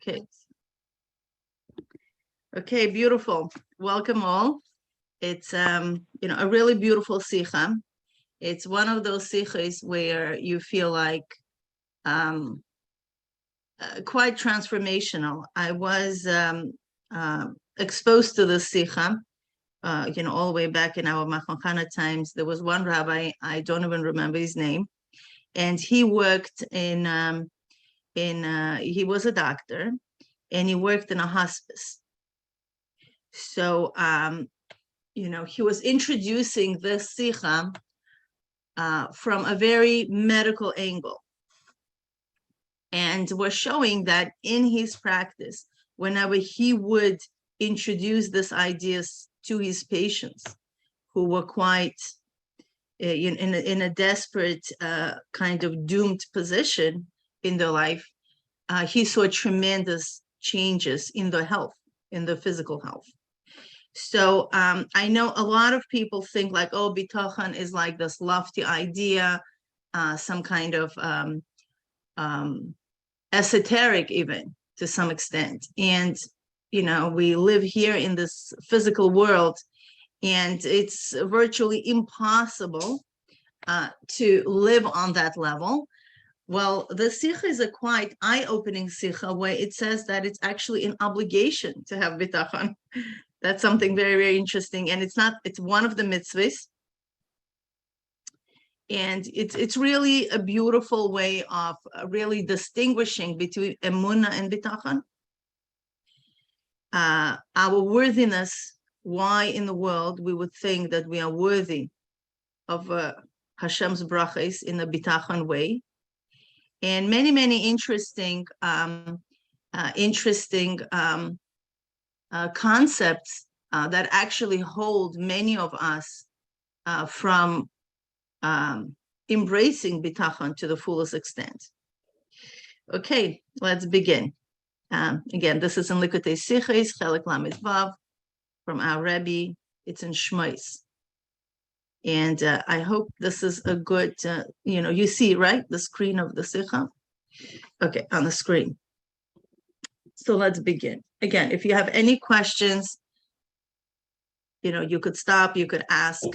Okay. Okay, beautiful. Welcome all. It's a really beautiful sikha. It's one of those sikhas where you feel like quite transformational. I was exposed to the sikha, all the way back in our Machon times. There was one rabbi, I don't even remember his name, and he worked he was a doctor, and he worked in a hospice. So, he was introducing this sikha from a very medical angle. And was showing that in his practice, whenever he would introduce these ideas to his patients who were quite in a desperate kind of doomed position in their life, he saw tremendous changes in their health, in their physical health. So I know a lot of people think like, oh, Bitachon is like this lofty idea, some kind of esoteric even to some extent. And, we live here in this physical world, and it's virtually impossible to live on that level. Well, the sikha is a quite eye-opening sikha where it says that it's actually an obligation to have bitachon. That's something very, very interesting. And it's one of the mitzvahs. And it's really a beautiful way of really distinguishing between Emuna and Bitachon. Our worthiness, why in the world we would think that we are worthy of Hashem's brachas in a Bitachon way. And many, many interesting concepts that actually hold many of us from embracing Bitachon to the fullest extent. Okay, let's begin. Again, this is in Likutei Sichos, Chelek Lamed Vav, from our Rebbe. It's in Shmos. And I hope this is a good, you see, right? The screen of the Sikha. Okay, on the screen. So let's begin. Again, if you have any questions, you could stop, you could ask.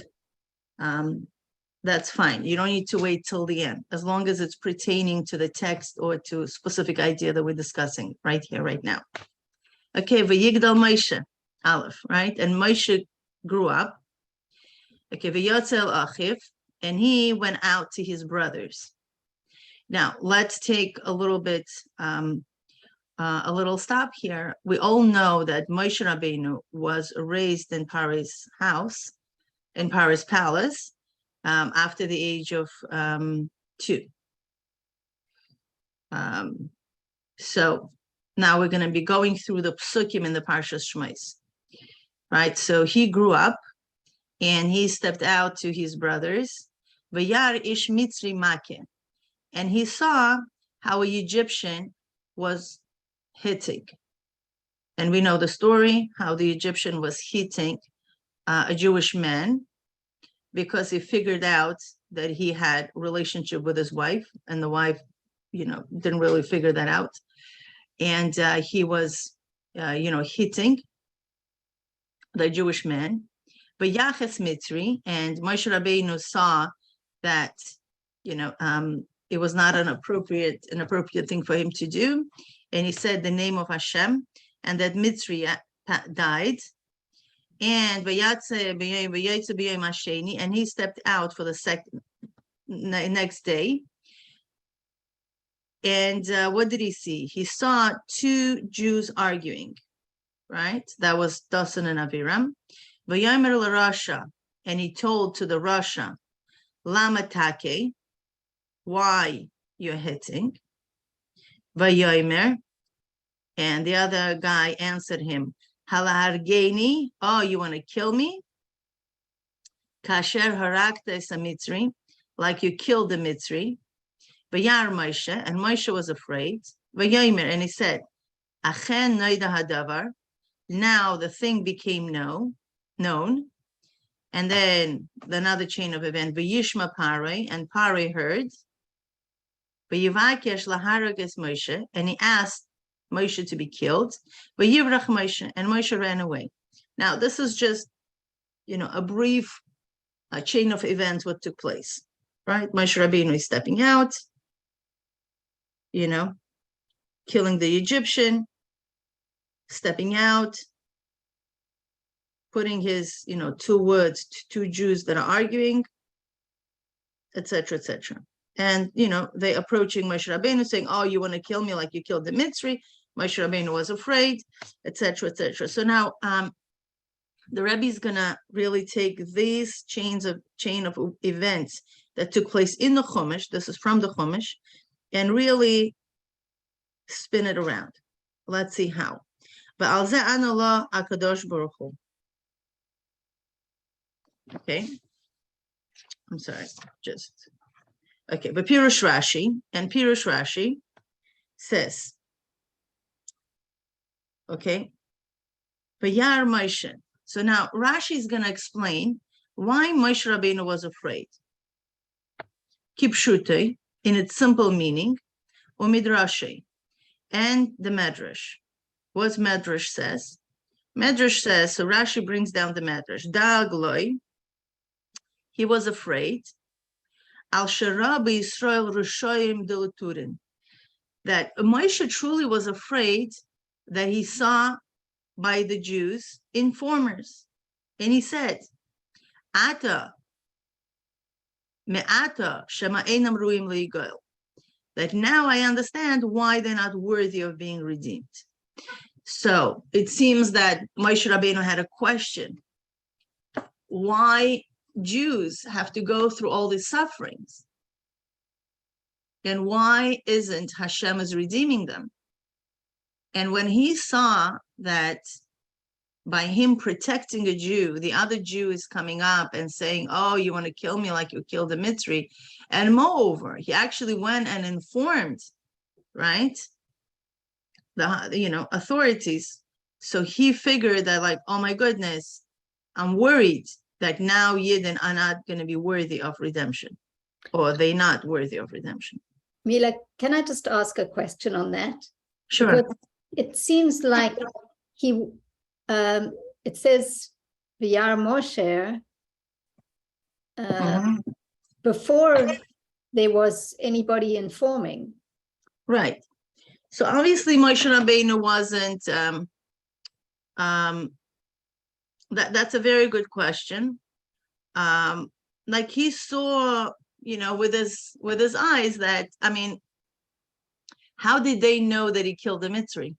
That's fine. You don't need to wait till the end, as long as it's pertaining to the text or to a specific idea that we're discussing right here, right now. Okay, Viegdel Moshe, Aleph, right? And Moshe grew up. Okay, V'yotzel Achiv, and he went out to his brothers. Now, let's take a little bit, a little stop here. We all know that Moshe Rabbeinu was raised in Paro's house, in Paro's palace, after the age of 2. So now we're going to be going through the psukim in the Parshas Shmos, right? So he grew up, and he stepped out to his brothers. Vayar ish Mitzri make, and he saw how an Egyptian was hitting. And we know the story, how the Egyptian was hitting a Jewish man, because he figured out that he had a relationship with his wife, and the wife, didn't really figure that out. And he was, hitting the Jewish man. But Yaches Mitzri, and Moshe Rabbeinu saw that, it was not an appropriate thing for him to do. And he said the name of Hashem, and that Mitzri died. And and he stepped out for the next day. And what did he see? He saw 2 Jews arguing, right? That was Dasan and Aviram. Vayomer l'Rasha, and he told to the Rasha, Lama take, why you're hitting? Vayomer, and the other guy answered him, Halahargeni, oh, you want to kill me? Kasher harakta es Mitzri, like you killed the Mitzri. Vayar Moshe, and Moshe was afraid. Vayomer, and he said, Achen noida hadavar, now the thing became known. And then another chain of events, Vayishma Pare, and Pare heard. Vayivakesh laharag es Moshe, and he asked Moshe to be killed. But Yivrach Moshe, and Moshe ran away. Now, this is just, a brief chain of events what took place, right? Moshe Rabbeinu is stepping out, killing the Egyptian, stepping out, putting his, two Jews that are arguing, etc., etc. And, they approaching Moshe Rabbeinu saying, oh, you want to kill me like you killed the Mitzri. Moshe Rabbeinu was afraid, etc., etc. So now the Rebbe is going to really take these chain of events that took place in the Chumash, this is from the Chumash, and really spin it around. Let's see how. V'al zeh ana lo HaKadosh Baruch Hu. Okay. I'm sorry, okay, but Pirush Rashi says, okay, Vayar Moshe. So now Rashi is going to explain why Moshe Rabbeinu was afraid. Kipshutei, in its simple meaning, or Midrashi, and the Medrash. What Medrash says? Medrash says, so Rashi brings down the Medrash. Da'agloi, he was afraid. Al Sharabi Yisrael Rishoyim Diluturin. That Moshe truly was afraid that he saw by the Jews informers. And he said, Ata, me'ata shema einam ruim le'igoel. That now I understand why they're not worthy of being redeemed. So it seems that Moshe Rabbeinu had a question. Why Jews have to go through all these sufferings? And why isn't Hashem is redeeming them? And when he saw that by him protecting a Jew, the other Jew is coming up and saying, oh, you want to kill me like you killed the Mitzri. And moreover, he actually went and informed, right, the authorities. So he figured that, like, oh my goodness, I'm worried that now Yidden are not going to be worthy of redemption, or they're not worthy of redemption. Mila, can I just ask a question on that? Sure. Because it seems like it says V'yar Moshe before there was anybody informing. Right. So obviously Moshe Rabbeinu wasn't, that's a very good question. Like he saw, with his eyes that, how did they know that he killed the Mitzri?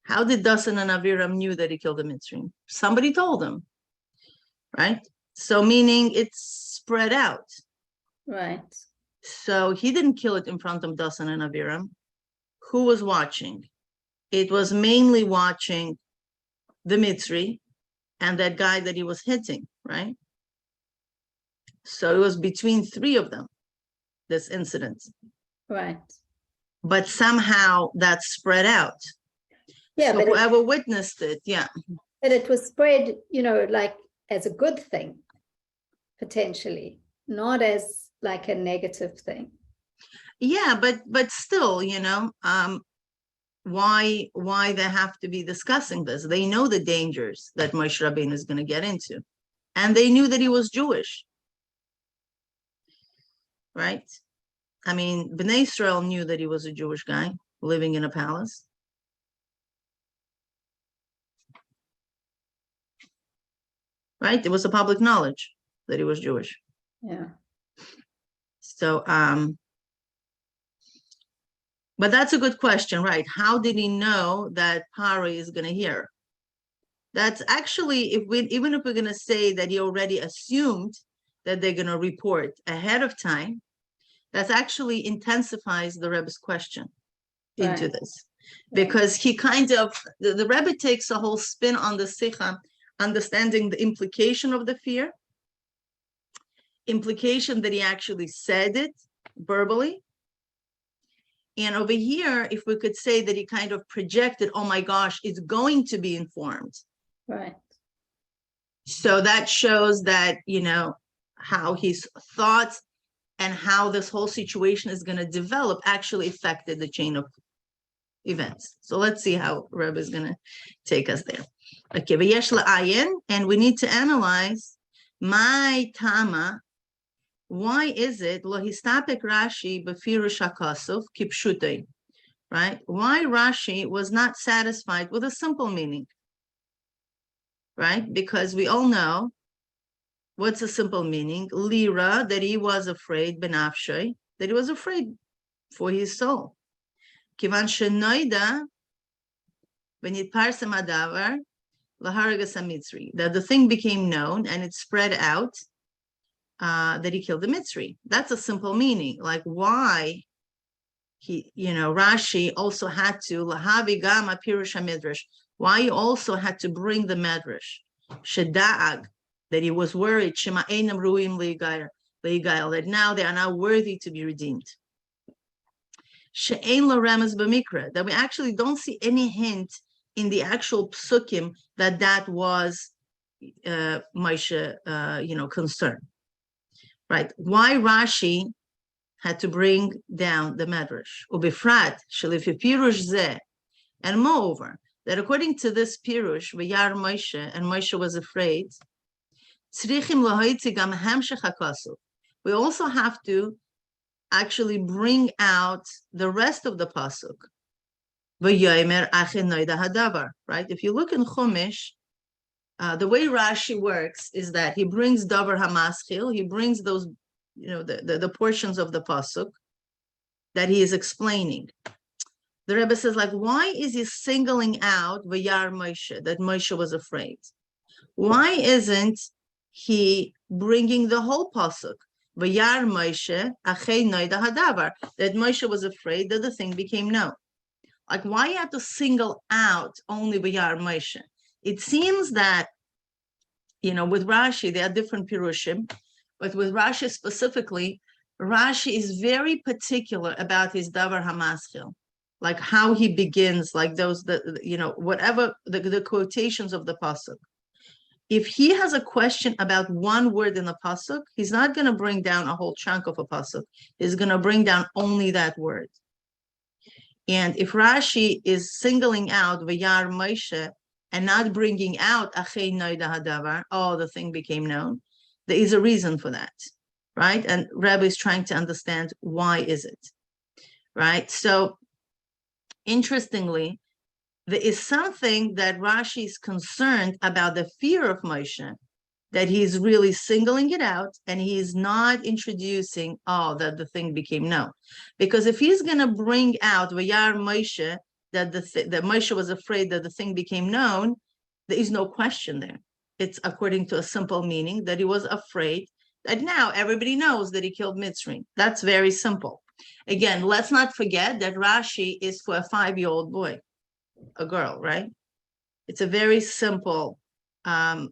How did Dasan and Aviram knew that he killed the Mitzri? Somebody told them, right? So meaning it's spread out. Right. So he didn't kill it in front of Dasan and Aviram. Who was watching? It was mainly watching the Mitzri and that guy that he was hitting, right? So it was between three of them, this incident. Right. But somehow that spread out. Yeah, so but whoever witnessed it, yeah. But it was spread, like as a good thing, potentially, not as like a negative thing. Yeah, but still, why they have to be discussing this? They know the dangers that Moshe Rabbeinu is going to get into. And they knew that he was Jewish. Right? Bnei Israel knew that he was a Jewish guy living in a palace. Right? It was a public knowledge that he was Jewish. Yeah. So, but that's a good question, right? How did he know that Pari is going to hear? That's actually, even if we're going to say that he already assumed that they're going to report ahead of time, that actually intensifies the Rebbe's question into this. Because he kind of, the Rebbe takes a whole spin on the Sikha, understanding the implication of the fear, implication that he actually said it verbally. And over here, if we could say that he kind of projected, oh my gosh, it's going to be informed. Right. So that shows that, how his thoughts and how this whole situation is going to develop actually affected the chain of events. So let's see how Rebbe is going to take us there. Okay, v'yesh la'ayin, and we need to analyze my tama. Why is it lo histapek Rashi b'firush hakasuf kipshutei, right? Why Rashi was not satisfied with a simple meaning, right? Because we all know what's a simple meaning. Lira, that he was afraid, benafshay, that he was afraid for his soul. Kivan shenoida v'nitparsem hadavar laharagas hamitzri, that the thing became known and it spread out, that he killed the Mitzri. That's a simple meaning. Like why he, Rashi also had to lahavi gama pirush midrash. Why he also had to bring the medrash shedaag, that he was worried shema einam ruim leigail, that now they are not worthy to be redeemed. She'ein lo remez b'mikra, that we actually don't see any hint in the actual psukim that was Moshe, concern. Right? Why Rashi had to bring down the medrash? Ubifrat shelifi pirush zeh, and moreover, that according to this pirush, v'yar Moshe, and Moshe was afraid. Tzrichim lahoitzi gam hamshech hakasuf. We also have to actually bring out the rest of the pasuk. V'yomer achin noida hadavar. Right? If you look in Chumash, the way Rashi works is that he brings davar hamaschil, he brings those, the portions of the pasuk that he is explaining. The Rebbe says, like, why is he singling out v'yar Moshe, that Moshe was afraid? Why isn't he bringing the whole pasuk? V'yar Moshe achei noida hadavar, that Moshe was afraid that the thing became known. Like, why you have to single out only v'yar Moshe? It seems that, with Rashi, there are different pirushim, but with Rashi specifically, Rashi is very particular about his davar hamaschil, like how he begins, like those, whatever the quotations of the pasuk. If he has a question about one word in the pasuk, he's not going to bring down a whole chunk of a pasuk. He's going to bring down only that word. And if Rashi is singling out v'yar Moshe and not bringing out achei noida hadavar, the thing became known, there is a reason for that, right? And Rebbe is trying to understand why is it, right? So interestingly, there is something that Rashi is concerned about, the fear of Moshe, that he's really singling it out and he's not introducing, that the thing became known. Because if he's going to bring out v'yar Moshe, that that Moshe was afraid that the thing became known, there is no question there. It's according to a simple meaning that he was afraid that now everybody knows that he killed Mitzri. That's very simple. Again, let's not forget that Rashi is for a 5-year-old boy, a girl, right? It's a very simple, it's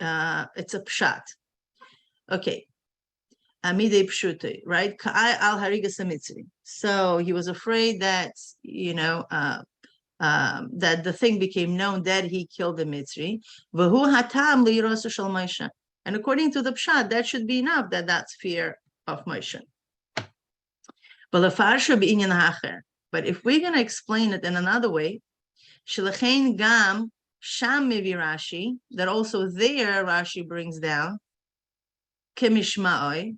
a pshat. Okay. Amidei pshute, right? Ka'ai al harigas mitzri. So he was afraid that, that the thing became known that he killed the Mitzri. V'hu hatam li'rosu shel Moshe. And according to the pshat, that should be enough, that's fear of Moshe. But if we're going to explain it in another way, shelechein gam sham mivi Rashi, that also there Rashi brings down kemishma'oi,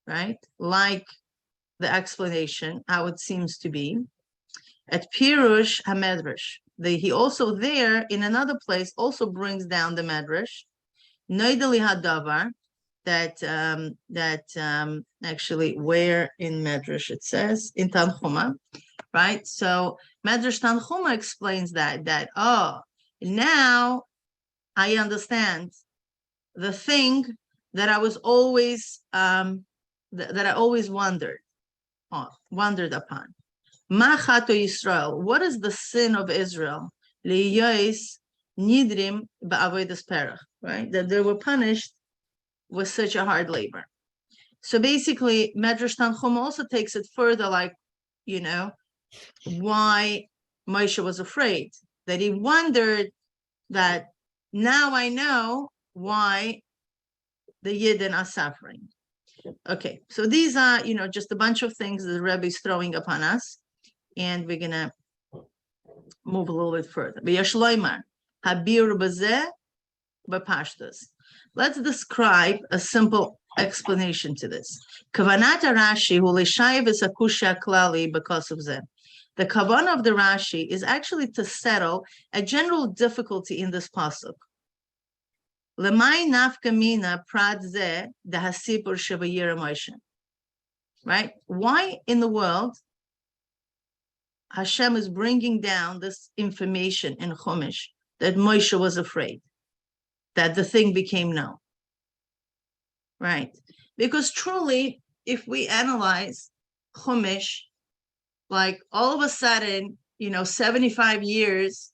right? Like the explanation, how it seems to be. At Pirush HaMedrash, he also there in another place also brings down the Medrash, Noidali Hadavar, that actually where in Medrash it says in Tanchuma, right? So Medrash Tanchuma explains that now I understand the thing that I was always that I always wondered upon. Machato Yisrael, what is the sin of Israel? Liyos nidrim ba'avodas perach, right? That they were punished with such a hard labor. So basically, Medrash Tanchum also takes it further, like, why Moshe was afraid, that he wondered that now I know why the Yidden are suffering. Okay, so these are, just a bunch of things that the Rebbe is throwing upon us. And we're going to move a little bit further. B'yashloimar, habir b'zeh b'pashtus. Let's describe a simple explanation to this. Kavanat Rashi hu l'shayev v'sakusha klali because of zeh. The kavanah of the Rashi is actually to settle a general difficulty in this pasuk. Lemay nafka mina prat zeh dehasipur shevayira Moshe. Right? Why in the world Hashem is bringing down this information in Chumash that Moshe was afraid, that the thing became known? Right? Because truly, if we analyze Chumash, like all of a sudden, 75 years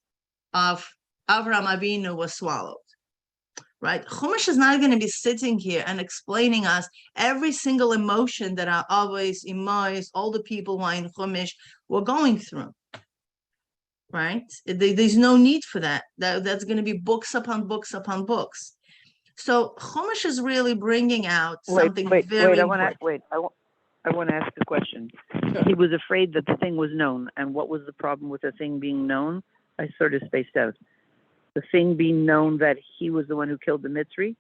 of Avraham Avinu was swallowed. Right? Chumash is not going to be sitting here and explaining us every single emotion that our always imais, all the people who are in Chumash were going through. Right? There's no need for that. That's going to be books upon books upon books. So Chumash is really bringing out something very important. I want to ask a question. Sure. He was afraid that the thing was known. And what was the problem with the thing being known? I sort of spaced out. The thing being known that he was the one who killed the Mitzri?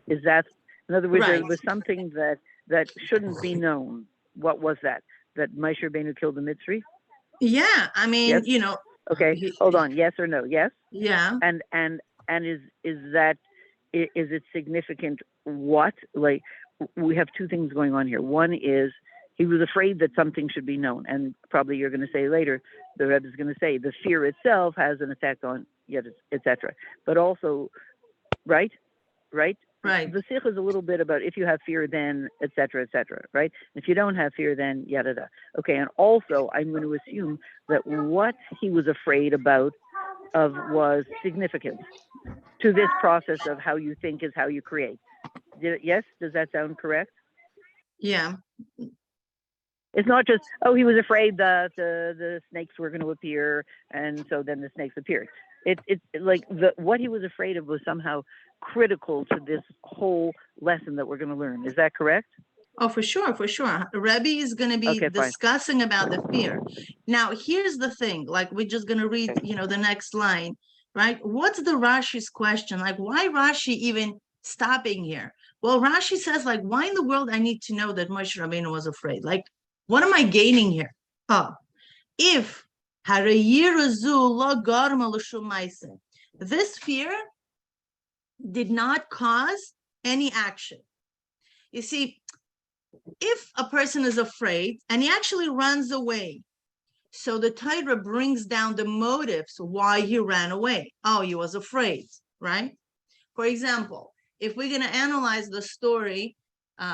Is that, in other words, there was something that shouldn't be known. What was that? That Moshe Rabbeinu killed the Mitzri? Yeah, I mean, yes? Okay, hold on. Yes or no? Yes? Yeah. And is it significant what? Like, we have two things going on here. One is he was afraid that something should be known. And probably you're going to say later, the Rebbe is going to say the fear itself has an effect on, etc. But also, right? Right. The sikh is a little bit about if you have fear, then, etc., right? If you don't have fear, then yada da. Okay, and also I'm going to assume that what he was afraid of was significant to this process of how you think is how you create. Yes? Does that sound correct? Yeah. It's not just, he was afraid that the snakes were going to appear, and so then the snakes appeared. It's like what he was afraid of was somehow critical to this whole lesson that we're going to learn. Is that correct? Oh, for sure. Rebbe is going to be discussing about the fear. Now, here's the thing, like we're just going to read, the next line, right? What's the Rashi's question? Like, why Rashi even stopping here? Well, Rashi says, like, why in the world I need to know that Moshe Rabbeinu was afraid? Like, what am I gaining here? If this fear did not cause any action. You see, if a person is afraid and he actually runs away, so the Torah brings down the motives why he ran away. Oh, he was afraid, right? For example, if we're going to analyze the story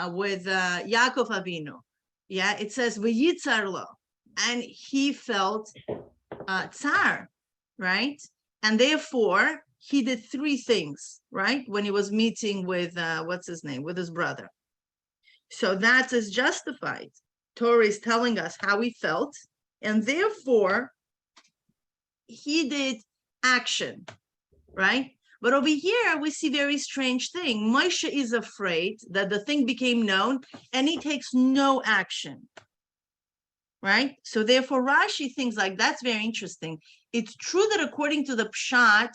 with Yaakov Avinu, it says v'yitzar lo, and he felt tsar, right? And therefore he did three things, right? When he was meeting with with his brother. So that is justified. Torah is telling us how he felt, and therefore he did action, right? But over here, we see very strange thing. Moshe is afraid that the thing became known, and he takes no action, right? So therefore, Rashi thinks like, that's very interesting. It's true that according to the Pshat,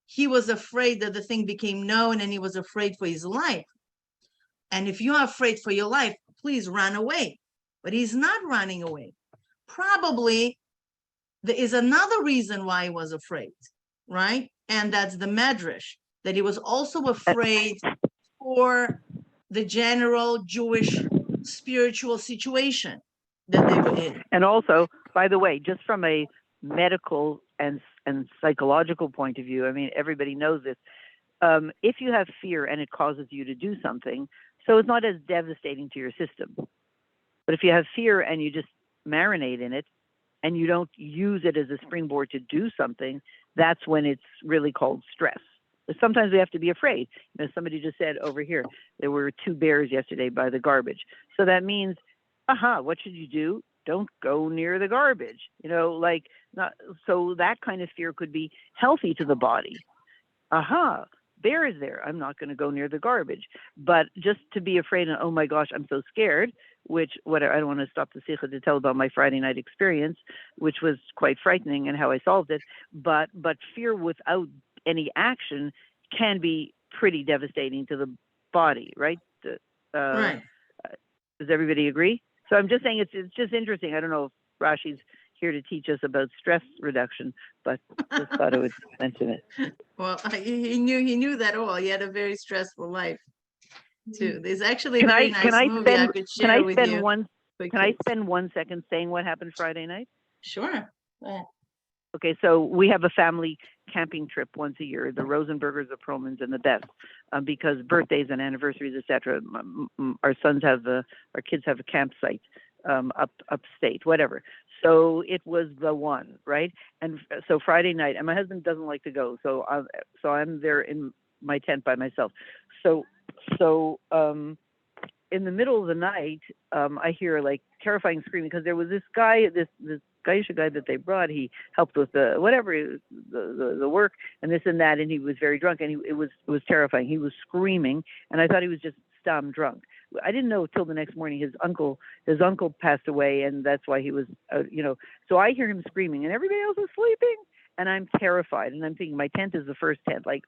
he was afraid that the thing became known, and he was afraid for his life. And if you are afraid for your life, please run away. But he's not running away. Probably there is another reason why he was afraid, right? And that's the medrash, that he was also afraid for the general Jewish spiritual situation that they were in. And also, by the way, just from a medical and psychological point of view, I mean, everybody knows this. If you have fear and it causes you to do something, so it's not as devastating to your system. But if you have fear and you just marinate in it and you don't use it as a springboard to do something, that's when it's really called stress. But sometimes we have to be afraid. Somebody just said over here, there were 2 bears yesterday by the garbage. So that means, what should you do? Don't go near the garbage. So that kind of fear could be healthy to the body. bear is there. I'm not going to go near the garbage. But just to be afraid and, oh my gosh, I'm so scared, which I don't want to stop the Sikha to tell about my Friday night experience, which was quite frightening and how I solved it. But fear without any action can be pretty devastating to the body, right? Right. Does everybody agree? So I'm just saying it's just interesting. I don't know if Rashi's here to teach us about stress reduction, but just thought I would mention it. Well, he knew that all. He had a very stressful life too. There's actually a Can very I nice movie I could share with you. Can I spend 1 second saying what happened Friday night? Sure. Yeah. Okay, so we have a family camping trip once a year, the Rosenbergers, the Perlmans, and the Best, because birthdays and anniversaries, etc. Our kids have a campsite upstate, whatever. So it was the one, right? And so Friday night, and my husband doesn't like to go, so I'm there in my tent by myself. So in the middle of the night, I hear like terrifying screaming, because there was this guy, this Gaisha guy that they brought. He helped with the work and this and that, and he was very drunk, and it was terrifying. He was screaming, and I thought he was just drunk. I didn't know till the next morning his uncle passed away, and that's why he was so I hear him screaming, and everybody else is sleeping, and I'm terrified, and I'm thinking my tent is the first tent, like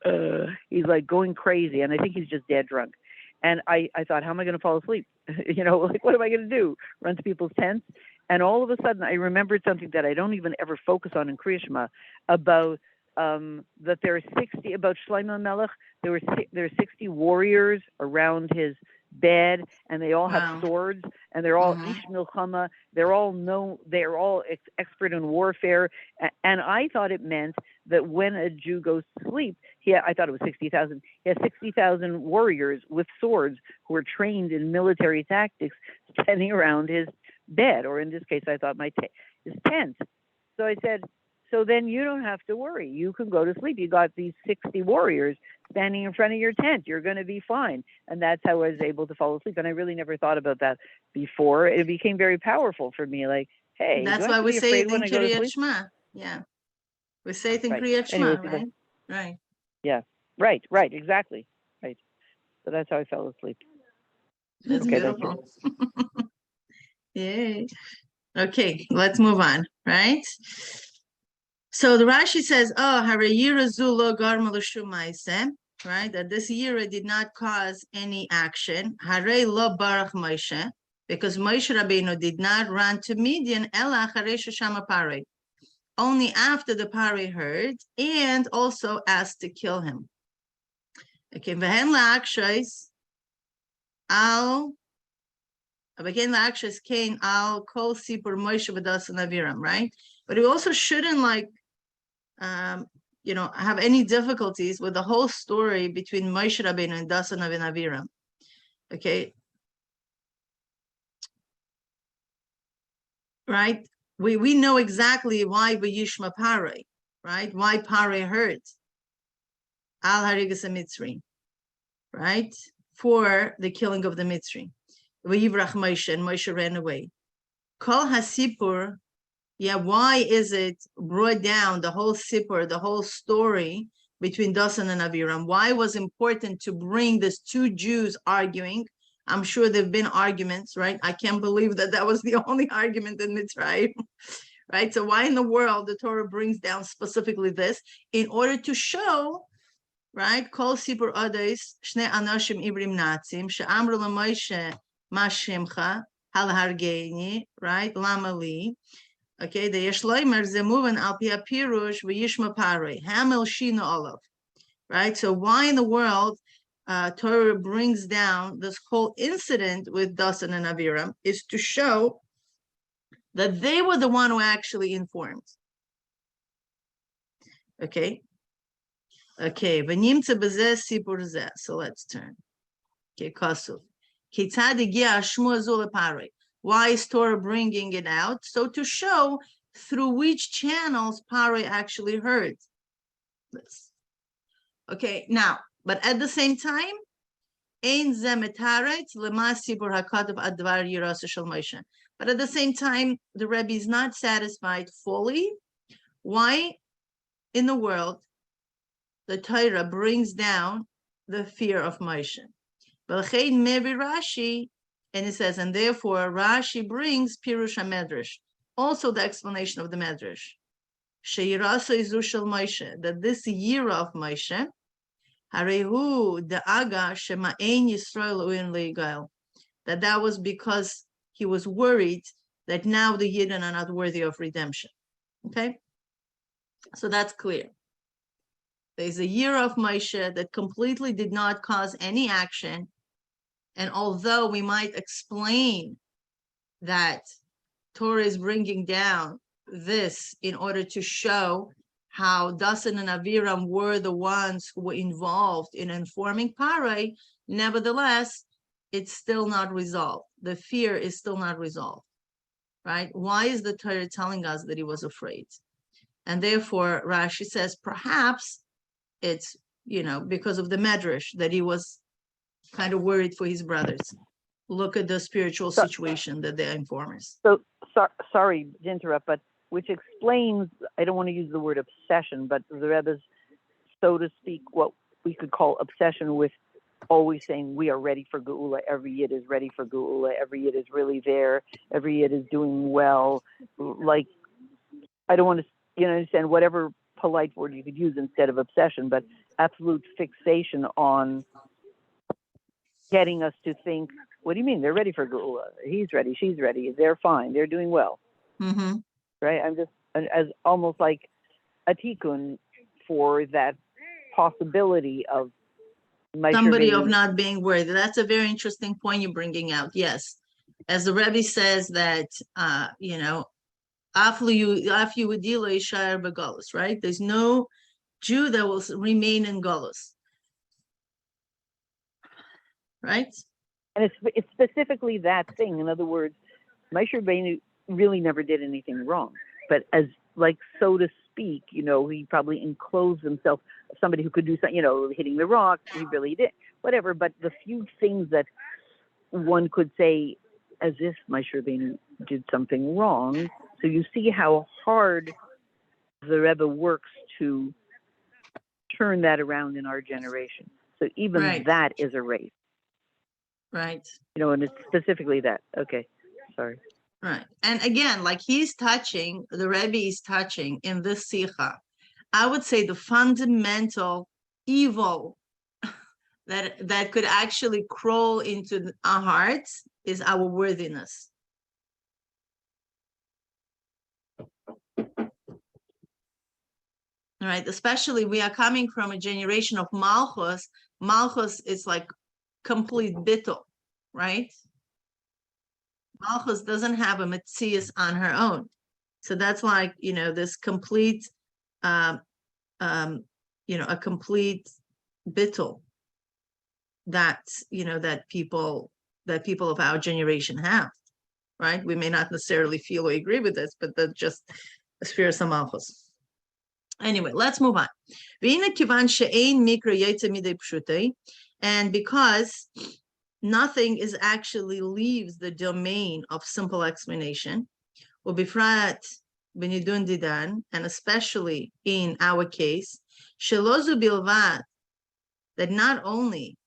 he's like going crazy, and I think he's just dead drunk. And I thought, how am I going to fall asleep? Like, what am I going to do? Run to people's tents? And all of a sudden, I remembered something that I don't even ever focus on in Kriya Shema, about that there are 60, about Shlomo Melech, there are 60 warriors around his bed, and they all have swords, and they're all Ish Milchama, they're all expert in warfare. And I thought it meant that when a Jew goes to sleep, I thought it was 60,000. He has 60,000 warriors with swords who are trained in military tactics standing around his bed, or in this case, I thought his tent. So I said, so then you don't have to worry. You can go to sleep. You got these 60 warriors standing in front of your tent. You're going to be fine. And that's how I was able to fall asleep. And I really never thought about that before. It became very powerful for me. Like, hey, that's why we say it in Kriyat Shema. Yeah. We say it in Kriyat Shema, right? Right. Yeah. Right. Exactly. Right. So that's how I fell asleep. That's beautiful. Yay. Okay, let's move on, right? So the Rashi says, right? That this Yira did not cause any action. Hare lo barach Moshe, because Moshe Rabbeinu did not run to Midian, ela hare sheshama parei, only after the parei heard, and also asked to kill him. Okay, v'hen la'akshos al again la'akshos kain al kol sipur Moshe v'dasan aviram, right? But we also shouldn't have any difficulties with the whole story between Moshe Rabbeinu and Dasan and Aviram. Okay, right? We know exactly why Vayishma Parei, right? Why Parei heard Al Harigas Mitzri, right? For the killing of the Mitzri. Vayivrach Moshe, and Moshe ran away. Kol Hasipur. Yeah, why is it brought down, the whole sipur, the whole story between Dasan and Aviram? Why was it important to bring these two Jews arguing? I'm sure there have been arguments, right? I can't believe that was the only argument in Mitzrayim, right? So why in the world the Torah brings down specifically this? In order to show, right? Kol sipur odes shne anoshim ibrim natzim she'amru l'Moshe ma shemcha hal hargeini, right? Lama li. Okay, the Yeshloimer Zemuvan al Pia Pirush V'Yishma Parei Hamel Shina Olav, right? So why in the world Torah brings down this whole incident with Dasan and Aviram is to show that they were the one who actually informed. Okay, V'Nimtza B'Zeh Sipur Zeh. So let's turn. Okay, Kasuv. Kitzad Igia Shmu Azul Parei. Why is Torah bringing it out? So to show through which channels Parei actually heard this. Okay, now, but at the same time, but at the same time, the Rebbe is not satisfied fully. Why in the world the Torah brings down the fear of Moshe. Rashi, and it says, and therefore Rashi brings Pirush HaMedrash, also the explanation of the Medrash. Sheirasa Izushal Moshe, that this year of Moshe, Harehu Da'aga Shema'en Yisrael U'in Le'igal, that was because he was worried that now the Yidden are not worthy of redemption. Okay, so that's clear. There's a year of Moshe that completely did not cause any action, and although we might explain that Torah is bringing down this in order to show how Dasan and Aviram were the ones who were involved in informing Parai, nevertheless, it's still not resolved. The fear is still not resolved, right? Why is the Torah telling us that he was afraid? And therefore, Rashi says, perhaps it's, because of the Medrash, that he was kind of worried for his brothers. Look at the spiritual situation that they're informers. So, sorry to interrupt, but which explains, I don't want to use the word obsession, but the Rebbe's, so to speak, what we could call obsession with always saying we are ready for Geula, every Yid is ready for Geula, every Yid is really there, every Yid is doing well. Like, I don't want to, understand whatever polite word you could use instead of obsession, but absolute fixation on getting us to think, what do you mean? They're ready for Geula. He's ready, she's ready, they're fine, they're doing well. Mm-hmm. Right? I'm just as almost like a tikkun for that possibility of somebody of not being worthy. That's a very interesting point you're bringing out. Yes, as the Rebbe says that, right? There's no Jew that will remain in Golus, right? And it's specifically that thing. In other words, Moshe Rabbeinu really never did anything wrong, but as like, so to speak, he probably enclosed himself, somebody who could do something, hitting the rock, he really did, whatever. But the few things that one could say as if Moshe Rabbeinu did something wrong. So you see how hard the Rebbe works to turn that around in our generation. So even right. That is erased. Right. And it's specifically that. Okay, sorry. Right. And again, like the Rebbe is touching in this Sicha, I would say the fundamental evil that could actually crawl into our hearts is our worthiness. All right. Especially we are coming from a generation of Malchus. Malchus is like complete bittul, right? Malchus doesn't have a metzias on her own. So that's like, this complete, a complete bittul that, that people of our generation have, right? We may not necessarily feel or agree with this, but that's just a sphere of Malchus. Anyway, let's move on. And because nothing is actually leaves the domain of simple explanation, and especially in our case, that not only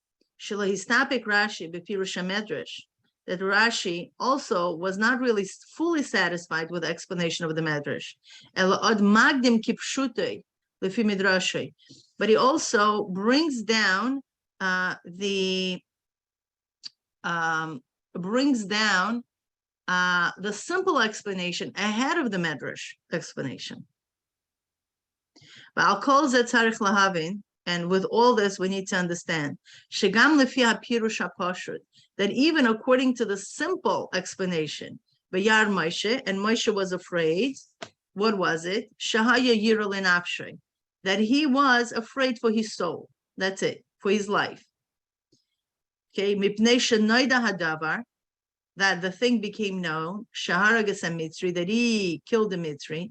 that Rashi also was not really fully satisfied with the explanation of the Medrash, but he also brings down the simple explanation ahead of the Medrash explanation. But I'll call that tzarich lahavin, and with all this, we need to understand that even according to the simple explanation, Vayar Moshe, and Moshe was afraid. What was it? Shahaya yira lenafshay, that he was afraid for his soul. That's it, for his life. Okay, mipnei shenoida hadavar, that the thing became known, shaharagas mitzri, that he killed the mitzri,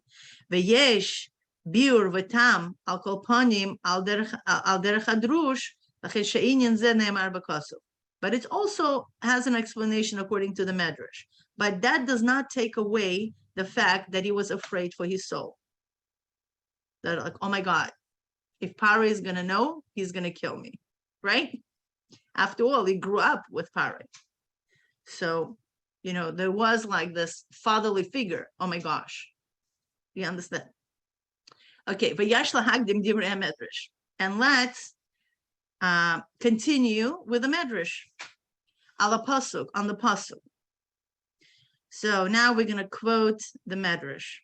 veyesh biur v'tam al kol panim al derech hadrush, she'inyan zeh ne'emar b'kasuv. But it also has an explanation according to the Medrash. But that does not take away the fact that he was afraid for his soul. That like, oh my God, If Paro is going to know, he's going to kill me, right? After all, he grew up with Paro. So, you know, there was like this fatherly figure. Oh my gosh. You understand? Okay, and let's continue with the medrash. Ala pasuk, on the pasuk. So now we're going to quote the medrash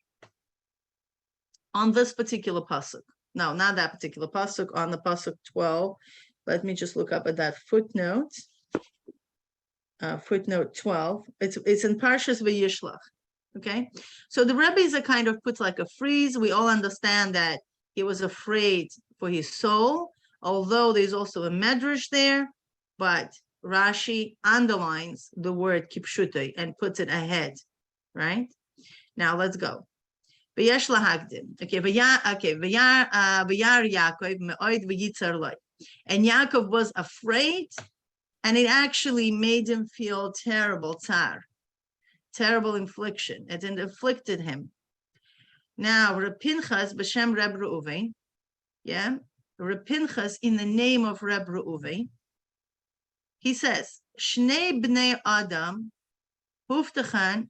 on this particular pasuk. No, not that particular pasuk, on the pasuk 12. Let me just look up at that footnote. Footnote 12. It's in Parshas Vayishlach. Okay, so the rabbis are kind of put like a freeze. We all understand that he was afraid for his soul, although there's also a medrash there, but Rashi underlines the word kipshutai and puts it ahead, right? Now let's go. V'yesh lahagdim. Okay, v'yar Yaakov me'od v'yitzar loy. And Yaakov was afraid, and it actually made him feel terrible terrible infliction. It inflicted him. Now, Reb Pinchas b'shem Reb Reuven, yeah, Reb Pinchas in the name of Reb Reuven, he says, Shnei bnei Adam huftachan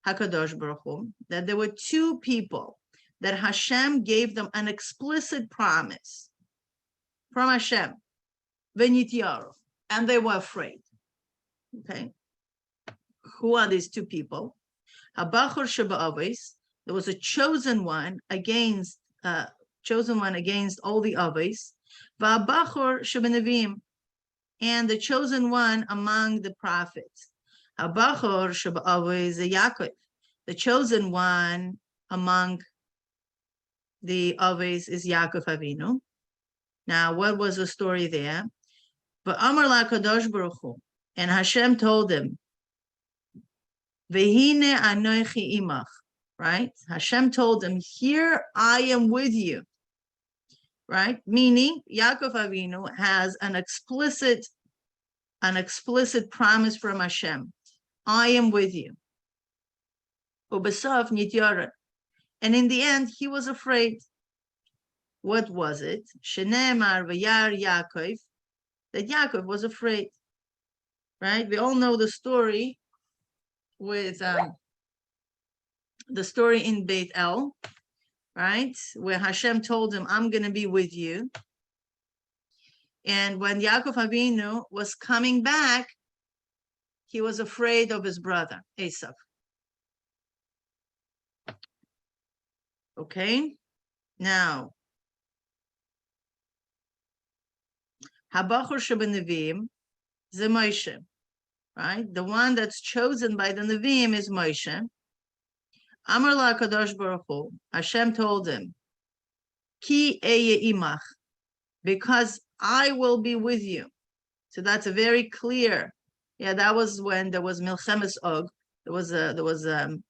HaKadosh Baruch Hu, that there were two people that Hashem gave them an explicit promise from Hashem, v'nityaru, and they were afraid. Okay. Who are these two people? Habachor sheba'avis. There was a chosen one against all the avis. Va'abachor shebenevim, and the chosen one among the prophets. Habachor sheba'avis Yaakov. The chosen one among the avis is Yaakov Avinu. Now, what was the story there? Va'amar la'kadosh baruch hu, and Hashem told him, Vehine anochi imach, right? Hashem told him, here I am with you, right? Meaning, Yaakov Avinu has an explicit promise from Hashem. I am with you. Ubesav nityara. And in the end, he was afraid. What was it? Shenemar v'yar Yaakov, that Yaakov was afraid, right? We all know the story with the story in Beit El, right? Where Hashem told him, I'm going to be with you. And when Yaakov Avinu was coming back, he was afraid of his brother, Esav. Okay, now, Habachor shebenevim ze Moshe, right? The one that's chosen by the Nevi'im is Moshe. Amar la'kadosh baruch hu, Hashem told him, Ki eye imach, because I will be with you. So that's a very clear. Yeah, that was when there was Milchemes Og. There was the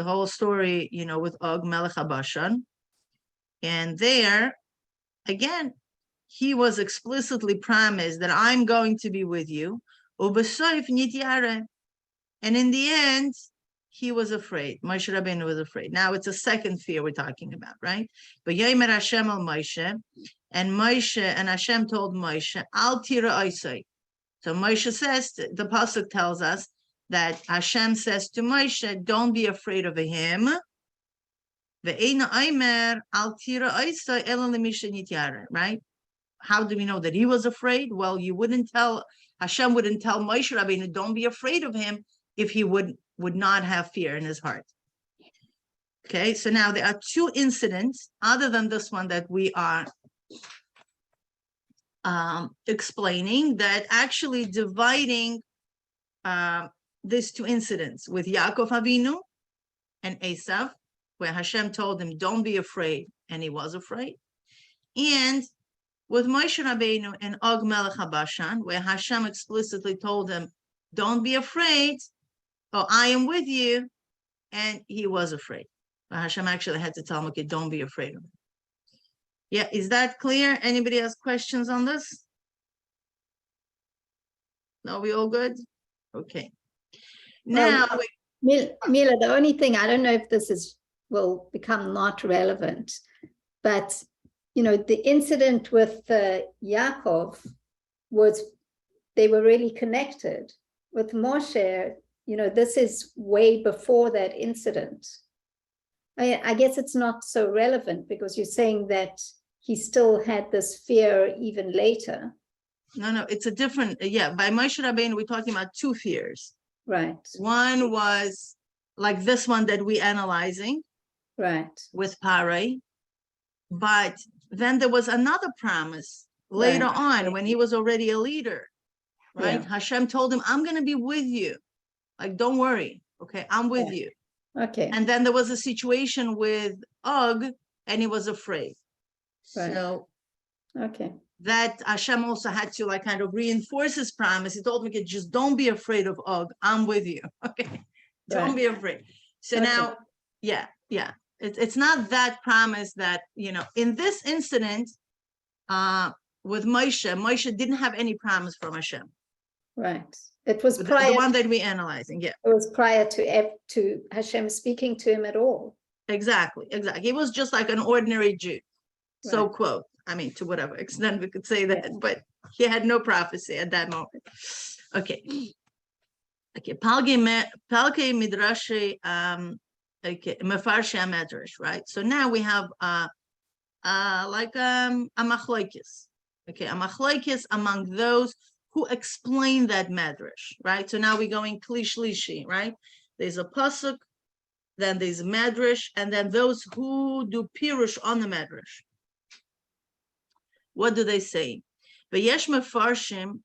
whole story, you know, with Og Melech HaBashan. And there, again, he was explicitly promised that I'm going to be with you. Ubesoif nityare. And in the end, he was afraid. Moshe Rabbeinu was afraid. Now it's a second fear we're talking about, right? But Yomer Hashem al Moshe, and Hashem told Moshe, Al tira oisai. So Moshe says, the pasuk tells us that Hashem says to Moshe, don't be afraid of him. Right? How do we know that he was afraid? Well, Hashem wouldn't tell Moshe Rabbeinu, don't be afraid of him, if he would not have fear in his heart. Okay, so now there are two incidents other than this one that we are explaining, that actually dividing these two incidents with Yaakov Avinu and Esav, where Hashem told him, don't be afraid, and he was afraid. And with Moshe Rabbeinu and Og Melech HaBashan, where Hashem explicitly told him, don't be afraid, I am with you, and he was afraid. But Hashem actually had to tell him, okay, don't be afraid of him. Yeah, is that clear? Anybody has questions on this? No, we all good? Okay. Now, Mila, the only thing, I don't know if this is will become not relevant. But, you know, the incident with Yaakov was, they were really connected. With Moshe, you know, this is way before that incident. I guess it's not so relevant because you're saying that he still had this fear even later. No, it's a different, yeah, by Moshe Rabbeinu, we're talking about two fears. Right. One was like this one that we're analyzing Right. with Paray, but then there was another promise later on when he was already a leader, right? Yeah. Hashem told him, I'm going to be with you. Like, don't worry. Okay, I'm with you. Okay. And then there was a situation with Og, and he was afraid. Right. So Okay. that Hashem also had to like kind of reinforce his promise. He told me, just don't be afraid of Og. I'm with you. Okay, don't be afraid. So now, yeah. It's not that promise that, you know, in this incident with Moshe didn't have any promise from Hashem. Right. It was prior, the one that we're analyzing, yeah. it was prior to Hashem speaking to him at all. Exactly. He was just like an ordinary Jew. So Right. quote, I mean, to whatever extent we could say that, but he had no prophecy at that moment. Okay. Palke Midrashi, okay, Mefarshei Medrash, right? So now we have like a machlokes. Okay, a machlokes among those who explain that medrash, right? So now we're going kli shlishi, right? There's a pasuk, then there's a medrash, and then those who do pirush on the medrash. What do they say? V'yesh mefarshim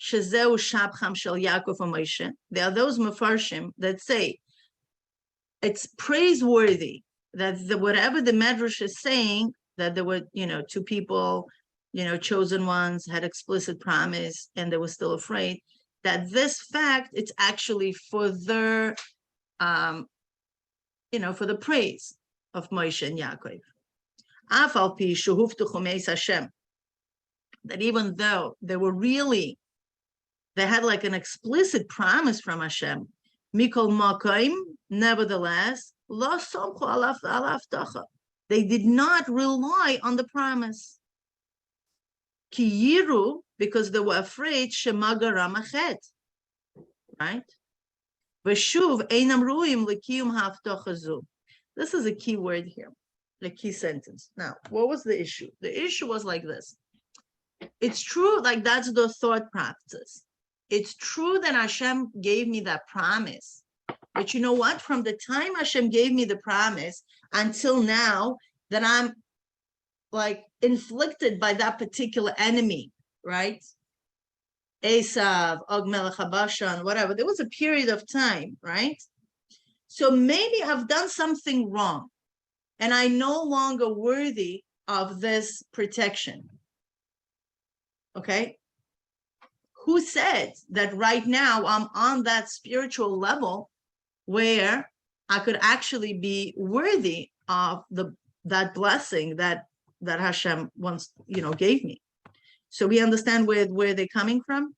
shezeu shabcham shel Yaakov u'Moshe. There are those mefarshim that say it's praiseworthy that whatever the medrash is saying, that there were, you know, two people, you know, chosen ones, had explicit promise, and they were still afraid, that this fact, it's actually for their, you know, for the praise of Moshe and Yaakov. Afal pi shehuvtuchu meis Hashem, that even though they were really, they had like an explicit promise from Hashem, mikol makom, nevertheless, lo somchu al haftacha, they did not rely on the promise. Ki yiru, because they were afraid, shema garam achet, right? V'shuv einam ruim lekiyum haftacha zu. This is a key word here, the key sentence. Now, what was the issue? The issue was like this. It's true, like that's the thought process. It's true that Hashem gave me that promise. But you know what? From the time Hashem gave me the promise until now, that I'm like inflicted by that particular enemy, right? Esav, Og Melech HaBashan, whatever. There was a period of time, right? So maybe I've done something wrong and I'm no longer worthy of this protection. Okay? Who said that right now I'm on that spiritual level where I could actually be worthy of that blessing that Hashem once, you know, gave me? So we understand where they're coming from,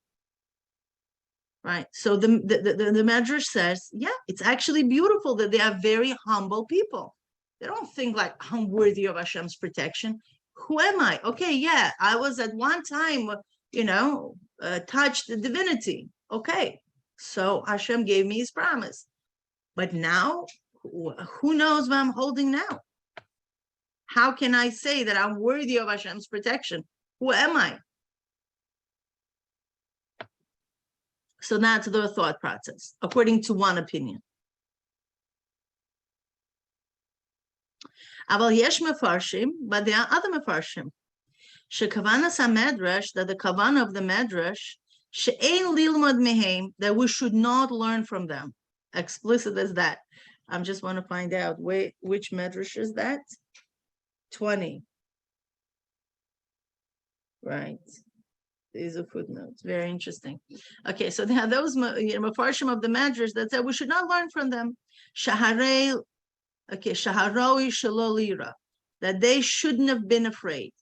right? So the Medrash says, yeah, it's actually beautiful that they are very humble people. They don't think like, I'm worthy of Hashem's protection. Who am I? Okay, yeah, I was at one time, you know, touched the divinity. Okay, so Hashem gave me his promise. But now, who knows what I'm holding now? How can I say that I'm worthy of Hashem's protection? Who am I? So that's their thought process, according to one opinion. Aval yesh mefarshim, but there are other mefarshim. Shekavanas hamedrash, that the kavanah of the medrash, she'ein lilmod mehem, that we should not learn from them. Explicit as that. I just want to find out which medrash is that. 20. Right. These are footnotes. Very interesting. Okay, so there are those mefarshim of the medrash that said we should not learn from them. Shaharei, okay, shaharoi shalolira, that they shouldn't have been afraid.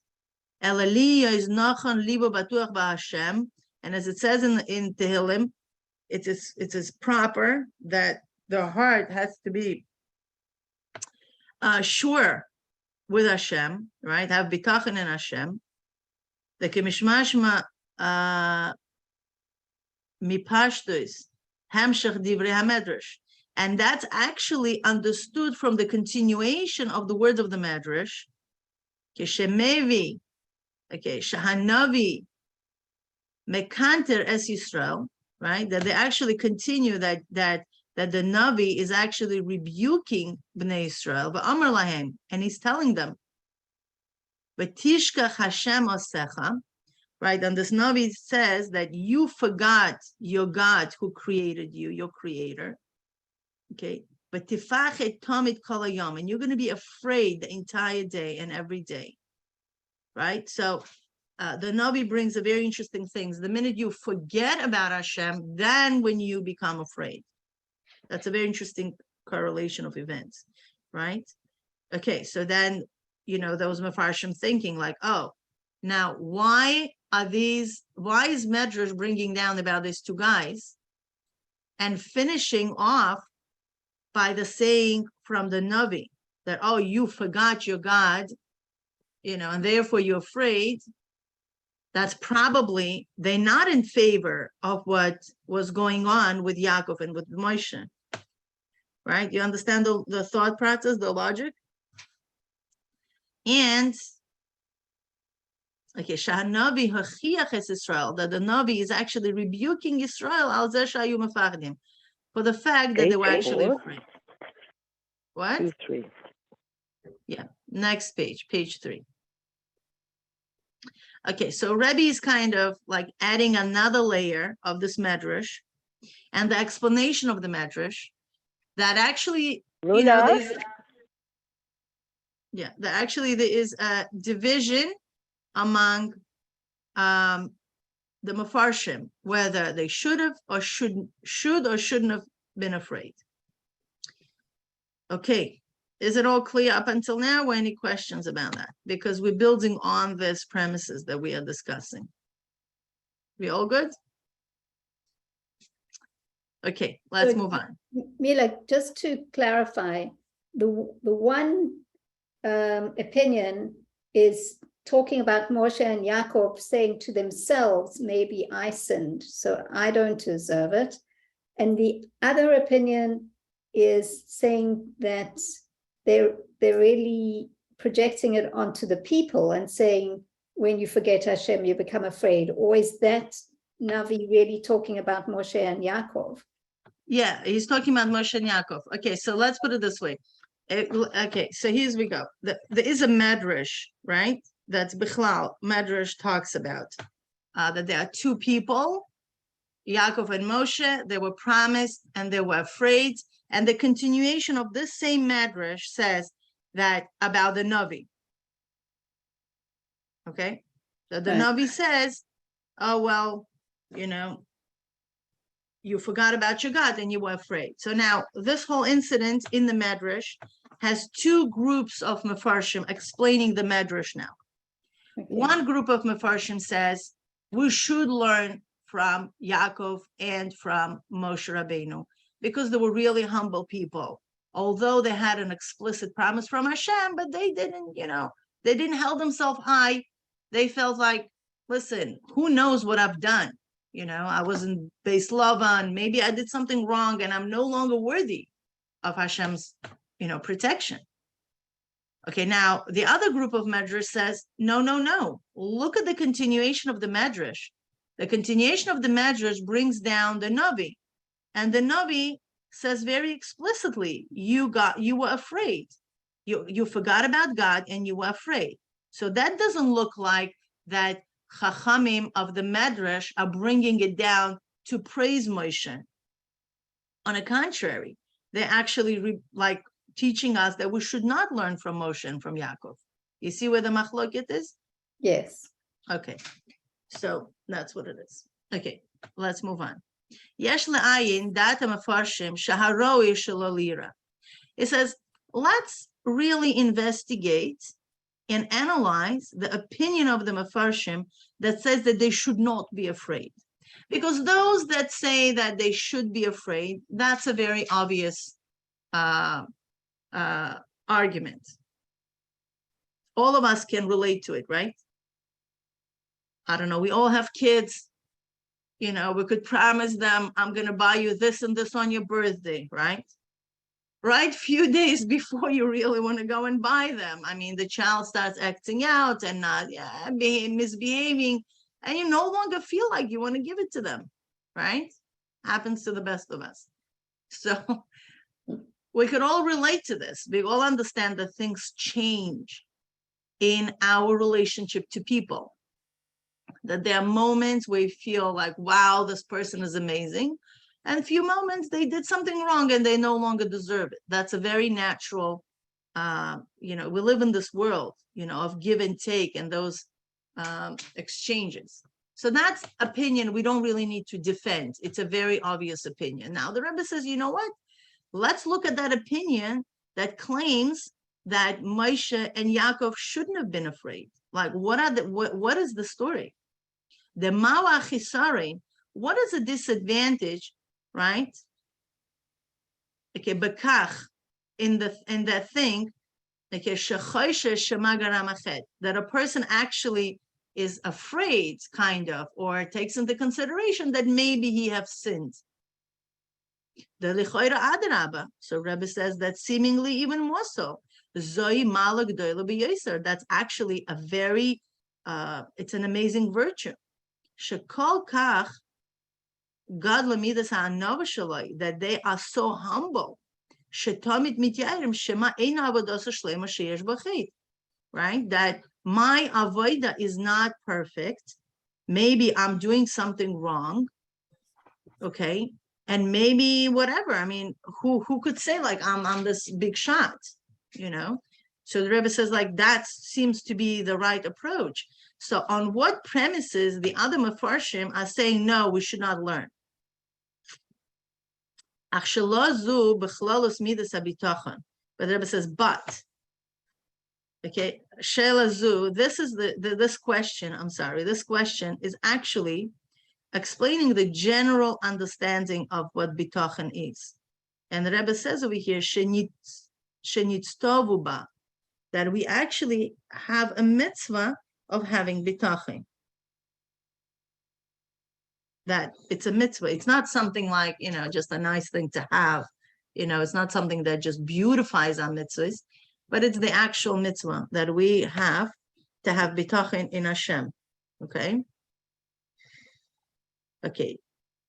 Elaliya is nachon libo batuach ba'Hashem, and as it says in Tehillim, it is proper that the heart has to be sure with Hashem, right? Have bitachon in Hashem. The kimishmashma mipashtus hamshach divrei hamedrash, and that's actually understood from the continuation of the words of the medrash. Keshemevi, okay, shahanavi mekanter es Yisrael, right? That they actually continue that the Navi is actually rebuking Bnei Israel, v'amar lahem, and he's telling them, v'tishkach Hashem osecha, right? And this Navi says that you forgot your God who created you, your creator, okay? V'tifachet tamid kol hayom, and you're going to be afraid the entire day and every day, right? So the Navi brings a very interesting things. The minute you forget about Hashem, then when you become afraid. That's a very interesting correlation of events, right? Okay, so then, those Mefarshim thinking like, oh, now why is Medrash bringing down about these two guys and finishing off by the saying from the Navi that, oh, you forgot your God, and therefore you're afraid. That's probably, they're not in favor of what was going on with Yaakov and with Moshe, right? You understand the thought process, the logic? And, okay, Shahanavi hachiach es Israel, that the Navi is actually rebuking Israel al zeh shayu mefachdim, for the fact that they were actually afraid. What? 2-3. Yeah, next page 3. Okay, so Rebbe is kind of like adding another layer of this medrash and the explanation of the medrash that actually, there is a division among the Mefarshim, whether they should or shouldn't have been afraid. Okay. Is it all clear up until now, or any questions about that? Because we're building on this premises that we are discussing. We all good? Okay, let's move on. Mila, just to clarify, the one opinion is talking about Moshe and Yaakov saying to themselves, maybe I sinned, so I don't deserve it. And the other opinion is saying that they're really projecting it onto the people and saying, when you forget Hashem, you become afraid. Or is that Navi really talking about Moshe and Yaakov? Yeah, he's talking about Moshe and Yaakov. Okay, so let's put it this way. Okay, so here we go. There is a medrash, right? That's Bichlal. Medrash talks about that there are two people, Yaakov and Moshe. They were promised and they were afraid. And the continuation of this same medrash says that about the Navi. Okay, so the Navi says, oh, well, you forgot about your God and you were afraid. So now this whole incident in the medrash has two groups of Mefarshim explaining the medrash now. Okay. One group of Mefarshim says we should learn from Yaakov and from Moshe Rabbeinu, because they were really humble people, although they had an explicit promise from Hashem, but they didn't, they didn't hold themselves high. They felt like, listen, who knows what I've done? I wasn't based love on, maybe I did something wrong and I'm no longer worthy of Hashem's, protection. Okay, now the other group of medrash says, no. Look at the continuation of the medrash. The continuation of the medrash brings down the Navi. And the Navi says very explicitly, you were afraid. You forgot about God and you were afraid. So that doesn't look like that Chachamim of the Medrash are bringing it down to praise Moshe. On the contrary, they're actually teaching us that we should not learn from Moshe and from Yaakov. You see where the machloket is? Yes. Okay, so that's what it is. Okay, let's move on. Yesh le'ayin data mefarshim shaharoi shelo lira. It says, let's really investigate and analyze the opinion of the Mefarshim that says that they should not be afraid. Because those that say that they should be afraid, that's a very obvious argument. All of us can relate to it, right? I don't know, we all have kids. You know, we could promise them, I'm going to buy you this and this on your birthday, right? Right, few days before you really want to go and buy them. I mean, the child starts acting out and not misbehaving, and you no longer feel like you want to give it to them, right? Happens to the best of us. So we could all relate to this. We all understand that things change in our relationship to people. That there are moments where we feel like, wow, this person is amazing. And a few moments they did something wrong and they no longer deserve it. That's a very natural, you know, we live in this world, you know, of give and take and those exchanges. So that's opinion we don't really need to defend. It's a very obvious opinion. Now the Rebbe says, you know what? Let's look at that opinion that claims that Moshe and Yaakov shouldn't have been afraid. Like, what is the story? The Mawa Chisare, what is the disadvantage, right? Okay, Bekach, in that thing, okay, that a person actually is afraid, kind of, or takes into consideration that maybe he have sinned. The Lichoira Adarabba, so Rebbe says that seemingly even more so. Zoi Malak Doyle B'Yoser, that's actually a very, it's an amazing virtue. Shekol Kach, God Lamidas HaAnova Shaloi, that they are so humble. Shetomit Mityayrim Shema Ein Avodas Shlema Sheyesh B'Chet, right? That my avoda is not perfect. Maybe I'm doing something wrong, okay? And maybe whatever. I mean, who could say like I'm this big shot, you know? So the Rebbe says like that seems to be the right approach. So on what premises the other Mefarshim are saying no, we should not learn? But the Rebbe says, but. Okay, Shelazu, this is this question, I'm sorry, this question is actually explaining the general understanding of what Bitachon is. And the Rebbe says over here, Shenitztovuba, that we actually have a mitzvah of having Bitachon. That it's a mitzvah. It's not something like, you know, just a nice thing to have. You know, it's not something that just beautifies our mitzvahs, but it's the actual mitzvah that we have to have bitachon in Hashem. Okay? Okay.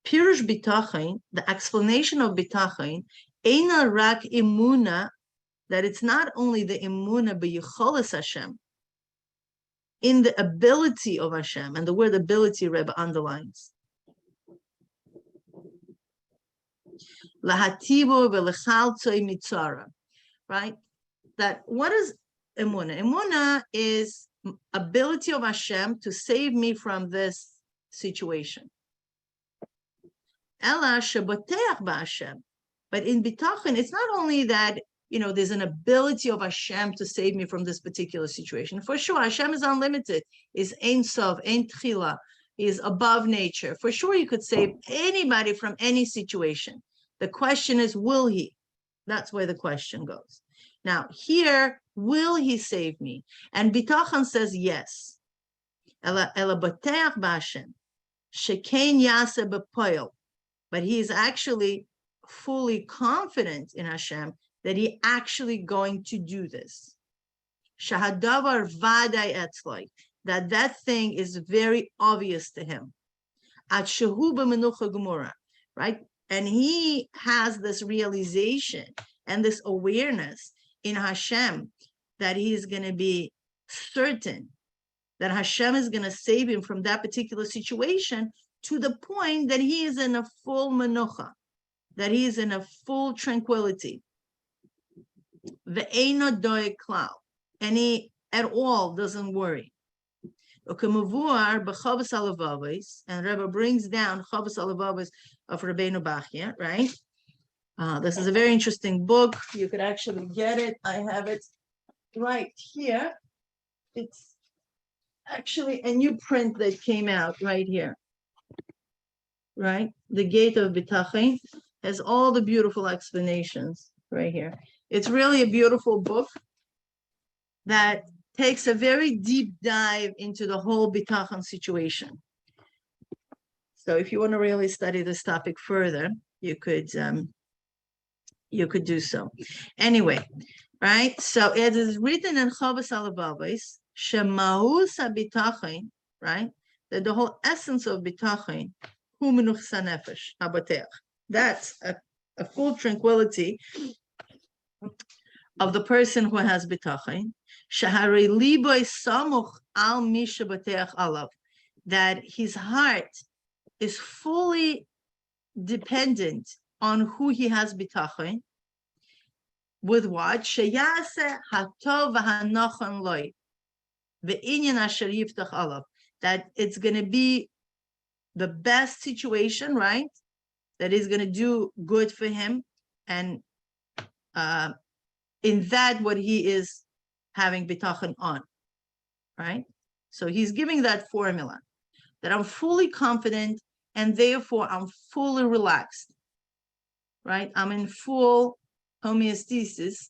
Pirush bitachon, the explanation of bitachon, eina rak emuna, that it's not only the emuna b'yicholas Hashem, in the ability of Hashem, and the word ability Rebbe underlines. Lahatibo v'lechaltzoi mitzara, right? That what is Emuna? Emuna is ability of Hashem to save me from this situation. Ela sheboteach b'Hashem. But in Bitachon, it's not only that, you know, there's an ability of Hashem to save me from this particular situation. For sure, Hashem is unlimited, is Ein Sof, Ein Tchila, is above nature. For sure, you could save anybody from any situation. The question is, will he? That's where the question goes. Now, here, will he save me? And Bitachon says yes. Ela boteach b'Hashem, shekein yaseh b'poel. But he is actually fully confident in Hashem that he actually going to do this. Shahadavar vaday etzloi, that thing is very obvious to him. At shehu b'menucha gemura, right? And he has this realization and this awareness in Hashem that he is going to be certain that Hashem is going to save him from that particular situation, to the point that he is in a full menucha, that he is in a full tranquility. Ve'eino doeg klal, and he at all doesn't worry. And Rebbe brings down Chavos Alavavos of Rabbeinu Bachya, right? This is a very interesting book. You could actually get it. I have it right here. It's actually a new print that came out right here, right? The Gate of Bitachon has all the beautiful explanations right here. It's really a beautiful book that takes a very deep dive into the whole Bitachon situation. So if you want to really study this topic further, you could do so. Anyway, right? So it is written in Chavos Alabavos, Shemahus HaBitachon, right? That the whole essence of Bitachon, Hu Menuchsa Nefesh HaBateach. That's a full tranquility of the person who has Bitachon. Shahari Liboy Samuch Al Misha Bateach Alav. That his heart is fully dependent on who he has bitachon. With what? Sheyase hatov v'hanachon loy ve'inyan asher yiftach alav. That it's going to be the best situation, right? That is going to do good for him, and in that what he is having bitachon on, right? So he's giving that formula that I'm fully confident, and therefore I'm fully relaxed, right? I'm in full homeostasis,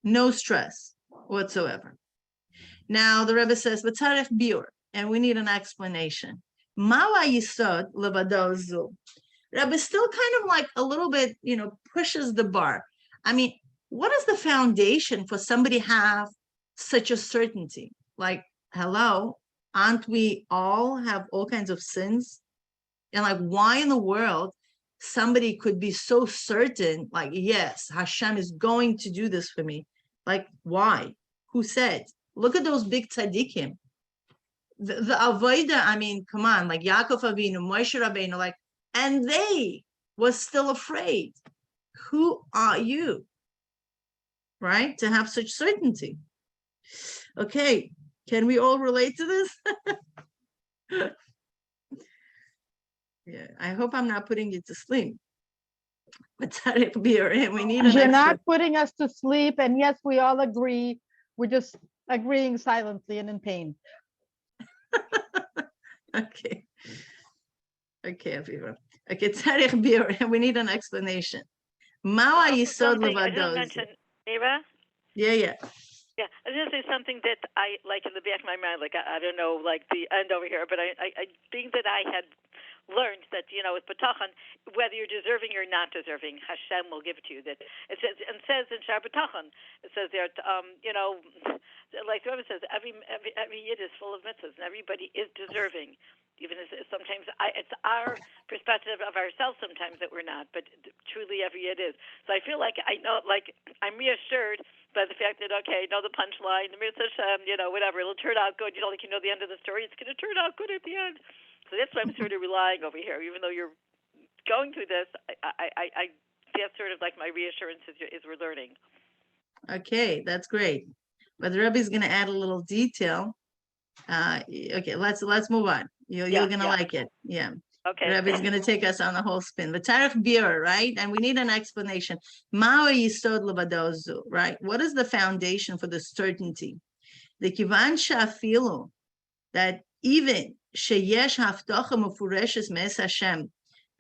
no stress whatsoever. Now the Rebbe says, "V'tzarech biur," and we need an explanation. Mawa yisod levado zu. Rebbe still kind of like a little bit, pushes the bar. I mean, what is the foundation for somebody have such a certainty? Like, hello, aren't we all have all kinds of sins? And like, why in the world somebody could be so certain, like, yes, Hashem is going to do this for me? Like, why? Who said? Look at those big tzaddikim. The Avodah, I mean, come on, like Yaakov Avinu, Moshe Rabbeinu, like, and they was still afraid. Who are you, right, to have such certainty? Okay, can we all relate to this? Yeah, I hope I'm not putting you to sleep. But we need an You're extra. not putting us to sleep, and yes, we all agree. We're just agreeing silently and in pain. Okay. Okay, everyone. Okay, tzarich biur, we need an explanation. Mawa yisod I didn't levados. mention, Eva? Yeah. Yeah, I was going to say something that I, like in the back of my mind, like, I don't know, like the end over here, but I think that I had learned that, with Bitachon, whether you're deserving or not deserving, Hashem will give it to you. That it says in Shar Bitachon, it says there, like the Rebbe says, every yid is full of mitzvahs, and everybody is deserving. Even as sometimes it's our perspective of ourselves sometimes that we're not, but truly every yid is. So I feel like I know, like I'm reassured by the fact that, okay, I know the punchline, the mitzvah Hashem, whatever, it'll turn out good. Like the end of the story, it's going to turn out good at the end. So that's why I'm sort of relying over here. Even though you're going through this, I that's sort of like my reassurance as we're learning. Okay, that's great. But the Rebbe is going to add a little detail. Okay, let's move on. You're going to like it. Yeah. Okay. Rebbe is going to take us on the whole spin. The tzarich biur, right? And we need an explanation. Ma'o yisod levado zu, right? What is the foundation for the certainty? The kivan shafilu, that even sheyesh haftacha mufureshes mes Hashem,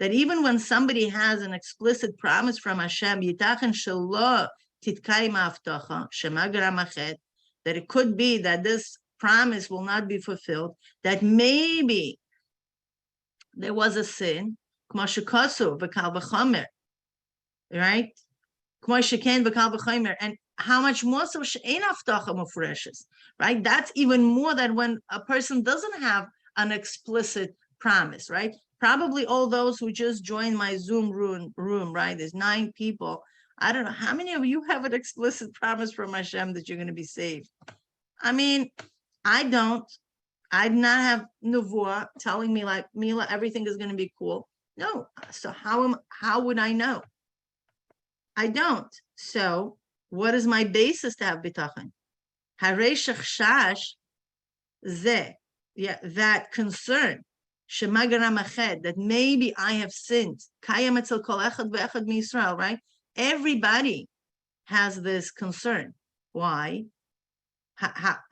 that even when somebody has an explicit promise from Hashem, yitachen shelo titkayim haftacha shema gramachet, that it could be that this promise will not be fulfilled, that maybe there was a sin, right? And how much more so, right? That's even more than when a person doesn't have an explicit promise, right? Probably all those who just joined my Zoom room, right? There's 9 people. I don't know how many of you have an explicit promise from Hashem that you're going to be saved. I mean, I don't. I did not have nevuah telling me like, Mila, everything is going to be cool. No. So how would I know? I don't. So what is my basis to have bitachon? Harei shachshash zeh, that concern, shema garamached, that maybe I have sinned. Kayam etzel kol echad ve'echad miYisrael, right? Everybody has this concern. Why?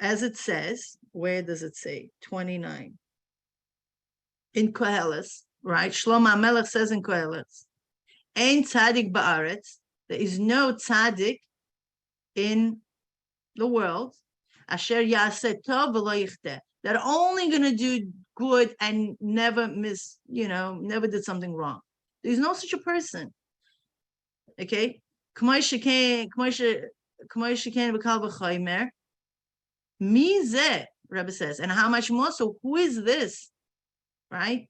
As it says, where does it say? 29. In Koheles, right? Shlomo HaMelech says in Koheles, Ein tzadik ba'aretz, There is no tzaddik in the world asher yaseh tov v'lo yichteh, that are only going to do good and never never did something wrong. There's no such a person. Okay? K'may sheken v'kal v'chaymer. Mi zeh, Rebbe says, and how much more so? Who is this? Right?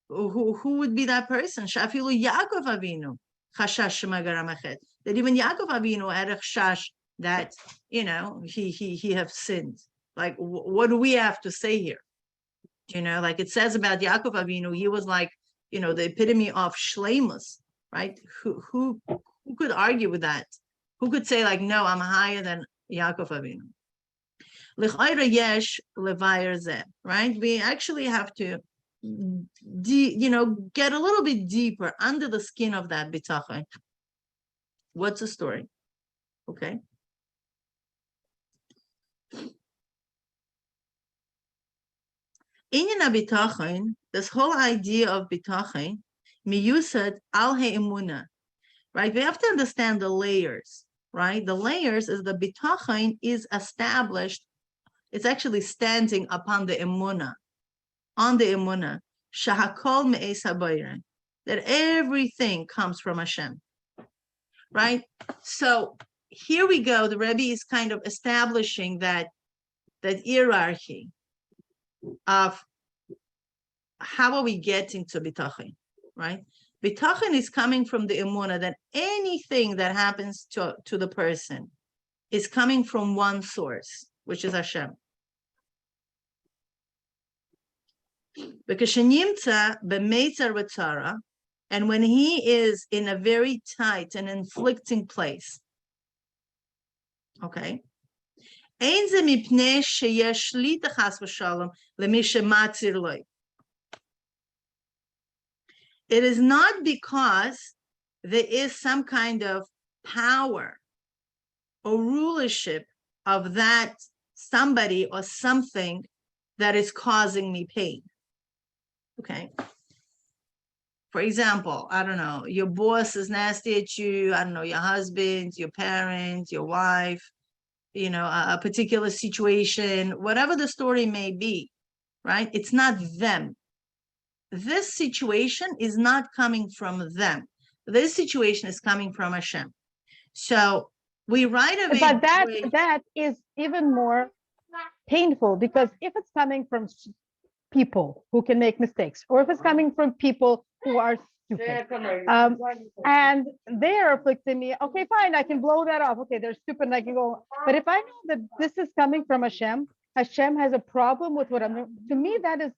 Who would be that person? Shafilu Yaakov Avinu chashash shemagaram achet. That even Yaakov Avinu had a chash that he have sinned. Like, what do we have to say here? Like it says about Yaakov Avinu, he was like, the epitome of shleimus, right? Who could argue with that? Who could say like, no, I'm higher than Yaakov Avinu? L'chayra yesh levayer zeh, right? We actually have to, get a little bit deeper under the skin of that bitachon. What's the story? Okay. In bitachon, this whole idea of bitachon, miyusad al Emuna, right? We have to understand the layers, right? The layers is the bitachon is established. It's actually standing upon the Emuna, on the Emuna, shahakol me'es habayren, that everything comes from Hashem, right? So here we go. The Rebbe is kind of establishing that hierarchy of how are we getting to bitachon, right? Bitachon is coming from the Emuna, that anything that happens to the person is coming from one source, which is Hashem. And when he is in a very tight and inflicting place, okay, it is not because there is some kind of power or rulership of that somebody or something that is causing me pain. Okay. For example, I don't know, your boss is nasty at you. I don't know, your husband, your parents, your wife, a particular situation, whatever the story may be, right? It's not them. This situation is not coming from them. This situation is coming from Hashem. So we right away. But that is even more painful, because if it's coming from people who can make mistakes, or if it's coming from people who are stupid, and they are afflicting me, okay, fine, I can blow that off. Okay, they're stupid and I can go. But if I know that this is coming from Hashem, Hashem has a problem with what I'm doing, to me, that is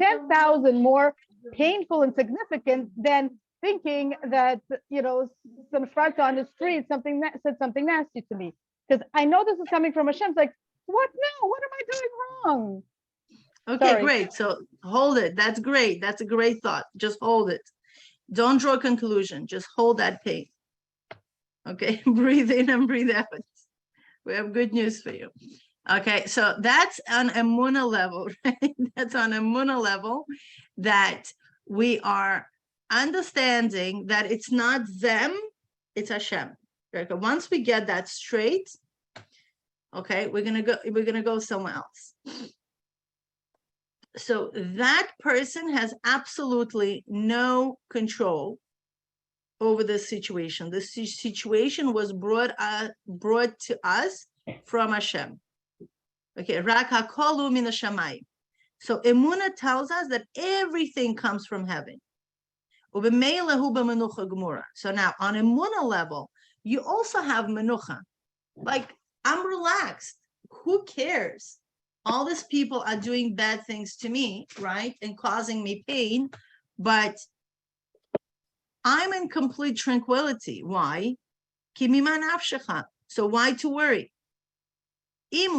10,000 more painful and significant than thinking that, some shvart on the street, said something nasty to me. Because I know this is coming from Hashem. It's like, what now? What am I doing wrong? Okay, sorry. Great. So hold it. That's great. That's a great thought. Just hold it. Don't draw a conclusion. Just hold that pain. Okay, breathe in and breathe out. We have good news for you. Okay, so that's on Emuna level, right? That's on Emuna level, that we are understanding that it's not them, it's Hashem. Okay, once we get that straight, okay, we're gonna go somewhere else. So that person has absolutely no control over this situation. This situation was brought to us from Hashem. Okay, Rak hakolu min hashamayim. So Emuna tells us that everything comes from heaven. So now on Emuna level, you also have menucha. Like, I'm relaxed. Who cares? All these people are doing bad things to me, right? And causing me pain, but I'm in complete tranquility. Why? So why to worry? If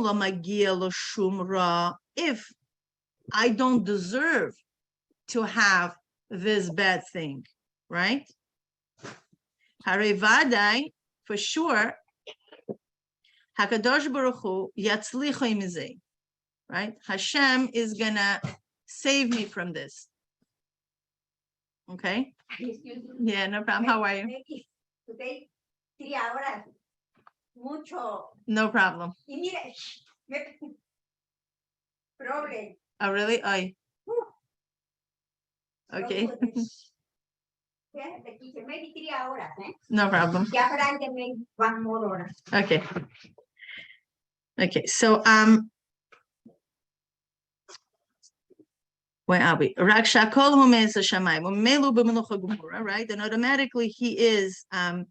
I don't deserve to have this bad thing, right? For sure, Hakadosh Baruch Hu yatzlicho mizeh, right? Hashem is gonna save me from this. Okay? Yeah, no problem. How are you? 3 horas, mucho. No problem. Y mire, problem. Oh, really? Ay. Okay. Maybe 3 hours, eh? No problem. Ya Friday, maybe 1 more hour. Okay. Okay, so where are we? Rak shakol hu me'ez hashamayim, u'melu b'menucha gemura, right? And automatically he is in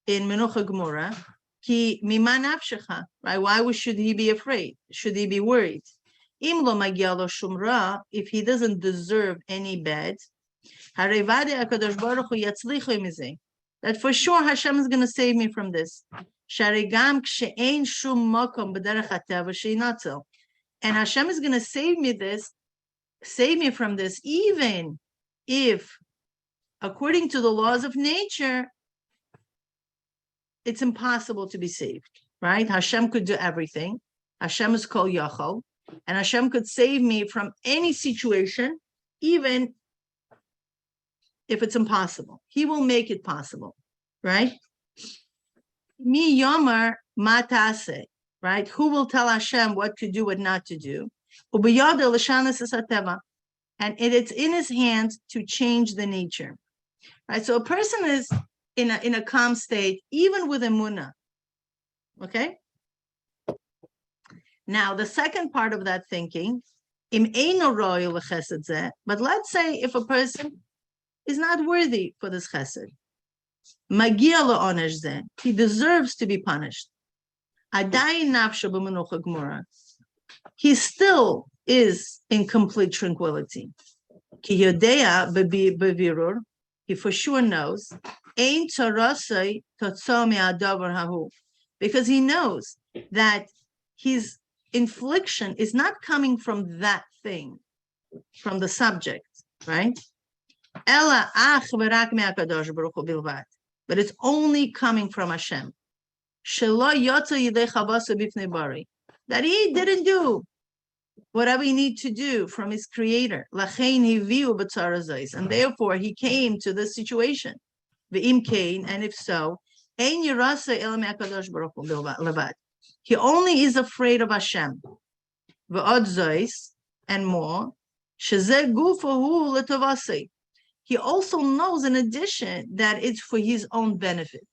menucha gemura. Ki mima nafshecha, right? Why should he be afraid? Should he be worried? Im lo magia lo shum ra, if he doesn't deserve any bad, harei vade HaKadosh Baruch Hu yatzlichu mizeh, that for sure Hashem is going to save me from this. Sharei gam kshe'ein shum makom b'derech hateva she'inatzel, and Hashem is going to save me from this, even if, according to the laws of nature, it's impossible to be saved, right? Hashem could do everything. Hashem is kol yachol, and Hashem could save me from any situation, even if it's impossible. He will make it possible, right? Mi yomar matase, right? Who will tell Hashem what to do, what not to do? And it's in his hands to change the nature, right? So a person is in a calm state, even with Emuna, okay? Now, the second part of that thinking, but let's say if a person is not worthy for this chesed, he deserves to be punished. He still is in complete tranquility. He for sure knows, because he knows that his infliction is not coming from that thing, from the subject, right? But it's only coming from Hashem. That he didn't do whatever he need to do from his creator. And therefore he came to this situation. And if so, he only is afraid of Hashem. And more, he also knows in addition that it's for his own benefit.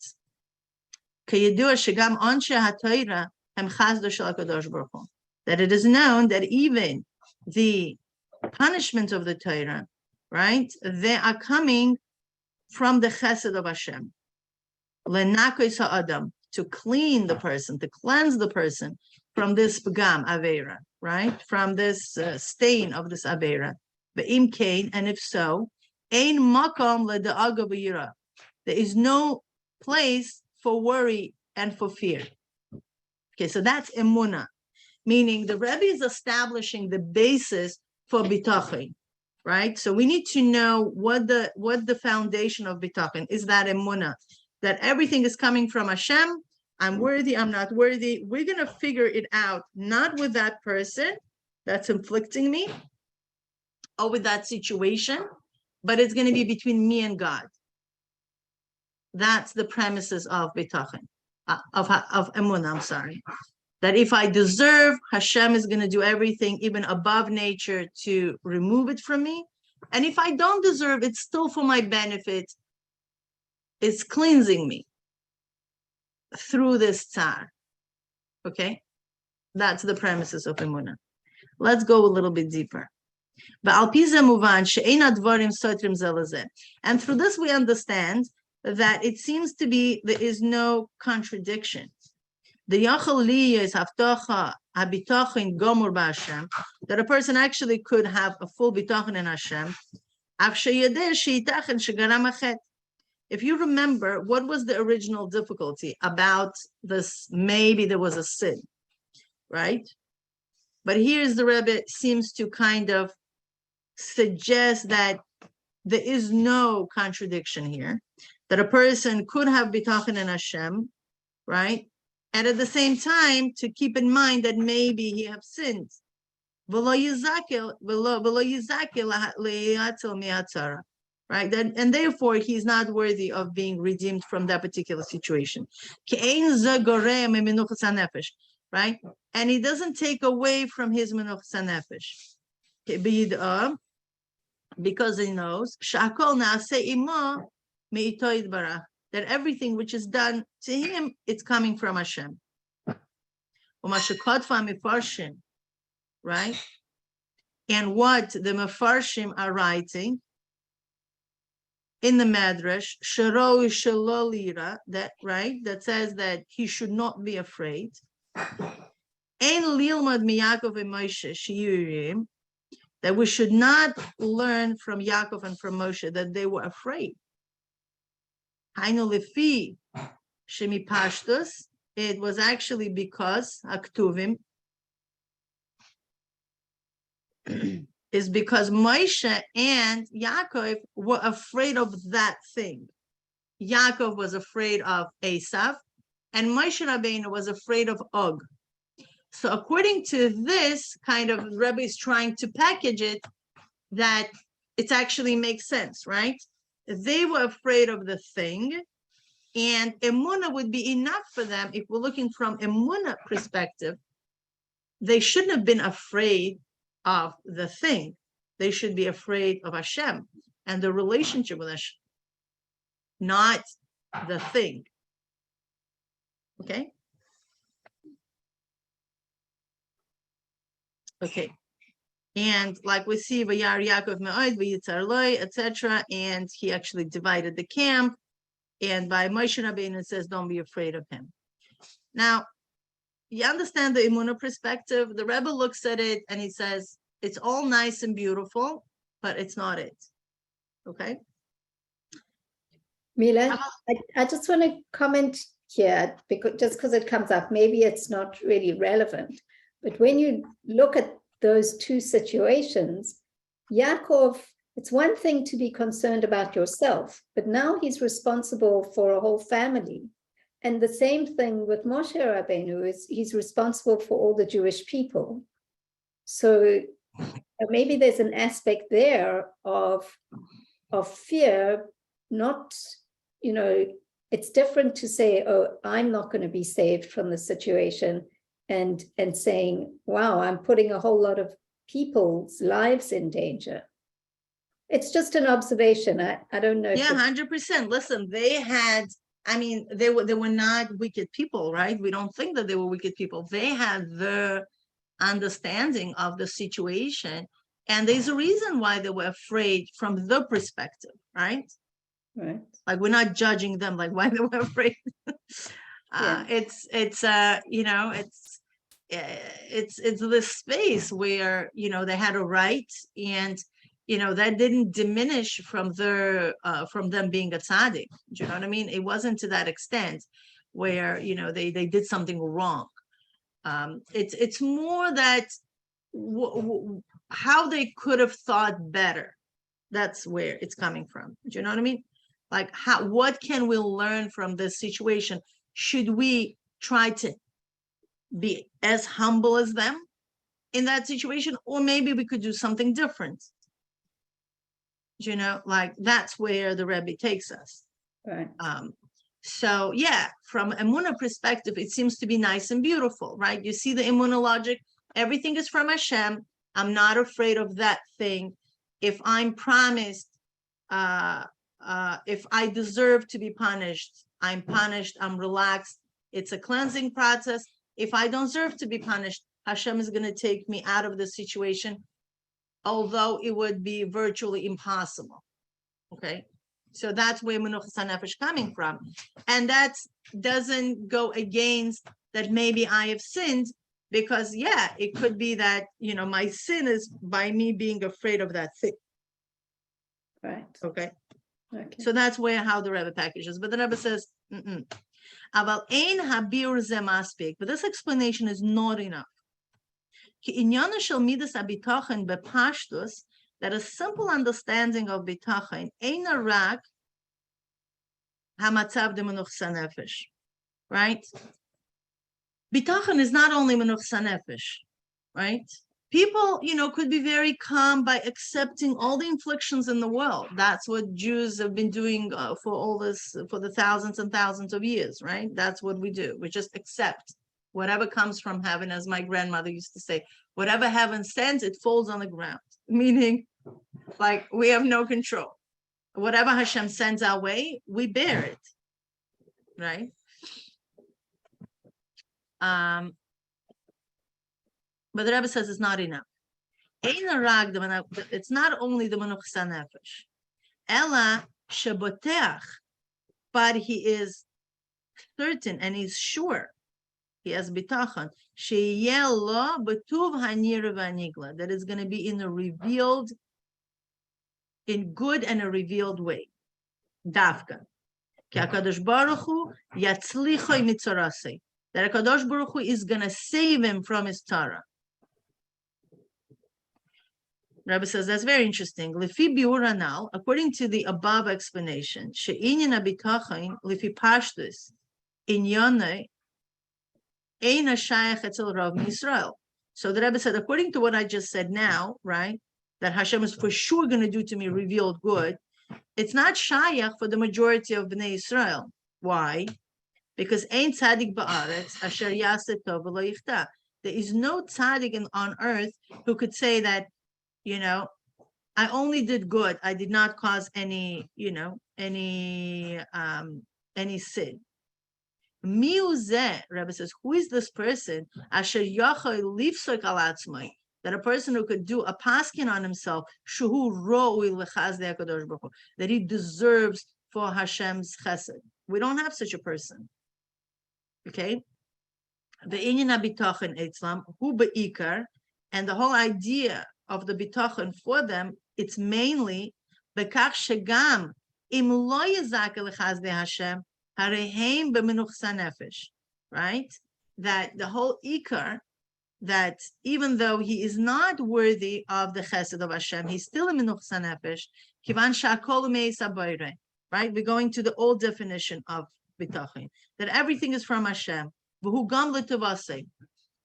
That it is known that even the punishment of the Torah, right, they are coming from the chesed of Hashem. To clean the person, to cleanse the person from this pagam avera, right, from this stain of this avera. And if so, ein makom leda'aga b'yira. There is no place for worry and for fear. Okay, so that's Emuna, meaning the Rebbe is establishing the basis for Bitachon, right? So we need to know what the foundation of Bitachon is. That Emuna, that everything is coming from Hashem. I'm worthy, I'm not worthy. We're going to figure it out, not with that person that's inflicting me or with that situation, but it's going to be between me and God. That's the premises of Bitachon, of Emuna, I'm sorry. That if I deserve, Hashem is going to do everything, even above nature, to remove it from me. And if I don't deserve, it's still for my benefit. It's cleansing me through this tsar. Okay? That's the premises of Emuna. Let's go a little bit deeper. And through this we understand that it seems to be there is no contradiction. The that a person actually could have a full bitachon in Hashem. If you remember, what was the original difficulty about this? Maybe there was a sin, right? But here's the Rebbe seems to kind of suggest that there is no contradiction here, that a person could have bitachon in Hashem, right? And at the same time, to keep in mind that maybe he have sinned. right? And therefore, he's not worthy of being redeemed from that particular situation. Right? And he doesn't take away from his menuchas hanefesh. Because he knows that everything which is done to him, it's coming from Hashem. Right? And what the Mefarshim are writing in the Medrash, that right, that says that he should not be afraid. That we should not learn from Yaakov and from Moshe that they were afraid. It was actually because Aktuvim is because Moshe and Yaakov were afraid of that thing. Yaakov was afraid of Esav, and Moshe Rabbeinu was afraid of Og. So according to this kind of, Rebbe is trying to package it that it actually makes sense, right? They were afraid of the thing, and Emuna would be enough for them. If we're looking from Emuna perspective, they shouldn't have been afraid of the thing. They should be afraid of Hashem and the relationship with Hashem, not the thing. Okay? Okay. And like we see, Vayar Yaakov Me'od, V'yitzar Loi, etc. And he actually divided the camp. And by Moshe Rabbeinu, it says, don't be afraid of him. Now, you understand the Emuna perspective. The Rebbe looks at it and he says, it's all nice and beautiful, but it's not it. Okay? Mila, I just want to comment here, because it comes up. Maybe it's not really relevant. But when you look at those two situations, Yaakov, it's one thing to be concerned about yourself, but now he's responsible for a whole family. And the same thing with Moshe Rabbeinu, is he's responsible for all the Jewish people. So maybe there's an aspect there of fear, not, it's different to say, oh, I'm not going to be saved from the situation, and saying, wow, I'm putting a whole lot of people's lives in danger. It's just an observation. I don't know. Yeah, 100%. Listen, they were not wicked people, right? We don't think that they were wicked people. They had the understanding of the situation, and there's a reason why they were afraid from the perspective, right? Right. Like, we're not judging them, like why they were afraid. Yeah. It's this space where they had a right, and that didn't diminish from them being a tzaddik. Do you know what I mean? It wasn't to that extent where they did something wrong. It's more that how they could have thought better. That's where it's coming from. Do you know what I mean? Like, what can we learn from this situation? Should we try to be as humble as them in that situation, or maybe we could do something different? Like, that's where the Rebbe takes us. Right. So yeah, from Emuna perspective, it seems to be nice and beautiful, right? You see the Emuna logic, everything is from Hashem. I'm not afraid of that thing. If I'm promised, if I deserve to be punished, I'm punished, I'm relaxed. It's a cleansing process. If I don't deserve to be punished, Hashem is going to take me out of the situation, although it would be virtually impossible. Okay? So that's where Menuchas HaNefesh coming from. And that doesn't go against that maybe I have sinned, because yeah, it could be that, my sin is by me being afraid of that thing. Right. Okay. Okay. So that's how the Rebbe packages. But the Rebbe says, Aval ein habir ze maspik. But this explanation is not enough. Ki inyana shel midas habitachon bepashtus, that a simple understanding of bitachon eina rak hamatzav de menuchas hanefesh. Right? Bitachon is not only menuchas hanefesh, right? people, could be very calm by accepting all the inflictions in the world. That's what Jews have been doing for the thousands and thousands of years, right? That's what we do. We just accept whatever comes from heaven, as my grandmother used to say, whatever heaven sends, it falls on the ground, meaning like we have no control. Whatever Hashem sends our way, we bear it, right? But the Rebbe says it's not enough. It's not only the menuchas nefesh, ela sheboteach, but he is certain and he's sure. He has bitachon sheyeh lo betuv hanir v'anigla, that is going to be in good and a revealed way. Davka, ki HaKadosh Baruch Hu yatzlicho mitzorasei, that HaKadosh Baruch Hu is going to save him from his Torah. Rabbi says that's very interesting. Lefi biur anal, according to the above explanation, she'inyan habitachon lefi pashtus inyane eina shayach etzel rav Yisrael. So the Rebbe said, according to what I just said now, right, that Hashem is for sure going to do to me revealed good, it's not shayach for the majority of Bnei Israel. Why? Because ein tzaddik ba'aretz asher yaseh tov v'lo yichta. There is no tzaddik on earth who could say that, I only did good. I did not cause any sin. Miuzeh, Rebbe says, who is this person? Asher yachol lifsok al atzmai, that a person who could do a paskin on himself, shuhu ro'ui lechazdei HaKadosh Baruch Hu, that he deserves for Hashem's chesed. We don't have such a person. Okay? The inyan habitachon etzlam hu beikar, and the whole idea of the bitachon for them, it's mainly bekach shegam im lo yizak lechazdei Hashem hareheim b'menuchas nefesh, right? That the whole ikar, that even though he is not worthy of the chesed of Hashem, he's still a menuchas nefesh. Kivan shakol meis habayre, right? We're going to the old definition of bitachon, that everything is from Hashem, v'hu gam l'tovasei,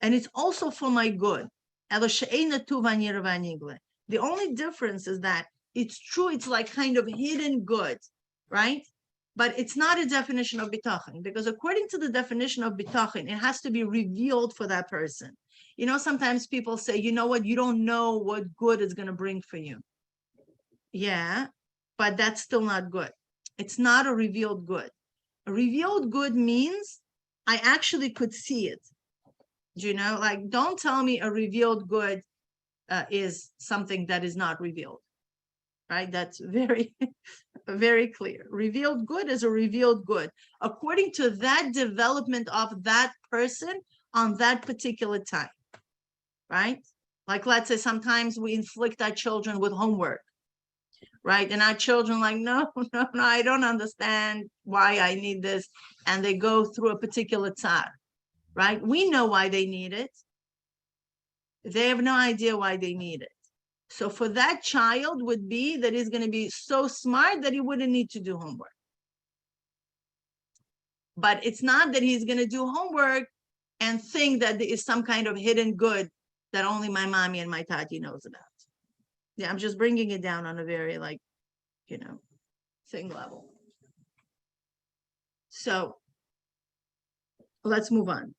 and it's also for my good. The only difference is that it's true, it's like kind of hidden good, right? But it's not a definition of bitachon, because according to the definition of bitachon, it has to be revealed for that person. Sometimes people say, you know what, you don't know what good is going to bring for you. Yeah, but that's still not good. It's not a revealed good. A revealed good means I actually could see it. Don't tell me a revealed good is something that is not revealed, right? That's very, very clear. Revealed good is a revealed good according to that development of that person on that particular time, right? Like, let's say sometimes we inflict our children with homework, right? And our children no, I don't understand why I need this. And they go through a particular tzar. Right? We know why they need it. They have no idea why they need it. So for that child would be that he's going to be so smart that he wouldn't need to do homework. But it's not that he's going to do homework and think that there is some kind of hidden good that only my mommy and my tati knows about. Yeah, I'm just bringing it down on a very thing level. So let's move on.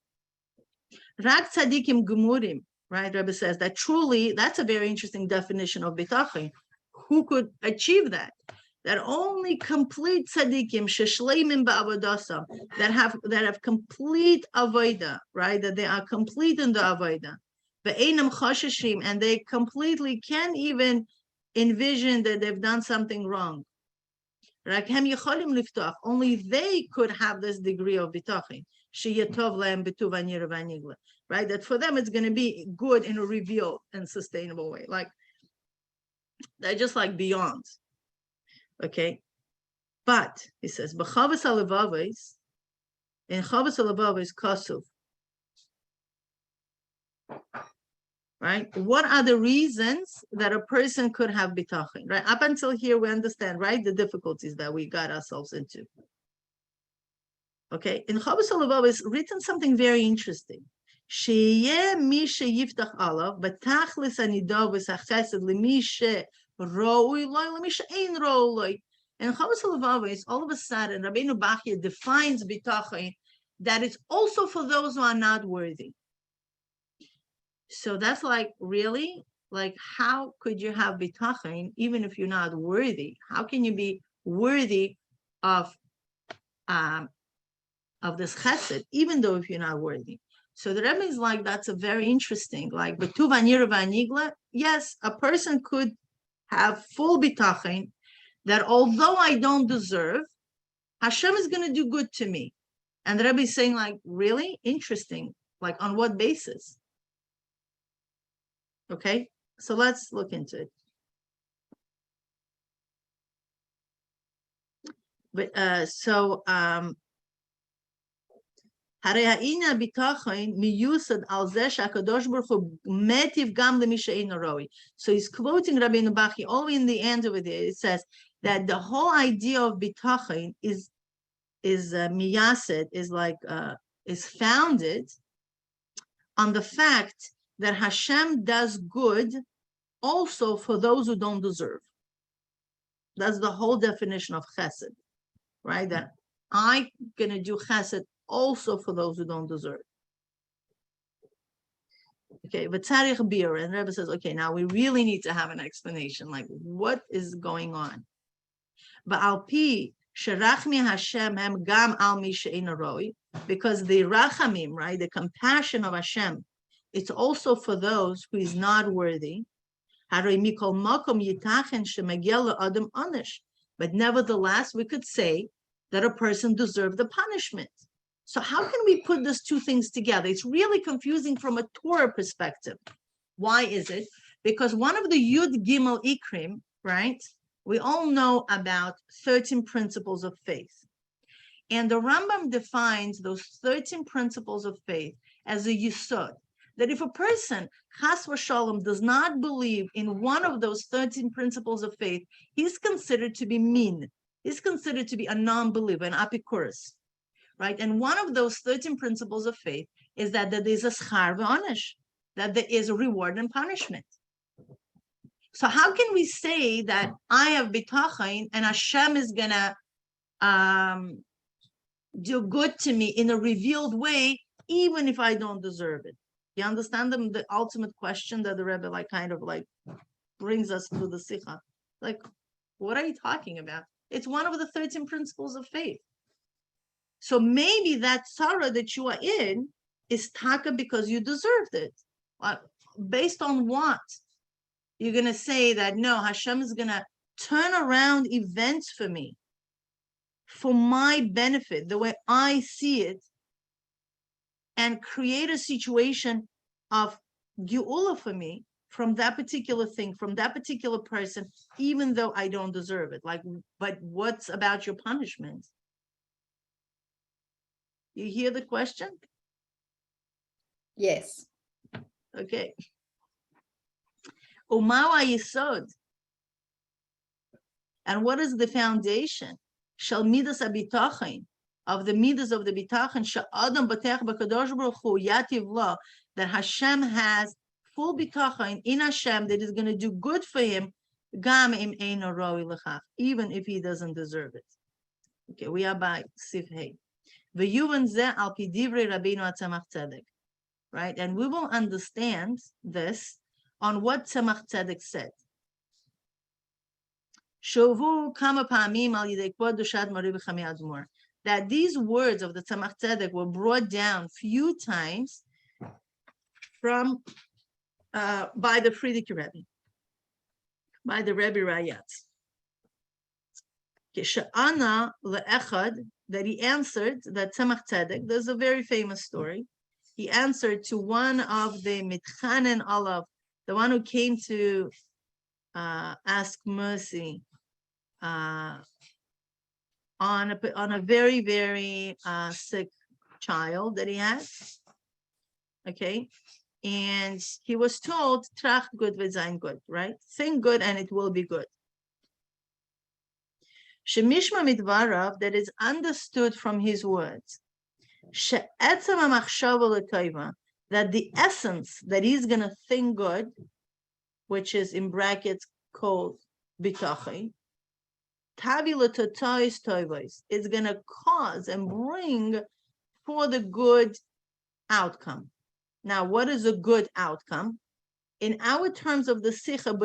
Rak tzadikim gemurim, right? Rebbe says that truly, that's a very interesting definition of bitachon. Who could achieve that? That only complete tzadikim sheshleimim ba'avodasam, that have complete avoda, right? That they are complete in the avoda. Ve'einam chashashim, and they completely can't even envision that they've done something wrong. Rakhem yicholim liftach, only they could have this degree of bitachon. Right? That for them it's going to be good in a revealed and sustainable way. Like they're just like beyond. Okay. But he says, in Chavas Alavavis Kasuv. Right? What are the reasons that a person could have bitachon? Right? Up until here we understand, right? The difficulties that we got ourselves into. Okay, in Chavas Alavav is written something very interesting. שיהיה מי שיפתח עליו, בתכלס הנידובס החסד למי שראוי לו, למי שאין ראוי לו. And all of a sudden, Rabbeinu Bachya defines bitachon that it's also for those who are not worthy. So that's like, really? Like, how could you have bitachon even if you're not worthy? How can you be worthy of this chesed, even though if you're not worthy? So the Rebbe is like, that's a very interesting, like, betuv anira v'anigla, yes, a person could have full bitachon that although I don't deserve, Hashem is going to do good to me. And the Rebbe is saying, like, really? Interesting. Like, on what basis? Okay, so let's look into it. But הרי העניין הביטחון מיוסד על זה שהקדוש ברוך הוא מיטיב גם למי שאינו ראוי. So he's quoting Rabbeinu Bachya all in the end of it. It says that the whole idea of bitachon is miyased, is founded on the fact that Hashem does good also for those who don't deserve. That's the whole definition of chesed, right? That I'm gonna do chesed also for those who don't deserve. Okay, but tzarich bir, and Rebbe says, okay, now we really need to have an explanation, like what is going on. But al pi sherachmi Hashem hem gam al mi she'eino roi, because the rachamim, right, the compassion of Hashem, it's also for those who is not worthy. Harei mikol makom yitachen shemegia le'adam onish. But nevertheless, we could say that a person deserved the punishment. So how can we put these two things together? It's really confusing from a Torah perspective. Why is it? Because one of the Yud Gimel Ikrim, right? We all know about 13 principles of faith. And the Rambam defines those 13 principles of faith as a yisod. That if a person, chas v'shalom, does not believe in one of those 13 principles of faith, he's considered to be min. He's considered to be a non-believer, an apikuros. Right, and one of those 13 principles of faith is that there is a schar v'onish, that there is a reward and punishment. So how can we say that I have bitachon and Hashem is gonna do good to me in a revealed way, even if I don't deserve it? You understand the ultimate question that the Rebbe kind of brings us to the Sikha? Like, what are you talking about? It's one of the 13 principles of faith. So maybe that sorrow that you are in is taka because you deserved it. Based on what? You're going to say that, no, Hashem is going to turn around events for me, for my benefit, the way I see it, and create a situation of geula for me from that particular thing, from that particular person, even though I don't deserve it. But what's about your punishment? You hear the question? Yes. Okay. Umawa yisod. And what is the foundation? Shal midas habitachon, of the midas of the bitachon, she'adam batech b'kadosh baruch hu yativ lo, that Hashem has full bitachon in Hashem that is going to do good for him, gam im eino roi l'chach, even if he doesn't deserve it. Okay, we are by Sif Hey. Right? And we will understand this on what Tzemach Tzedek said. That these words of the Tzemach Tzedek were brought down few times from by the Frierdiker Rebbe, by the Rebbe Rayatz. She'ana le'echad, that he answered, that Tzemach Tzedek, there's a very famous story. He answered to one of the mitchanen olav, the one who came to ask mercy on a very, very sick child that he had. Okay, and he was told, "Trach good v'zayin good," right? Think good and it will be good. Shemishma midvarav, that is understood from his words. She'etzem ha'machshava l'toiva, that the essence that he's going to think good, which is in brackets called Bitachon, it's going to cause and bring for the good outcome. Now, what is a good outcome? In our terms of the Sicha,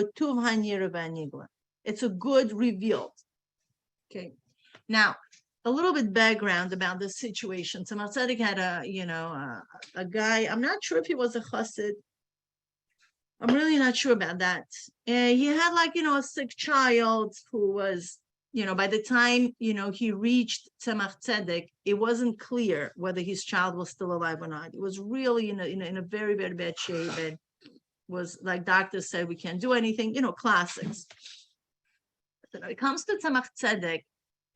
it's a good revealed. Okay. Now, a little bit background about this situation. Tzemach Tzedek had a guy, I'm not sure if he was a chassid. I'm really not sure about that. He had a sick child who was, by the time, he reached Tzemach Tzedek, it wasn't clear whether his child was still alive or not. It was really in a very, very bad shape, and was like doctors said, we can't do anything, classics. So it comes to Tzemach Tzedek,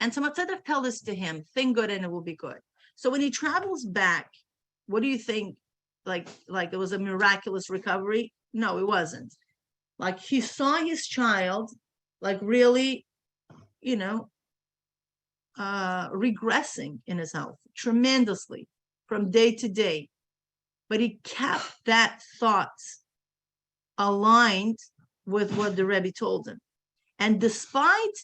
and Tzemach Tzedek tells this to him, think good and it will be good. So when he travels back, what do you think? Like it was a miraculous recovery? No, it wasn't. Like he saw his child, really, regressing in his health tremendously from day to day. But he kept that thought aligned with what the Rebbe told him. And despite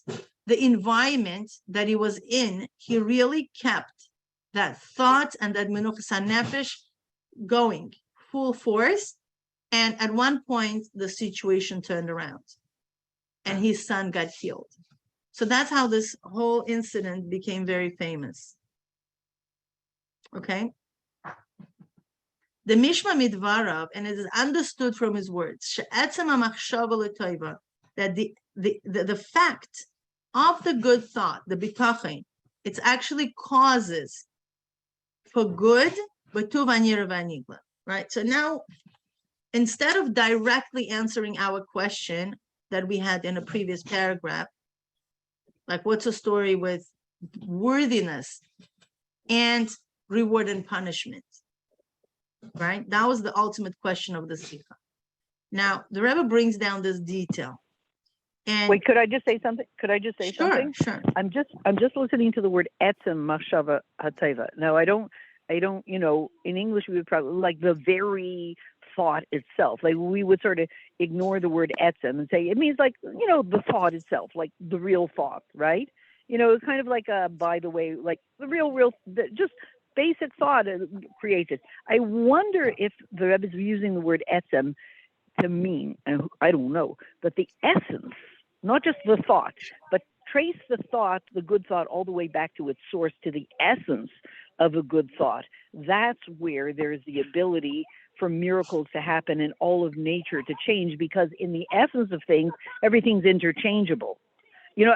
the environment that he was in, he really kept that thought and that menuchas hanefesh going full force. And at one point, the situation turned around and his son got healed. So that's how this whole incident became very famous. Okay. The Mishma Midvarav, and it is understood from his words, that the fact of the good thought, the bitachon, it's actually causes for good, right? So now, instead of directly answering our question that we had in a previous paragraph, like what's the story with worthiness and reward and punishment, right? That was the ultimate question of the Sikha. Now, the Rebbe brings down this detail. And wait, could I just say something? Something? Sure. I'm just listening to the word etzem machshava hateva. Now, I don't, in English we would probably like the very thought itself. Like we would sort of ignore the word etzem and say it means the thought itself, like the real thought, right? It's kind of like a, by the way, like the real, just basic thought creates it. I wonder if the Rebbe is using the word etzem to mean, and I don't know, but the essence, not just the thought, but trace the thought, the good thought, all the way back to its source, to the essence of a good thought. That's where there's the ability for miracles to happen and all of nature to change, because in the essence of things, everything's interchangeable.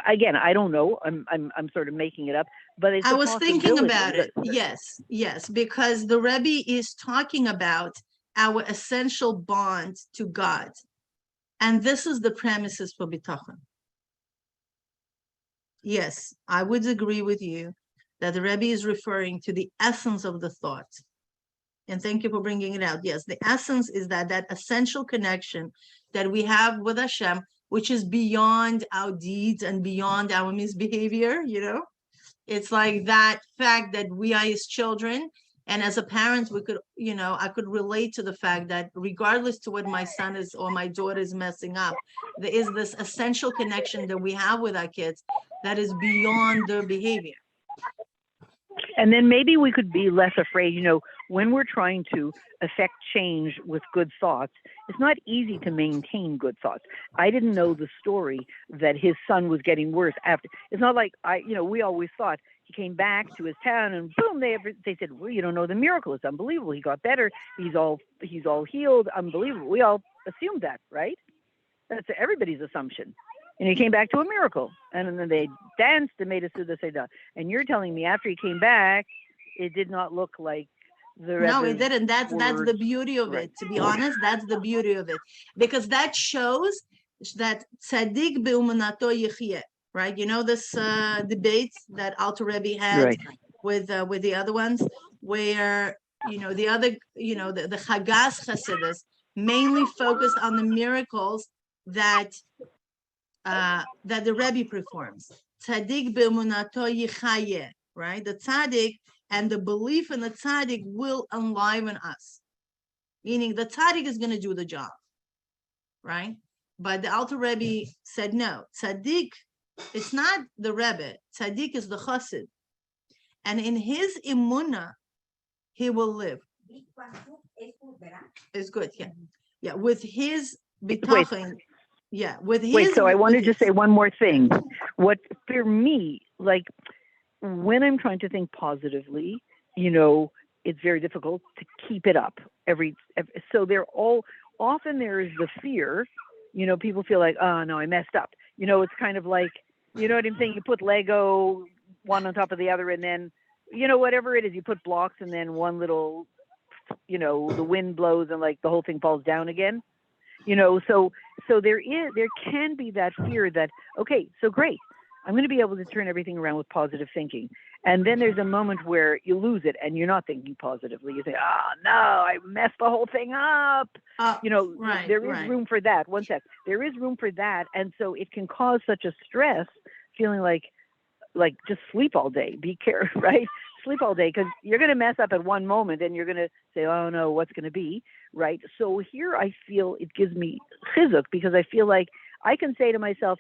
Again, I don't know. I'm sort of making it up, but it's I was thinking about it. Yes, because the Rebbe is talking about our essential bond to God. And this is the premises for Bitachon. Yes, I would agree with you that the Rebbe is referring to the essence of the thought. And thank you for bringing it out. Yes, the essence is that essential connection that we have with Hashem, which is beyond our deeds and beyond our misbehavior, It's like that fact that we are his children. And as a parent, we could, I could relate to the fact that regardless to what my son is or my daughter is messing up, there is this essential connection that we have with our kids that is beyond their behavior. And then maybe we could be less afraid, when we're trying to affect change with good thoughts, it's not easy to maintain good thoughts. I didn't know the story that his son was getting worse after. It's not like we always thought he came back to his town and boom, they said, well, you don't know the miracle. It's unbelievable. He got better. He's all healed. Unbelievable. We all assumed that, right? That's everybody's assumption. And he came back to a miracle. And then they danced and made a Suda Seda. And you're telling me after he came back, it did not look like the Rebbe's. No, it didn't. That's the beauty of right. it. To be honest, that's the beauty of it. Because that shows that tzaddik be'umunato yichyeh, right? This debate that Alter Rebbe had right. with the other ones, where, the other, the Chagas Hasidus mainly focused on the miracles that the Rebbe performs. Tzaddik be'umunato yichayeh, right? The tzaddik and the belief in the tzaddik will enliven us. meaning the tzaddik is going to do the job, right? But the Alter Rebbe said, no, tzaddik, it's not the Rebbe. Tzaddik is the chassid. And in his Emuna, he will live. It's good, yeah. Yeah, with his Bitachon, yeah, with his... Wait, so I wanted to his, say one more thing. What, for me, like, when I'm trying to think positively, you know, it's very difficult to keep it up. So often there is the fear, you know, people feel like, oh, no, I messed up. You know, it's kind of like, you know what I'm saying? You put Lego one on top of the other, and then, you know, whatever it is, you put blocks, and then one little, you know, the wind blows and like the whole thing falls down again. You know, so there can be that fear that, okay, so great, I'm going to be able to turn everything around with positive thinking. And then there's a moment where you lose it and you're not thinking positively. You say, oh, no, I messed the whole thing up. You know, there is room for that. One sec. There is room for that. And so it can cause such a stress, feeling like just sleep all day. Be careful, right? Sleep all day, because you're going to mess up at one moment and you're going to say, oh, no, what's going to be, right? So here I feel it gives me chizuk, because I feel like I can say to myself,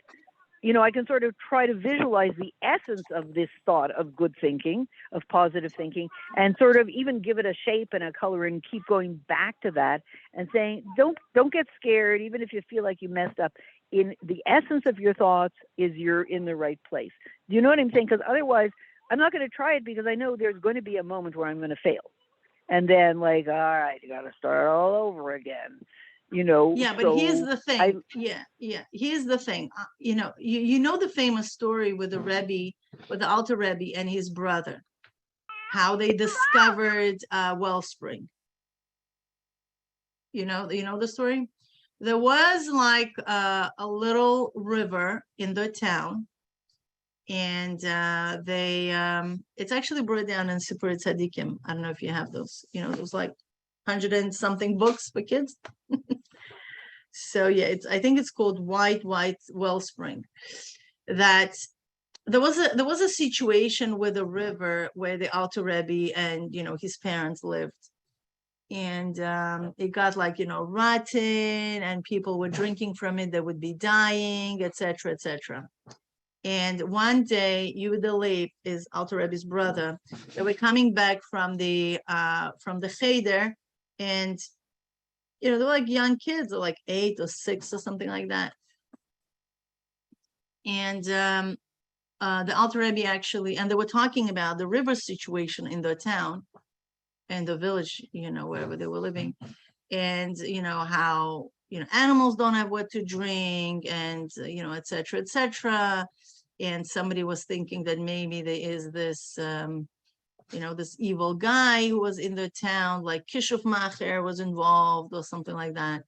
you know, I can sort of try to visualize the essence of this thought of good thinking, of positive thinking, and sort of even give it a shape and a color and keep going back to that and saying, don't get scared, even if you feel like you messed up. In the essence of your thoughts is you're in the right place. Do you know what I'm saying? Because otherwise, I'm not going to try it, because I know there's going to be a moment where I'm going to fail. And then, like, all right, you got to start all over again. You know, yeah, but here's the thing. Here's the thing. You know, you know the famous story with the Rebbe, with the Alter Rebbe and his brother, how they discovered wellspring. You know the story. There was like a little river in their town, and it's actually brought down in Sipur Tzadikim. I don't know if you have those. You know, those like 100 and something books for kids. So yeah, I think it's called White Wellspring. That there was a situation with a river where the Alter Rebbe and, you know, his parents lived, and it got like, you know, rotten, and people were drinking from it, they would be dying, etc., etc. And one day, Viegdel is Alter Rebbe's brother. They were coming back from the cheder, and you know, they were like young kids, or like 8 or 6 or something like that. And the Alter Rebbe actually, and they were talking about the river situation in their town and the village, you know, wherever they were living, and you know how, you know, animals don't have what to drink, and you know, etc., etc. And somebody was thinking that maybe there is this, you know, this evil guy who was in the town, like Kishuf Macher was involved or something like that.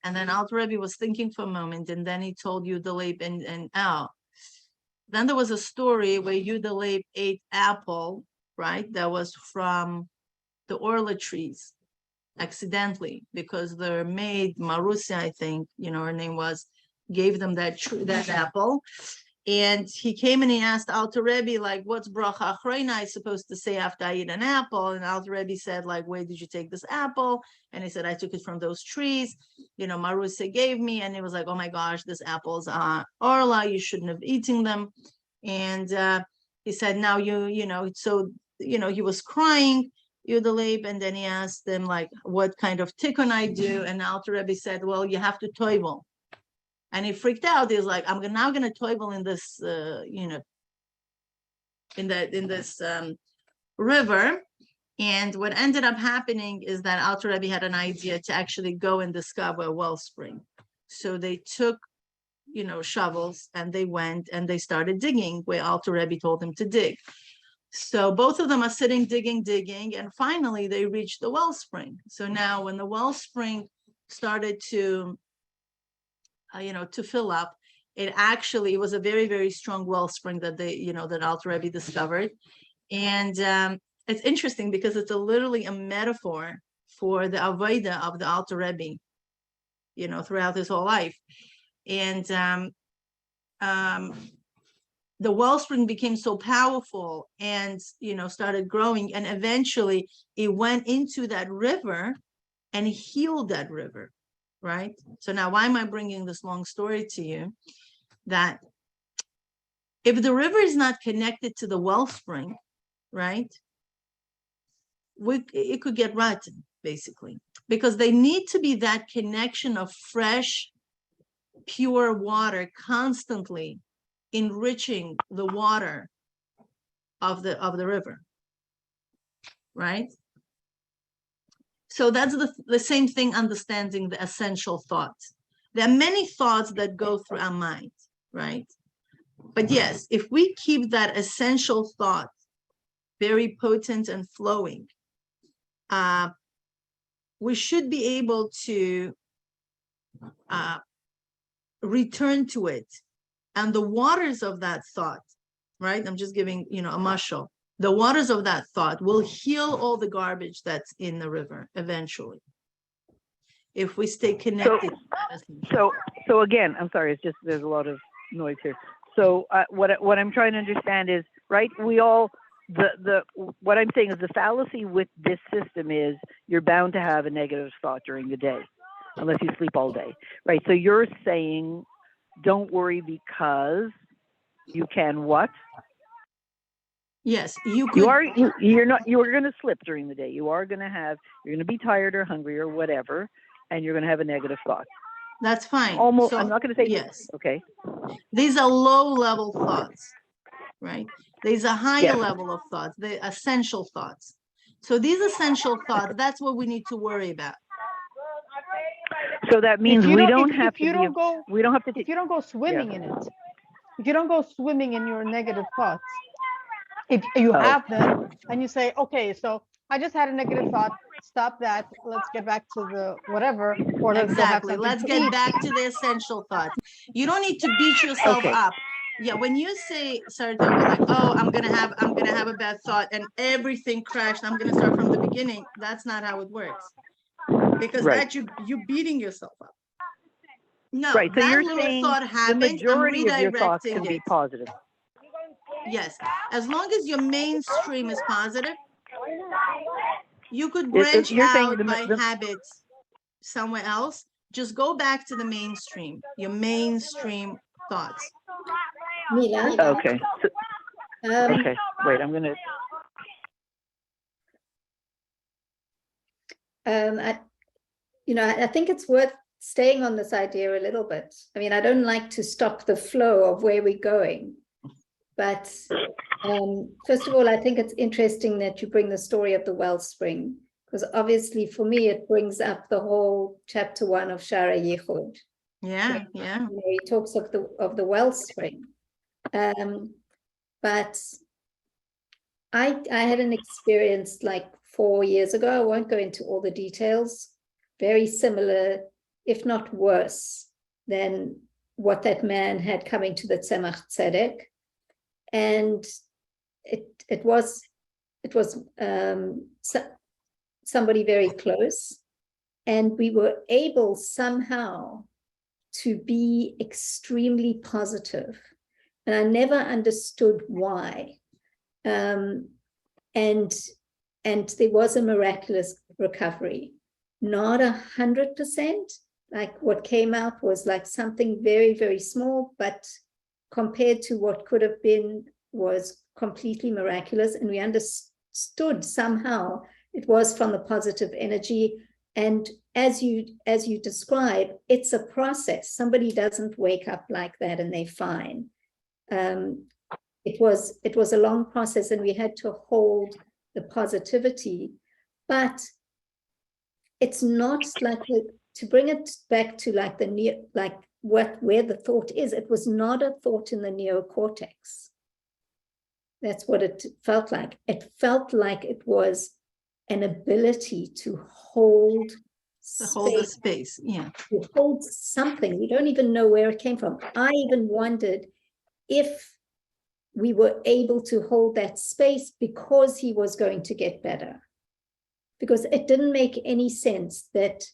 And then Alter Rebbe was thinking for a moment, and then he told Viegdel and then there was a story where Viegdel ate apple, right? That was from the orla trees accidentally, because their maid, Marusia, I think, you know, her name was, gave them that apple. And he came and he asked Alter Rebbe, like, what's bracha achreina I supposed to say after I eat an apple? And Alter Rebbe said, like, where did you take this apple? And he said, I took it from those trees. You know, Marusia gave me. And he was like, oh my gosh, this apple's orla, you shouldn't have eaten them. And he said, now you know, so, you know, he was crying, Viegdel, and then he asked them, like, what kind of tikkun I do? And Alter Rebbe said, well, you have to toivel. And he freaked out. He's like, I'm now going to toivel in this, you know, in this river. And what ended up happening is that Alter Rebbe had an idea to actually go and discover a wellspring. So they took, you know, shovels, and they went and they started digging where Alter Rebbe told them to dig. So both of them are sitting, digging, and finally they reached the wellspring. So now when the wellspring started to you know, to fill up, it was a very, very strong wellspring that that Alter Rebbe discovered. And it's interesting because it's literally a metaphor for the avodah of the Alter Rebbe, you know, throughout his whole life. And the wellspring became so powerful and, you know, started growing, and eventually it went into that river and heal that river, right? So now why am I bringing this long story to you? That if the river is not connected to the wellspring, right, it could get rotten, basically, because they need to be that connection of fresh, pure water constantly enriching the water of the river, right? So that's the same thing, understanding the essential thoughts. There are many thoughts that go through our mind, right? But yes, if we keep that essential thought very potent and flowing, we should be able to return to it. And the waters of that thought, right? I'm just giving, a mashal. The waters of that thought will heal all the garbage that's in the river eventually, if we stay connected. So again, I'm sorry, it's just there's a lot of noise here. So what I'm trying to understand is, right? We all what I'm saying is the fallacy with this system is you're bound to have a negative thought during the day, unless you sleep all day, right? So you're saying don't worry because you can what? Yes, you could. You're going to slip during the day. You're going to be tired or hungry or whatever, and you're going to have a negative thought. That's fine. Almost, So, I'm not going to say yes. Okay. These are low-level thoughts, right? There's a higher level of thoughts, the essential thoughts. So these essential thoughts, that's what we need to worry about. So that means we don't have to if you don't go swimming in it, if you don't go swimming in your negative thoughts, if you have them and you say, okay, so I just had a negative thought, stop that, let's get back to the whatever, or let's Exactly. Let's get back to the essential thoughts. You don't need to beat yourself up. Yeah, when you say, Saratoga, like, oh, I'm gonna have a bad thought and everything crashed, I'm gonna start from the beginning. That's not how it works, because that you beating yourself up. No, right. So that you're little saying thought happened, the majority I'm of your thoughts can redirecting be it. positive. Yes, as long as your mainstream is positive, you could branch out by habits somewhere else. Just go back to the mainstream, your mainstream thoughts. Mila? Okay. Okay. Wait, I'm gonna. I think it's worth staying on this idea a little bit. I mean, I don't like to stop the flow of where we're going, but first of all, I think it's interesting that you bring the story of the wellspring, because obviously for me, it brings up the whole chapter 1 of Shara Yichud. Yeah. He talks of the wellspring. But I had an experience like 4 years ago. I won't go into all the details. Very similar, if not worse, than what that man had coming to the Tzemach Tzedek. And it was somebody very close, and we were able somehow to be extremely positive, and I never understood why. And there was a miraculous recovery, not 100%. Like what came out was like something very, very small, but compared to what could have been was completely miraculous. And we understood somehow it was from the positive energy. And as you describe, it's a process. Somebody doesn't wake up like that and they're fine. It was a long process, and we had to hold the positivity, but it's not like to bring it back to like where the thought is. It was not a thought in the neocortex. That's what it felt like. It felt like it was an ability to hold the space, yeah. To hold something. We don't even know where it came from. I even wondered if we were able to hold that space because he was going to get better. Because it didn't make any sense that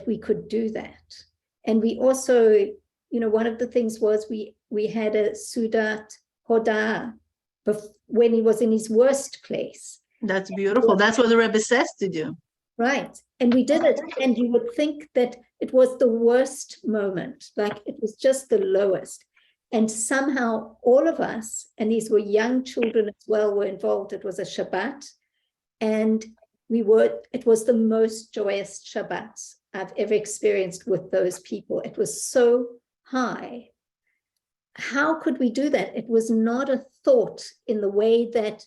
we could do that. And we also, one of the things was we had a Sudat Hodah when he was in his worst place. That's beautiful. That's what the Rebbe says to do. Right. And we did it, and you would think that it was the worst moment, like it was just the lowest. And somehow all of us, and these were young children as well, were involved. It was a Shabbat, and it was the most joyous Shabbat I've ever experienced with those people. It was so high. How could we do that? It was not a thought in the way that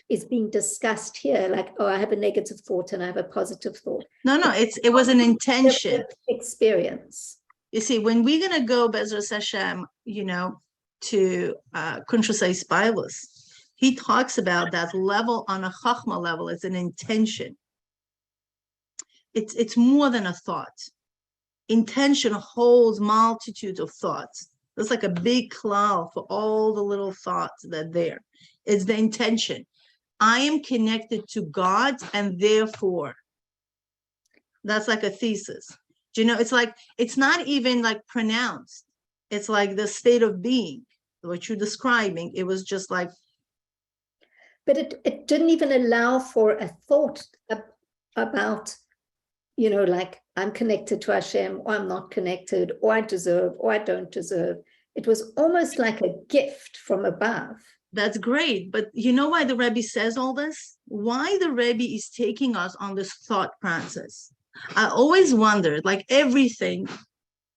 is being discussed here, like, oh, I have a negative thought and I have a positive thought. No, it was an intention. Experience. You see, when we're going to go, Bezras Hashem, to Kuntrasai Spilus, he talks about that level on a Chachma level as an intention. It's more than a thought. Intention holds multitudes of thoughts. It's like a big cloud for all the little thoughts that are there. It's the intention. I am connected to God, and therefore, that's like a thesis. Do you know, it's not even like pronounced. It's like the state of being, what you're describing. It was just like. But it didn't even allow for a thought about, like I'm connected to Hashem, or I'm not connected, or I deserve, or I don't deserve. It was almost like a gift from above. That's great. But you know why the Rebbe says all this? Why the Rebbe is taking us on this thought process? I always wondered, like everything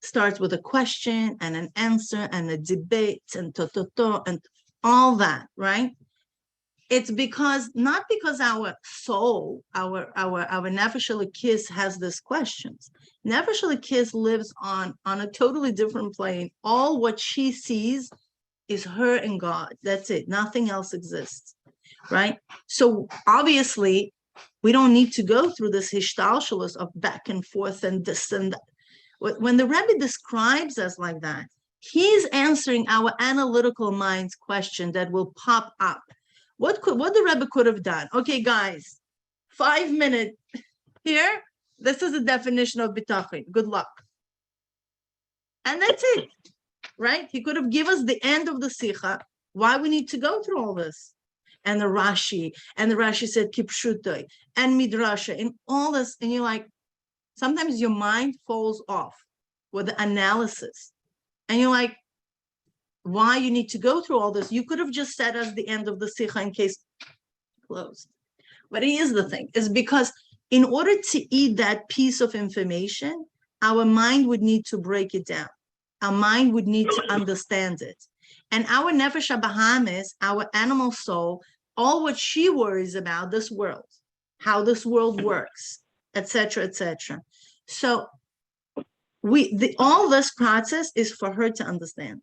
starts with a question and an answer and a debate and and all that, right? It's not because our soul, our Nefesh Elokis has these questions. Nefesh Elokis lives on a totally different plane. All what she sees is her and God. That's it. Nothing else exists, right? So obviously, we don't need to go through this hishtalshelus of back and forth and this and that. When the Rebbe describes us like that, he's answering our analytical mind's question that will pop up. What the Rebbe could have done? Okay, guys, 5 minutes here. This is the definition of bitachon. Good luck. And that's it, right? He could have given us the end of the Sicha. Why we need to go through all this? And the Rashi said kipshutoi and midrasha and all this. And you're like, sometimes your mind falls off with the analysis. And you're like, why you need to go through all this? You could have just said us the end of the Sicha in case closed. But here's the thing, is because in order to eat that piece of information, our mind would need to break it down. Our mind would need to understand it. And our Nefesh HaBahamis, our animal soul, all what she worries about, this world, how this world works, etc., etc. So all this process is for her to understand.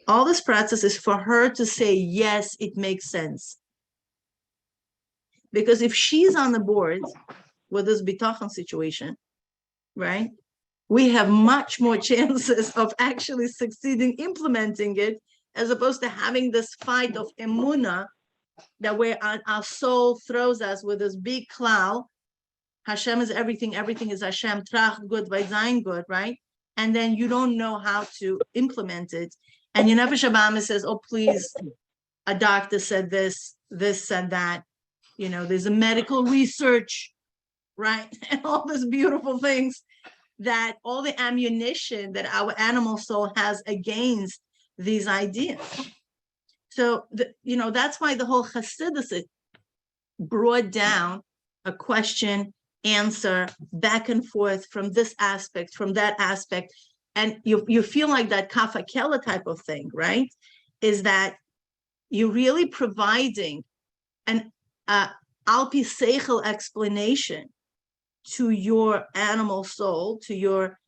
All this process is for her to say, yes, it makes sense. Because if she's on the board with this Bitachon situation, right, we have much more chances of actually succeeding implementing it, as opposed to having this fight of Emuna, that where our soul throws us with this big cloud. Hashem is everything, everything is Hashem, Trach good, Vayzayin good, right? And then you don't know how to implement it. And your Nefesh HaBahamis says, oh, please, a doctor said this said that. There's a medical research, right? And all these beautiful things, that all the ammunition that our animal soul has against these ideas. So, that's why the whole Chassidus brought down a question, answer, back and forth from this aspect, from that aspect. And you feel like that kafakela type of thing, right? Is that you're really providing an alpi seichel explanation to your animal soul, to your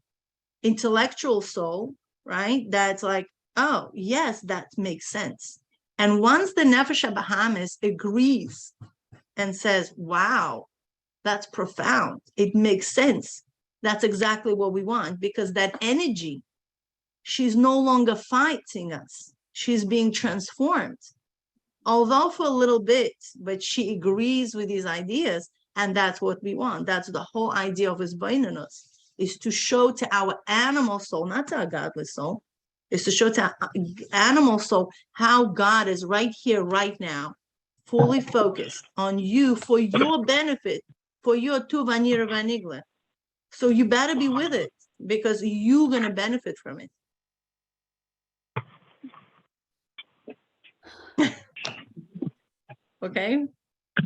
intellectual soul, right? That's like, oh, yes, that makes sense. And once the Nefesh HaBahamis agrees and says, wow, that's profound, it makes sense. That's exactly what we want, because that energy, she's no longer fighting us. She's being transformed. Although for a little bit, but she agrees with these ideas, and that's what we want. That's the whole idea of Isbainanus, is to show to our animal soul, not to our godly soul, is to show to our animal soul how God is right here, right now, fully focused on you for your benefit, for your tuvanir vanigla. So you better be with it because you're going to benefit from it. Okay.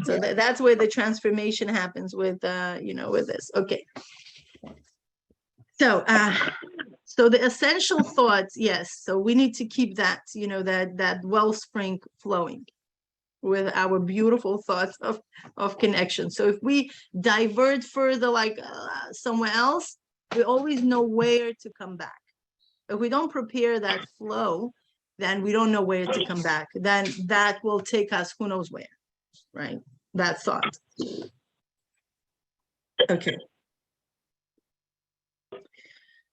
So that's where the transformation happens with, with this. Okay. So, so the essential thoughts, yes. So we need to keep that, that wellspring flowing with our beautiful thoughts of connection. So if we divert further, like somewhere else, we always know where to come back. If we don't prepare that flow, then we don't know where to come back. Then that will take us who knows where, right? That thought. Okay.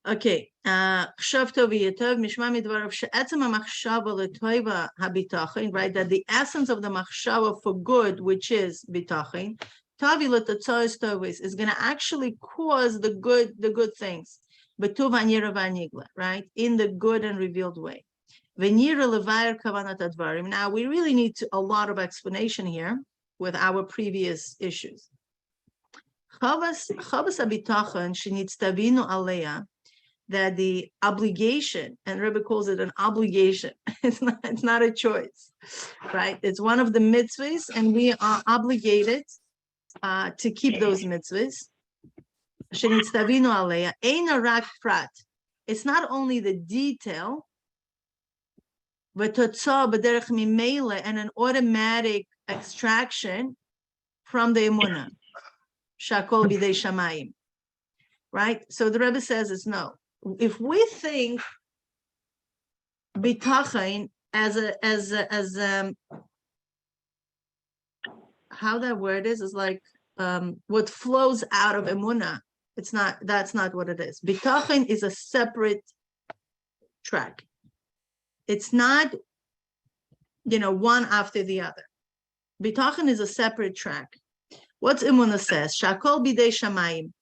Okay. Right, that the essence of the machshava for good, which is bitachon, is going to actually cause the good things, right, in the good and revealed way. Now we really need a lot of explanation here with our previous issues. Chavas habitachon shenitztavinu aleya, that the obligation, and Rebbe calls it an obligation, it's not a choice, right? It's one of the mitzvahs, and we are obligated to keep those mitzvahs. Shenitztavinu aleya eina rak prat. It's not only the detail, but totzah b'derech mimele, and an automatic extraction from the Emuna. Shakol b'dei shamayim. Right? So the Rebbe says it's no. If we think bitachon as how that word is like what flows out of Emuna, that's not what it is. Bitachon is a separate track. It's not, one after the other. Bitachon is a separate track. What's Emuna says? Shakol b'dei shamayim.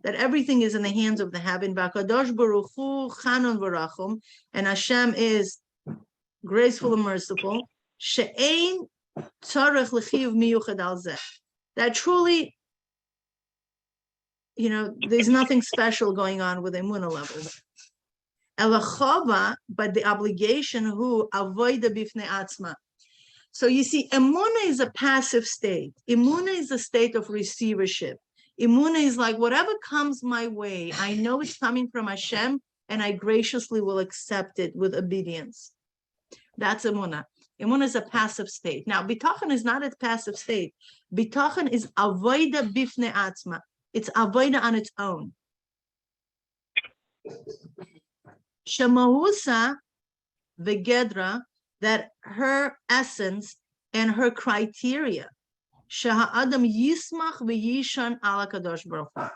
That everything is in the hands of the heaven. V'akadosh baruch hu chanon v'rachum, and Hashem is graceful and merciful. She'ein tzarech l'chiyuv miyuchad al zeh. That truly, there's nothing special going on with Emuna levels. Elachova, but the obligation who avoida bifnei atzma. So you see, Emuna is a passive state. Emuna is a state of receivership. Emuna is like, whatever comes my way, I know it's coming from Hashem, and I graciously will accept it with obedience. That's Emuna. Emuna is a passive state. Now, Bitachon is not a passive state. Bitachon is avoida bifnei atzma. It's avoida on its own. Shemahusa v'gedra, that her essence and her criteria, Shaha'adam yismach v'yishan ala kadosh baruch hu,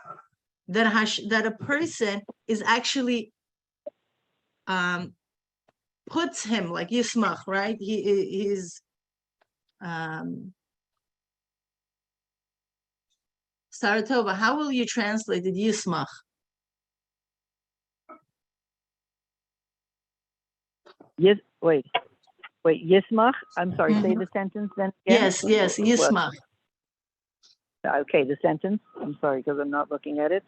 that a person is actually puts him like yismach, right? He's Saratova, how will you translate it, yismach? Yes, wait, yismach? I'm sorry, say the sentence then again. Yes, yismach. Okay, the sentence. I'm sorry, because I'm not looking at it.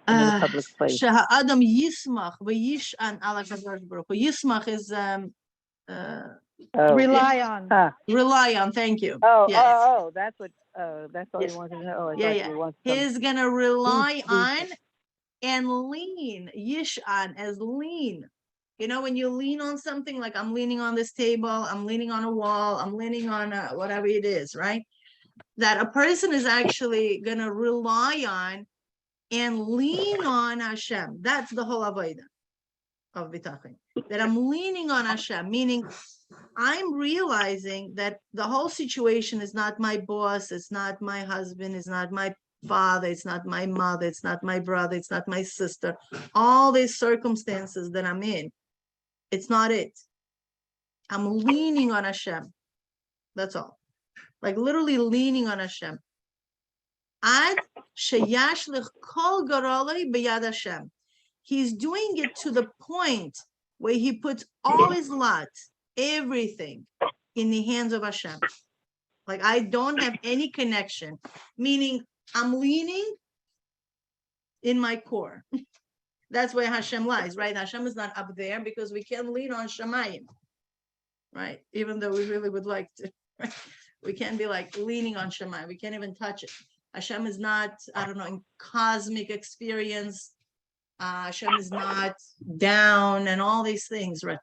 I'm in a public place. Shaha'adam yismach v'yishan ala kadosh baruch hu. Yismach is rely on. Rely on. Thank you. That's what. That's all you wanted to know. He's gonna rely on and lean. Yishan as lean. When you lean on something, like I'm leaning on this table, I'm leaning on a wall, I'm leaning on whatever it is, right? That a person is actually going to rely on and lean on Hashem. That's the whole avodah of bitachon. That I'm leaning on Hashem, meaning I'm realizing that the whole situation is not my boss, it's not my husband, it's not my father, it's not my mother, it's not my brother, it's not my sister. All these circumstances that I'm in, it's not it. I'm leaning on Hashem. That's all. Like literally leaning on Hashem. Ad sheyashlich kol garolei b'yad Hashem. He's doing it to the point where he puts all his lot, everything, in the hands of Hashem. Like I don't have any connection. Meaning I'm leaning. in my core. That's where Hashem lies, right? Hashem is not up there because we can't lean on Shemayim, right? Even though we really would like to, right? We can't be like leaning on Shemayim. We can't even touch it. Hashem is not, I don't know, in cosmic experience. Hashem is not down and all these things, right?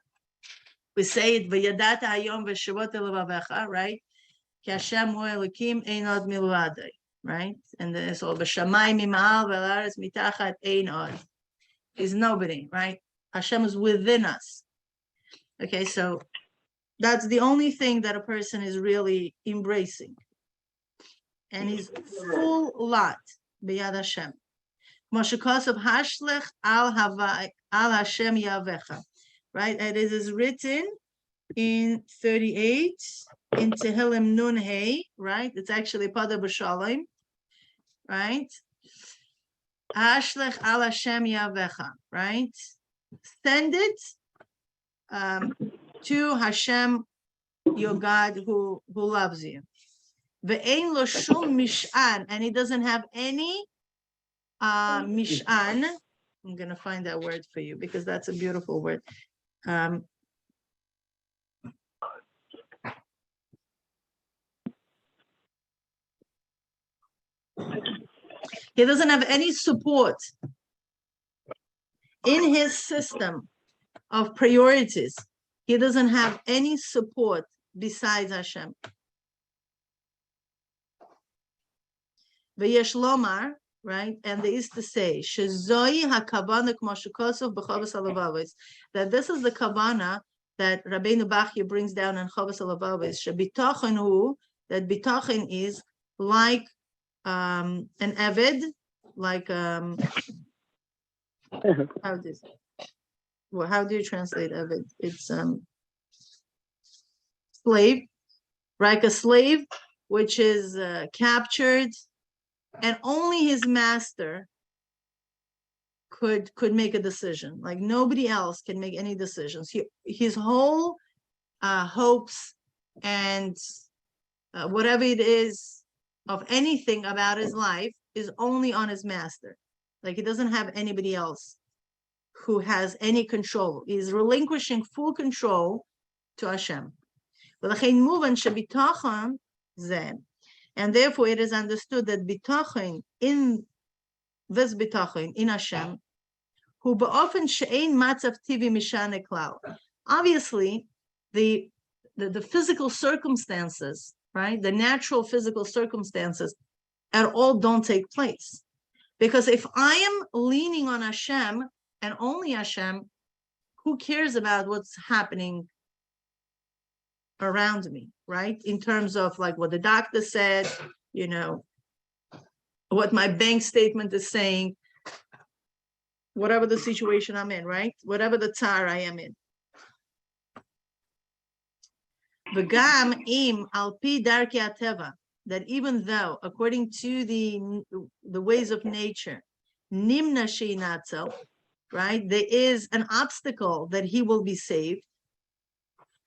We say it, v'yadata hayom v'shavot elevavecha, right? Ki Hashem hu Elokim ein od milvadei, right? And then so v'shamayim mima'al v'alaretz mitachat ein od. Is nobody, right? Hashem is within us. Okay, so that's the only thing that a person is really embracing. And he's full lot, b'yad Hashem. Moshe Kosev hashlech al Hashem yavecha, right? And it is written in 38 in Tehillim Nun Hey, right? It's actually Pada B'Shalom, right? Hashlech al Hashem yavecha, right? Send it to Hashem, your God who loves you. Ve'ein lo shum mish'an, and he doesn't have any mish'an. I'm gonna find that word for you because that's a beautiful word. He doesn't have any support in his system of priorities. He doesn't have any support besides Hashem. V'yesh lomar, right? And there is to say, Shezoi hakavana k'mo shekosov b'chavos halavavos, that this is the kavana that Rabbeinu Bachya brings down in Chavos halavavos. Shebitachon hu, that bitachon is like an eved, like how do you translate eved? It's slave, like a slave which is captured, and only his master could make a decision. Like nobody else can make any decisions. His whole hopes and whatever it is of anything about his life is only on his master. Like he doesn't have anybody else who has any control. He's relinquishing full control to Hashem. And therefore it is understood that bitachon, in this bitachon, in Hashem, who ba'ofen she'ein matzav tivi mishane klal. Obviously, the physical circumstances, right? The natural physical circumstances at all don't take place. Because if I am leaning on Hashem and only Hashem, who cares about what's happening around me, right? In terms of like what the doctor said, you know, what my bank statement is saying, whatever the situation I'm in, right? Whatever the tzar I am in. V'gam im al pi darkei hateva, that even though, according to the ways of nature, nimna she'inatzel, right? There is an obstacle that he will be saved.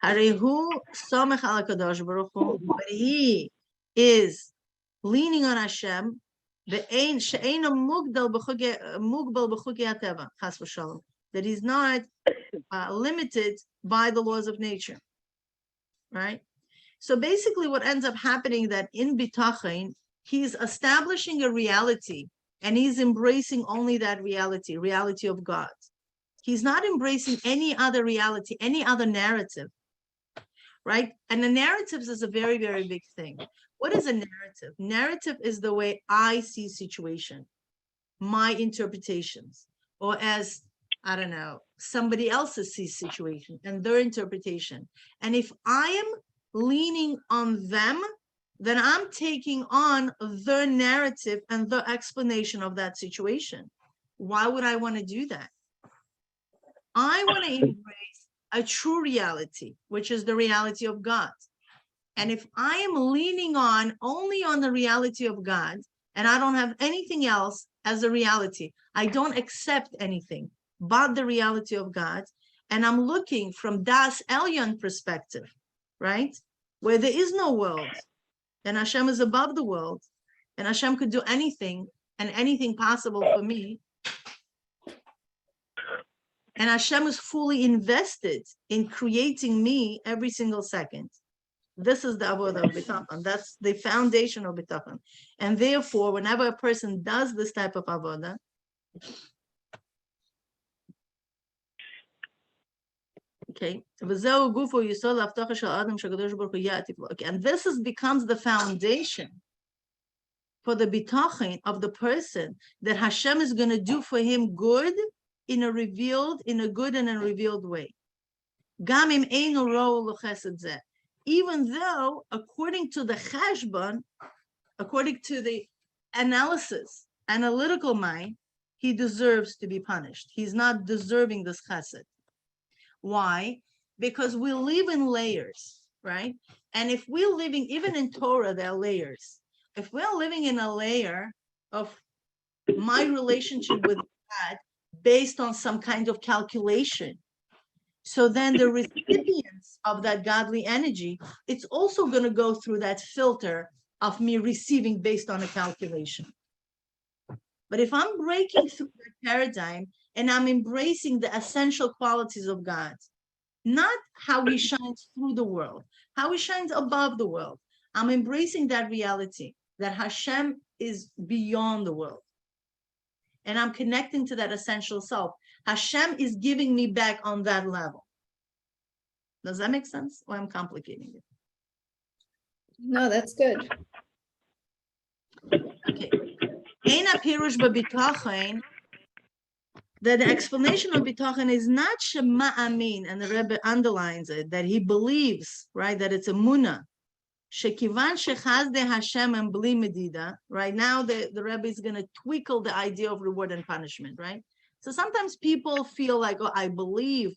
Harehu somech al kadosh baruch hu, but he is leaning on Hashem. Ve'ein she'eino mugbal b'chukei hateva, chas v'shalom, that he's not limited by the laws of nature. Right? So basically what ends up happening that in Bitachon, he's establishing a reality and he's embracing only that reality of God. He's not embracing any other reality, any other narrative, right? And the narratives is a very, very big thing. What is a narrative? Narrative is the way I see situation, my interpretations, or as I don't know, somebody else's situation and their interpretation. And if I am leaning on them, then I'm taking on their narrative and their explanation of that situation. Why would I want to do that? I want to embrace a true reality, which is the reality of God. And if I am leaning only on the reality of God, and I don't have anything else as a reality, I don't accept anything but the reality of God, and I'm looking from Das Elyon perspective, right? Where there is no world, and Hashem is above the world, and Hashem could do anything and anything possible for me, And Hashem is fully invested in creating me every single second. This is the avodah of bitachon. That's the foundation of bitachon. And therefore, whenever a person does this type of avodah, okay, and this becomes the foundation for the bitachon of the person that Hashem is going to do for him good in a good and a revealed way. Even though, according to the cheshbon, according to the analytical mind, he deserves to be punished. He's not deserving this chesed. Why? Because we live in layers, right? And if we're living, even in Torah, there are layers. If we're living in a layer of my relationship with God based on some kind of calculation, so then the recipients of that godly energy, it's also going to go through that filter of me receiving based on a calculation. But if I'm breaking through that paradigm and I'm embracing the essential qualities of God, not how he shines through the world, how he shines above the world, I'm embracing that reality that Hashem is beyond the world. And I'm connecting to that essential self. Hashem is giving me back on that level. Does that make sense? Or I'm complicating it? No, that's good. Okay. Ein hapirush b'bitachon, that the explanation of bitachon is not shema amin, and the Rebbe underlines it, that he believes, right, that it's Emuna. Shekivan shechazde Hashem and bli medida. Right now, the Rebbe is going to twinkle the idea of reward and punishment, right? So sometimes people feel like, oh, I believe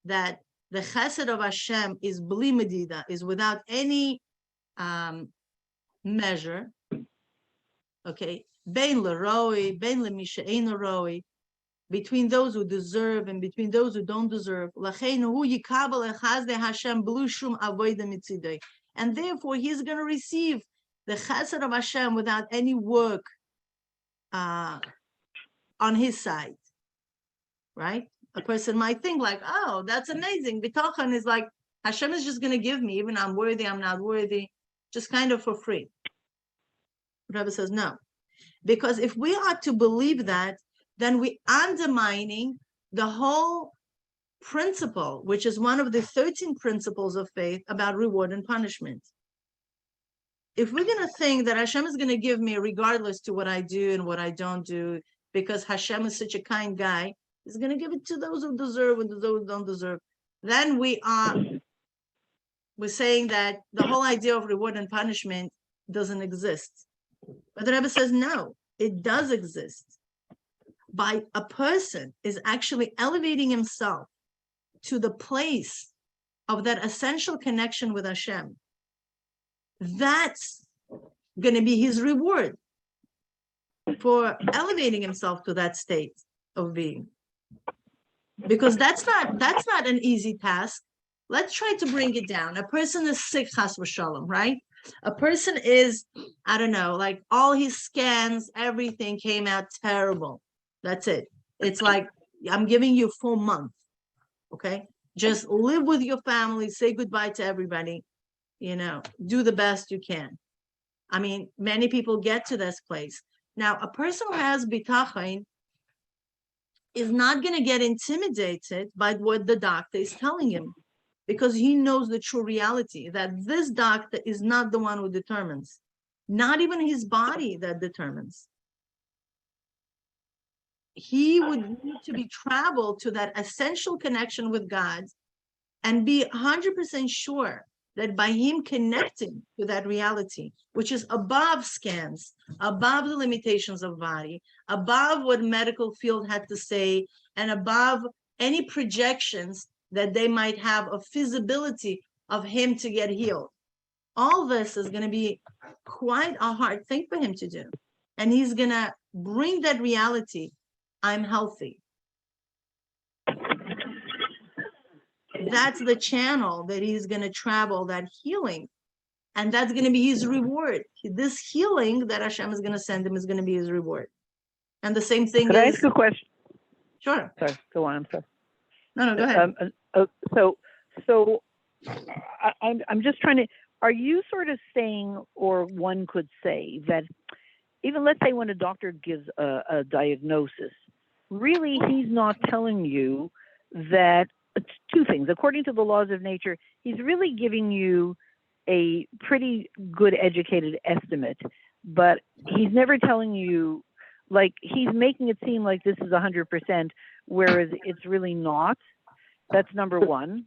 that the chesed of Hashem is bli medida, is without any measure. Okay, bein l'roi, bein l'misha ein l'roi, between those who deserve and between those who don't deserve. Lachein hu yikabel echazde Hashem blu shum avoda mitzidei. And therefore, he's going to receive the chesed of Hashem without any work on his side, right? A person might think like, oh, that's amazing. Bitachon is like, Hashem is just going to give me, even I'm worthy, I'm not worthy, just kind of for free. Rebbe says, no. Because if we are to believe that, then we're undermining the whole principle, which is one of the 13 principles of faith about reward and punishment. If we're going to think that Hashem is going to give me regardless to what I do and what I don't do, because Hashem is such a kind guy, he's going to give it to those who deserve and to those who don't deserve, then we're saying that the whole idea of reward and punishment doesn't exist. But the Rebbe says, no, it does exist. By a person is actually elevating himself to the place of that essential connection with Hashem. That's going to be his reward for elevating himself to that state of being. Because that's not an easy task. Let's try to bring it down. A person is sick, chas v'shalom, right? A person is, I don't know, like all his scans, everything came out terrible. That's it. It's like, I'm giving you a full month. Okay, just live with your family, say goodbye to everybody, do the best you can. I mean, many people get to this place. Now, a person who has bitachon is not going to get intimidated by what the doctor is telling him, because he knows the true reality that this doctor is not the one who determines, not even his body that determines. He would need to be traveled to that essential connection with God and be 100% sure that by him connecting to that reality, which is above scans, above the limitations of body, above what medical field had to say, and above any projections that they might have of feasibility of him to get healed. All this is going to be quite a hard thing for him to do. And he's going to bring that reality, I'm healthy. That's the channel that he's going to travel, that healing. And that's going to be his reward. This healing that Hashem is going to send him is going to be his reward. And the same thing Could I ask a question? Sure. Sorry, go on, I'm sorry. No, go ahead. I'm just trying to. Are you sort of saying, or one could say that even let's say when a doctor gives a diagnosis, really he's not telling you that it's two things. According to the laws of nature, he's really giving you a pretty good educated estimate, but he's never telling you, like, he's making it seem like this is 100%, whereas it's really not. That's number one.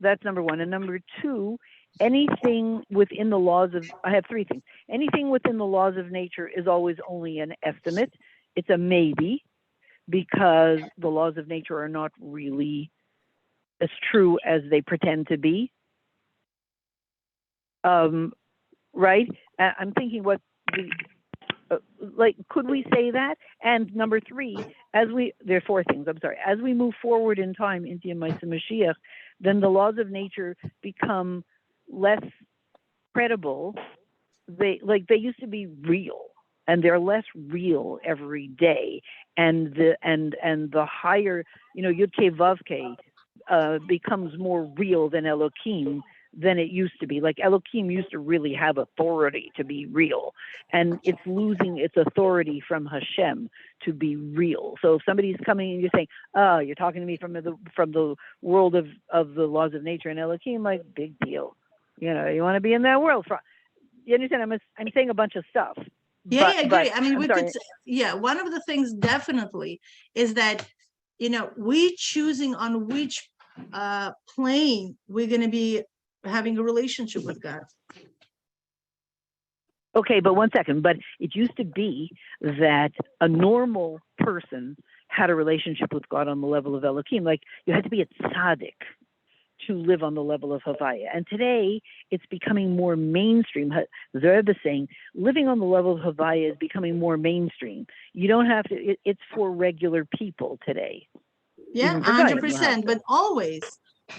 And number two, anything within the laws of, I have three things. Anything within the laws of nature is always only an estimate. It's a maybe, because the laws of nature are not really as true as they pretend to be. Right? I'm thinking what the, could we say that? And number three, there are four things, I'm sorry. As we move forward in time into Yemais Mashiach, then the laws of nature become less credible. They used to be real, and they're less real every day. And the higher, Yud Kei Vav Kei becomes more real than Elohim than it used to be. Like Elohim used to really have authority to be real, and it's losing its authority from Hashem to be real. So if somebody's coming and you're saying, "Oh, you're talking to me from the world of the laws of nature and Elohim," like, big deal. You want to be in that world. You understand? I'm saying a bunch of stuff. Yeah, I agree. I mean, I'm we sorry. could say, one of the things definitely is that, we choosing on which plane we're going to be having a relationship with God. Okay, but one second. But it used to be that a normal person had a relationship with God on the level of Elohim. Like, you had to be a tzaddik to live on the level of Havaya. And today, it's becoming more mainstream. The Rebbe is saying, living on the level of Havaya is becoming more mainstream. You don't have to, it's for regular people today. Yeah, 100%. But always,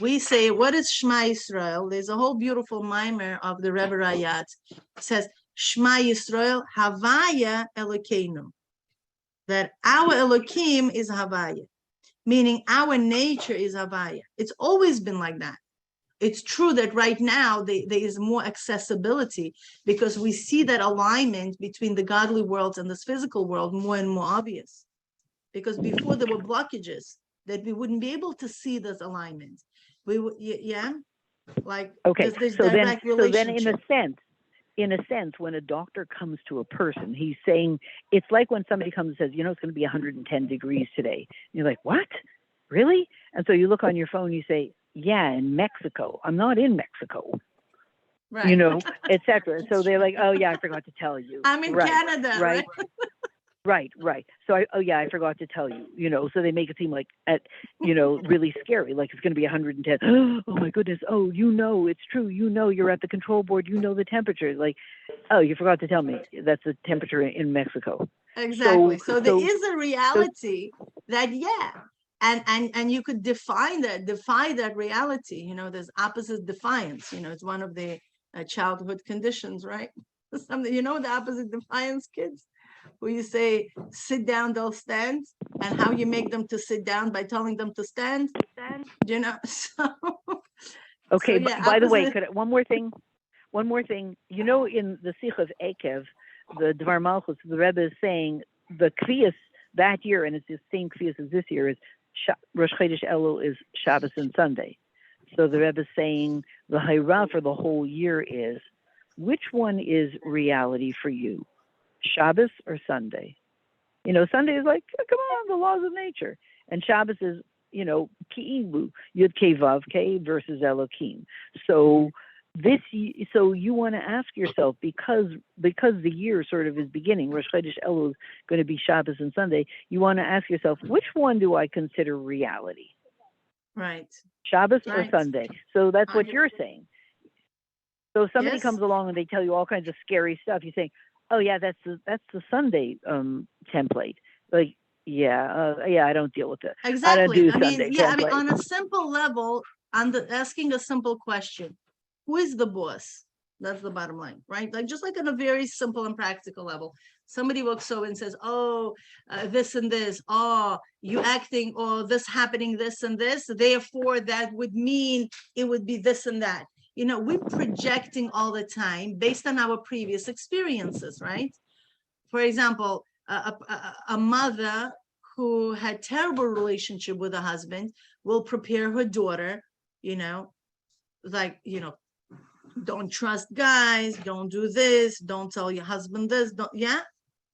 we say, what is Shema Yisrael? There's a whole beautiful mimer of the Rebbe Rayat. It says, Shema Yisrael, Havaya Elokeinu. That our Elohim is Havaya, meaning our nature is Havaya. It's always been like that. It's true that right now there is more accessibility because we see that alignment between the godly worlds and this physical world more and more obvious. Because before there were blockages that we wouldn't be able to see this alignment. We would, like, okay. there's So direct relationship. then in a sense, when a doctor comes to a person, he's saying, it's like when somebody comes and says, it's going to be 110 degrees today. And you're like, what? Really? And so you look on your phone, you say, yeah, in Mexico. I'm not in Mexico. Right. etc. So they're like, oh yeah, I forgot to tell you. I'm in Canada, right? Right. So I forgot to tell you, so they make it seem like, really scary, like it's going to be 110. Oh my goodness. Oh, it's true. You're at the control board. The temperature. Like, oh, you forgot to tell me that's the temperature in Mexico. Exactly. So there is a reality that, and you could defy that reality. There's opposite defiance. It's one of the childhood conditions, right? Something, the opposite defiance, kids. Where you say, sit down, they'll stand, and how you make them to sit down by telling them to stand, so. Okay, so, by the way, one more thing, in the Sikh of Ekev, the Dvar Malchus, the Rebbe is saying the Kriyas that year, and it's the same Kriyas as this year, is Rosh Chodesh Elul is Shabbos and Sunday. So the Rebbe is saying the Hayrah for the whole year is, which one is reality for you? Shabbos or Sunday? Sunday is like, come on, the laws of nature. And Shabbos is, Ki'ilu, Yud Kei Vav Kei versus Elohim. So you want to ask yourself, because the year sort of is beginning, Rosh Chodesh Elul is going to be Shabbos and Sunday, you want to ask yourself, which one do I consider reality? Right. Shabbos or Sunday? So that's what you're saying. So if somebody Yes. comes along and they tell you all kinds of scary stuff, you say, oh yeah, that's the Sunday template. Like, I don't deal with it. Exactly. I don't do Sunday template. On a simple level, asking a simple question, who is the boss? That's the bottom line, right? Like, just like on a very simple and practical level. Somebody walks over and says, oh, this and this, oh, you acting, or this happening, this and this, therefore that would mean it would be this and that. You know, we're projecting all the time based on our previous experiences, right? For example, a mother who had terrible relationship with a husband will prepare her daughter, you know, like, you know, don't trust guys, don't do this, don't tell your husband this, don't, yeah?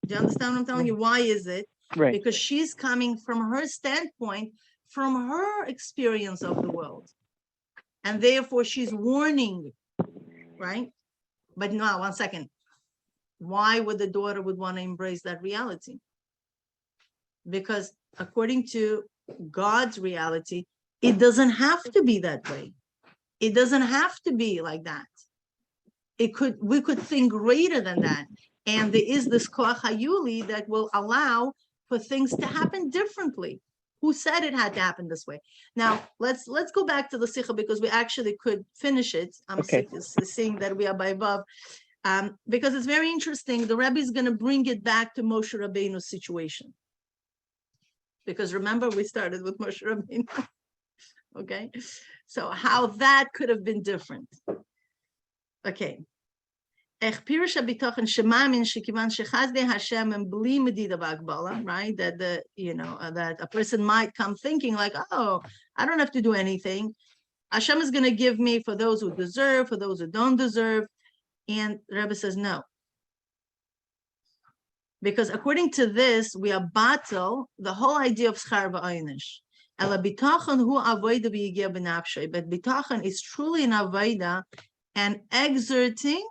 Do you understand what I'm telling you? Why is it? Right. Because she's coming from her standpoint, from her experience of the world. And therefore she's warning, right? But no, 1 second. Why would the daughter would want to embrace that reality? Because according to God's reality, it doesn't have to be that way. It doesn't have to be like that. We could think greater than that. And there is this koach hayuli that will allow for things to happen differently. Who said it had to happen this way? Now, let's go back to the Sicha because we actually could finish it. I'm seeing that we are by above. Because it's very interesting. The Rebbe is going to bring it back to Moshe Rabbeinu's situation. Because remember, we started with Moshe Rabbeinu. Okay, so how that could have been different. Okay. Right? That that a person might come thinking like, oh, I don't have to do anything. Hashem is going to give me for those who deserve, for those who don't deserve. And the Rebbe says no. Because according to this, we are battle the whole idea of schar v'aynish. Ela bitachon hu avoida v'yigia b'nafshay. But bitachon is truly an avoida and exerting,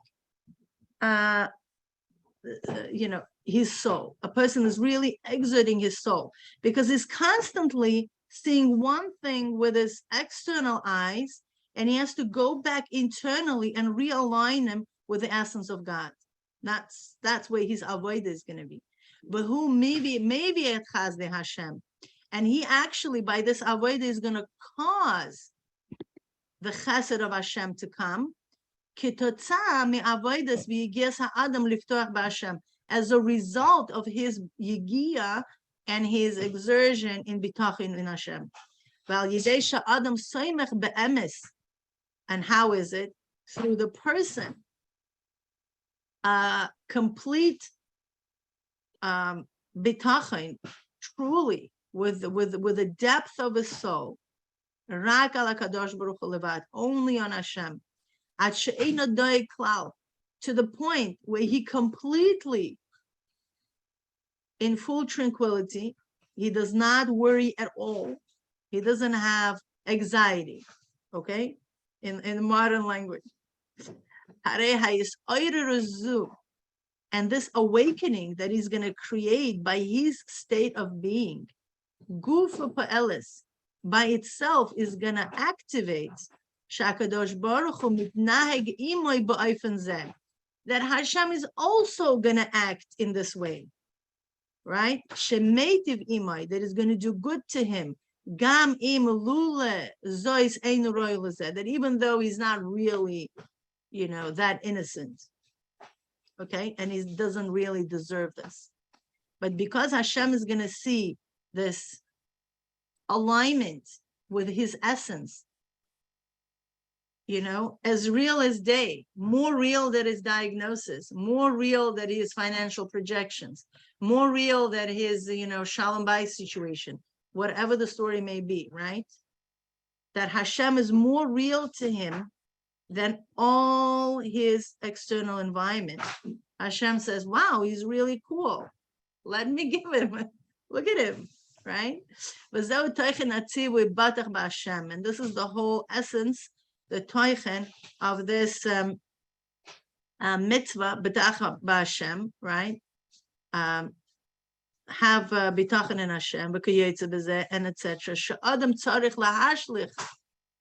his soul. A person is really exerting his soul because he's constantly seeing one thing with his external eyes, and he has to go back internally and realign them with the essence of God. That's where his avodah is going to be. But who maybe at Chazdei Hashem, and he actually by this avodah is going to cause the chesed of Hashem to come. As a result of his yigia and his exertion in bitachon in Hashem. And how is it? Through the person. Complete bitachon, truly, with the depth of his soul. Rak al HaKadosh Baruch Hu levad, only on Hashem. To the point where he completely, in full tranquility, he does not worry at all. He doesn't have anxiety, okay? In modern language. And this awakening that he's going to create by his state of being, Gufa Pa'elis, by itself is going to activate Shakadosh Baruch Hu mitnaheg imoy ba'ofen zeh, that Hashem is also going to act in this way, right? Shemeitiv imoy, that is going to do good to him. Gam im lule zois ein roy lezeh, that even though he's not really, that innocent, okay, and he doesn't really deserve this, but because Hashem is going to see this alignment with his essence, as real as day, more real than his diagnosis, more real than his financial projections, more real than his, shalom bayis situation, whatever the story may be, right? That Hashem is more real to him than all his external environment. Hashem says, wow, he's really cool. Let me give him, look at him, right? And this is the whole essence, the toichen of this mitzvah, Bitachon b'Hashem, right? Have bitachon in Hashem, and etc. She'adam tzarich lahashlich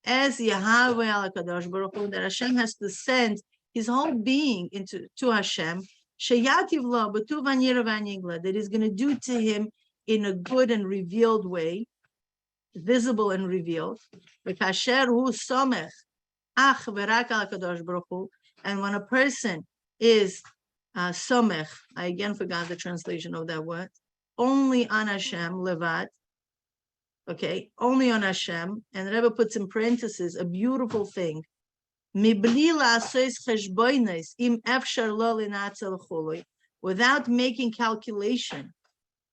as Yahweh al Kadosh Baruch Hu, that Hashem has to send his whole being to Hashem. Sheyativ lo b'tuv v'yira v'yigla, that he's going to do to him in a good and revealed way, visible and revealed. V'kasher hu somech ach v'rak al Kadosh Baruch Hu, and when a person is Somech, I again forgot the translation of that word. Only on Hashem, levat. Okay, only on Hashem. And the Rebbe puts in parentheses a beautiful thing. Without making calculation,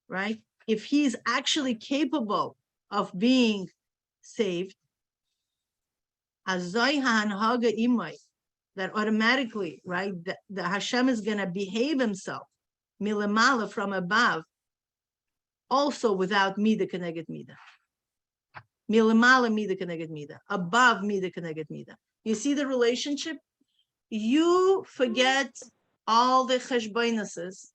right? If he's actually capable of being saved, that automatically, right, the Hashem is going to behave himself milamala from above, also without mida keneged mida. Milamala mida keneged mida, above mida keneged mida. You see the relationship? You forget all the cheshbonuses.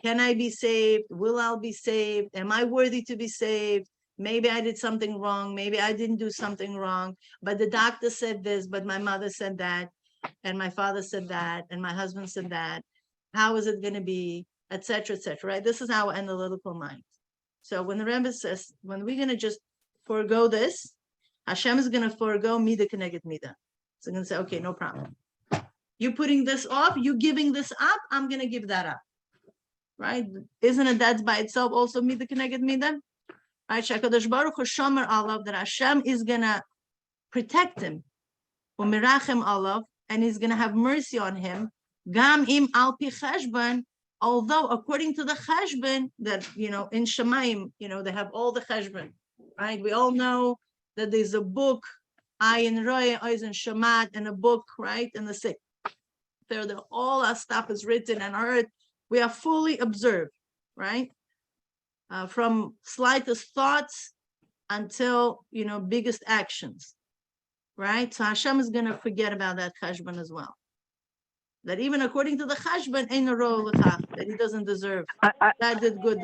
Can I be saved? Will I be saved? Am I worthy to be saved? Maybe I did something wrong. Maybe I didn't do something wrong. But the doctor said this, but my mother said that, and my father said that, and my husband said that. How is it going to be, etc., etc., right? This is our analytical mind. So when the Rebbe says, when we're going to just forego this, Hashem is going to forego mida keneged mida. So I'm going to say, okay, no problem. You putting this off, you giving this up, I'm going to give that up. Right? Isn't it that's by itself also mida keneged mida? Right? Shakadosh Baruch Hu shomer alav, that Hashem is going to protect him. Umirachem alav, and he's going to have mercy on him. Gam im al pi cheshbon, although according to the cheshbon that, in Shemaim, they have all the cheshbon, right? We all know that there's a book, Ayin Roye, Oizen Shemat, and a book, right? And the sick. There, all our stuff is written and heard. We are fully observed, right? From slightest thoughts until, biggest actions, right? So Hashem is going to forget about that cheshbon as well. That even according to the cheshbon, ain't a role that he doesn't deserve. That did good.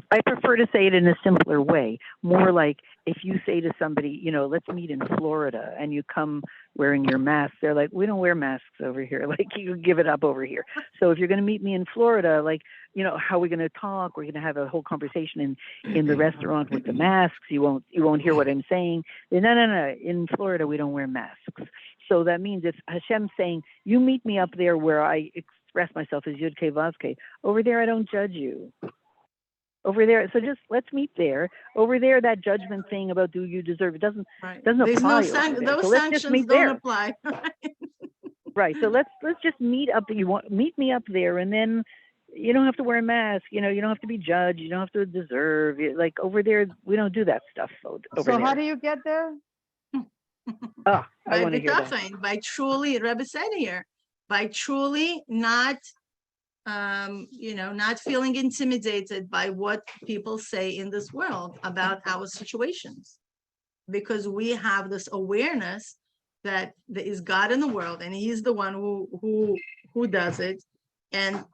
I prefer to say it in a simpler way, more like if you say to somebody, let's meet in Florida, and you come wearing your mask, they're like, we don't wear masks over here. Like, you give it up over here. So if you're going to meet me in Florida, like, how are we going to talk? We're going to have a whole conversation in the restaurant with the masks. You won't hear what I'm saying. No. In Florida, we don't wear masks. So that means if Hashem's saying, you meet me up there where I express myself as Yud Kei Vav Kei, over there I don't judge you. Over there, so just let's meet there. Over there, that judgment thing about do you deserve it doesn't There's apply. Those so sanctions don't apply. Right. So let's just meet up. Meet me up there, and then you don't have to wear a mask. You don't have to be judged. You don't have to deserve. Like over there, we don't do that stuff. Over there. How do you get there? I By want to hear that. Bitachon, by truly, Rebbe said here, by truly not. Not feeling intimidated by what people say in this world about our situations, because we have this awareness that there is God in the world, and He's the one who does it. And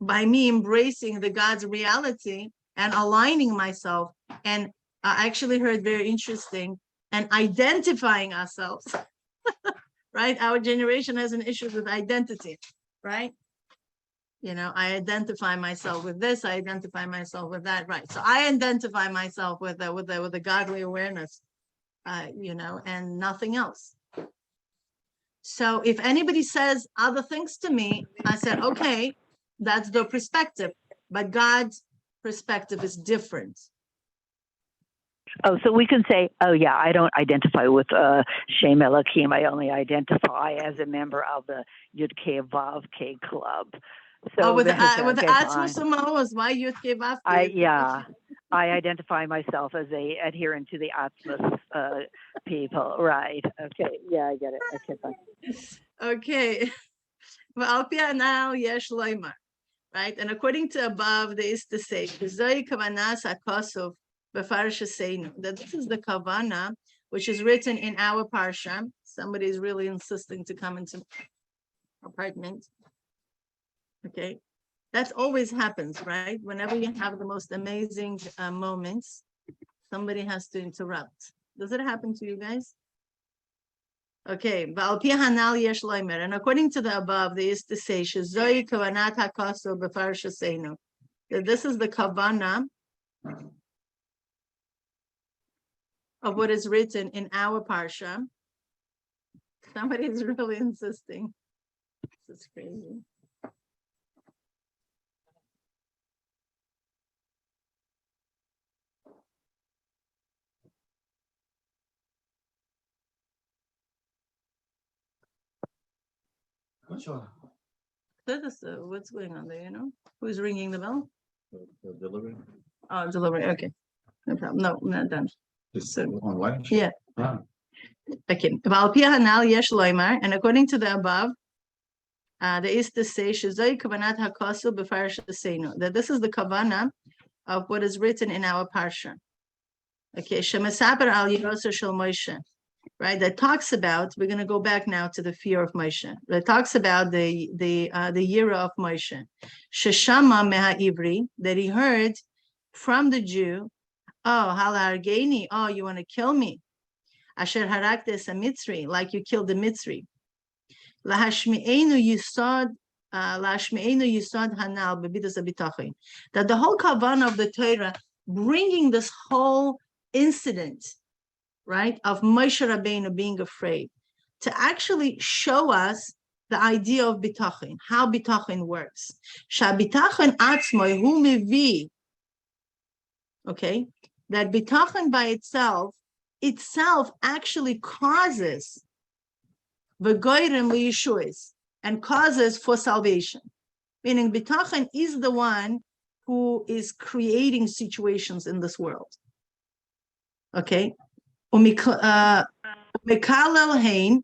by me embracing the God's reality and aligning myself, and I actually heard very interesting, and identifying ourselves, right? Our generation has an issue with identity, right? I identify myself with this, I identify myself with that, right? So I identify myself with the godly awareness, and nothing else. So if anybody says other things to me, I said, okay, that's their perspective, but God's perspective is different. Oh, so we can say, oh yeah, I don't identify with Shem Elohim. I only identify as a member of the Yud Kei Vav Kei club. So with the okay, Atmos Amos, why Yud Kei Vav Kei? I identify myself as a adherent to the Atmos people, right? Okay, yeah, I get it. Okay, fine. Okay, right? And according to above, there is to say that this is the kavana which is written in our parsha. Somebody is really insisting to come into apartment. Okay, that always happens, right? Whenever you have the most amazing moments, somebody has to interrupt. Does it happen to you guys? Okay, and according to the above, there is to say that this is the kavana of what is written in our parsha. Somebody is really insisting. This is crazy. What's going on there, you know? Who's ringing the bell? The delivery. Oh, delivery, okay. No problem. No, I'm not done. It's on what? Yeah. Ah. Okay. And according to the above, there is to say that this is the kavana of what is written in our parsha. Okay, right? That talks about. We're going to go back now to the fear of Moshe. That talks about the year of Moshe. Sheshama meha ivri, that he heard from the Jew. Oh, halargeni. Oh, you want to kill me? Asher haraktes a Mitzri, like you killed the Mitzri. Lahashmi'enu yisod hanal bebidas habitachin. That the whole kavanah of the Torah, bringing this whole incident, right, of Moshe Rabbeinu being afraid, to actually show us the idea of bitachon, how bitachon works. Shabitachon atzmoi hu mevi. Okay, that bitachon by itself actually causes v'goyrem liyeshuos, and causes for salvation. Meaning bitachon is the one who is creating situations in this world. Okay, umikalel hein,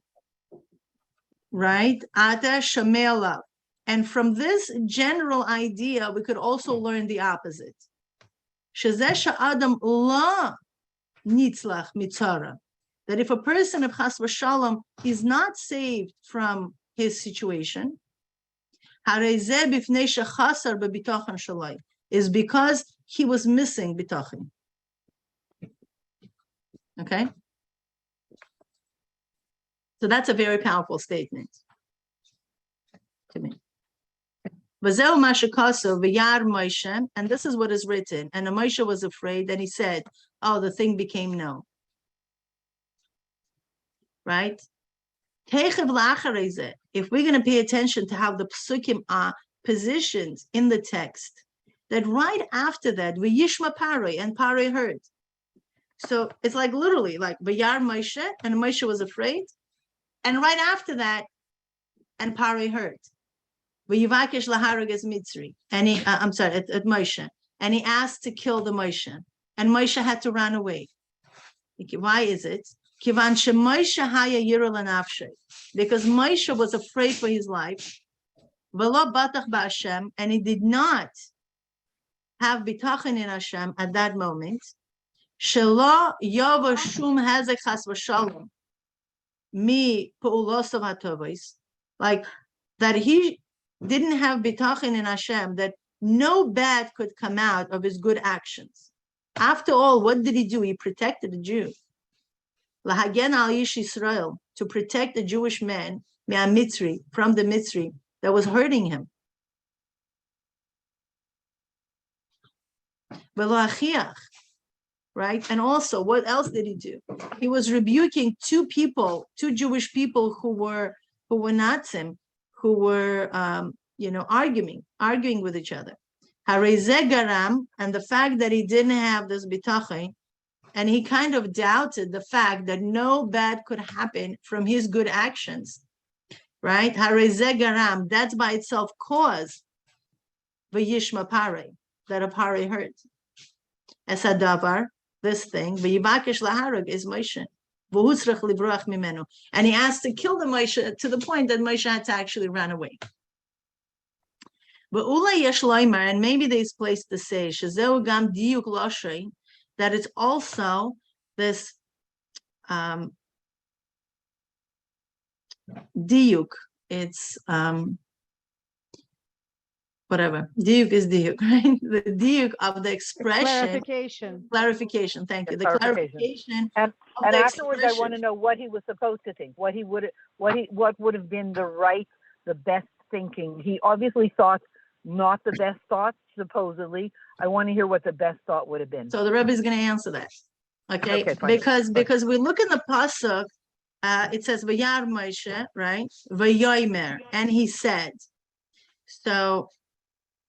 right? Ada shamela, and from this general idea, we could also learn the opposite. Shezeh Adam la nitzlach mitzara, that if a person of chas v'shalom is not saved from his situation, harezeh b'fnei shechasar b'bitachon shalai, is because he was missing bitachon. Okay, so that's a very powerful statement to me. V'zeu mashakaso v'yar Moshe, and this is what is written. And Moshe was afraid, and he said, "Oh, the thing became known." Right? If we're going to pay attention to how the psukim are positioned in the text, that right after that, v'yishma Paroi, and Paroi heard. So it's like literally like v'yar Moshe, and Moshe was afraid, and right after that, and Paroi heard. V'yivakesh laharag es Mitzri, and he, at Moshe, and he asked to kill the Moshe, and Moshe had to run away. Why is it? Kivan sheMoshe haya yira l'nafshe, because Moshe was afraid for his life. V'lo batach b'Hashem, and he did not have bitachon in Hashem at that moment. Shelo yova shum hazek chas v'shalom mi pe'ulosav hatovos, like that he didn't have bitachon in Hashem, that no bad could come out of his good actions. After all, what did he do? He protected the Jew. Lahagen al Yish Yisrael, to protect the Jewish man, me'a Mitzri, from the Mitzri that was hurting him. V'lo achiach, right? And also, what else did he do? He was rebuking two Jewish people who were Nazim, who were, arguing with each other. Harezeh garam, and the fact that he didn't have this bitachon, and he kind of doubted the fact that no bad could happen from his good actions, right? Harezeh garam, that's by itself caused v'yishma Paroi, that a Paroi heard. Esadavar, this thing, v'yivakesh laharag is Moshe. And he asked to kill the Moshe to the point that Moshe had to actually run away. But Ula yesh loimer, and maybe there's place to say shezeu gam diuk loshrei, that it's also this diuk. It's whatever. Diuk is diuk, right? The diuk of the expression. Clarification. Thank you. The clarification. And afterwards, I want to know what he was supposed to think. What would have been the best thinking. He obviously thought not the best thoughts, supposedly. I want to hear what the best thought would have been. So the Rebbe is going to answer that. Okay, because we look in the pasuk, it says v'yar Moshe, right? V'yomer, and he said. So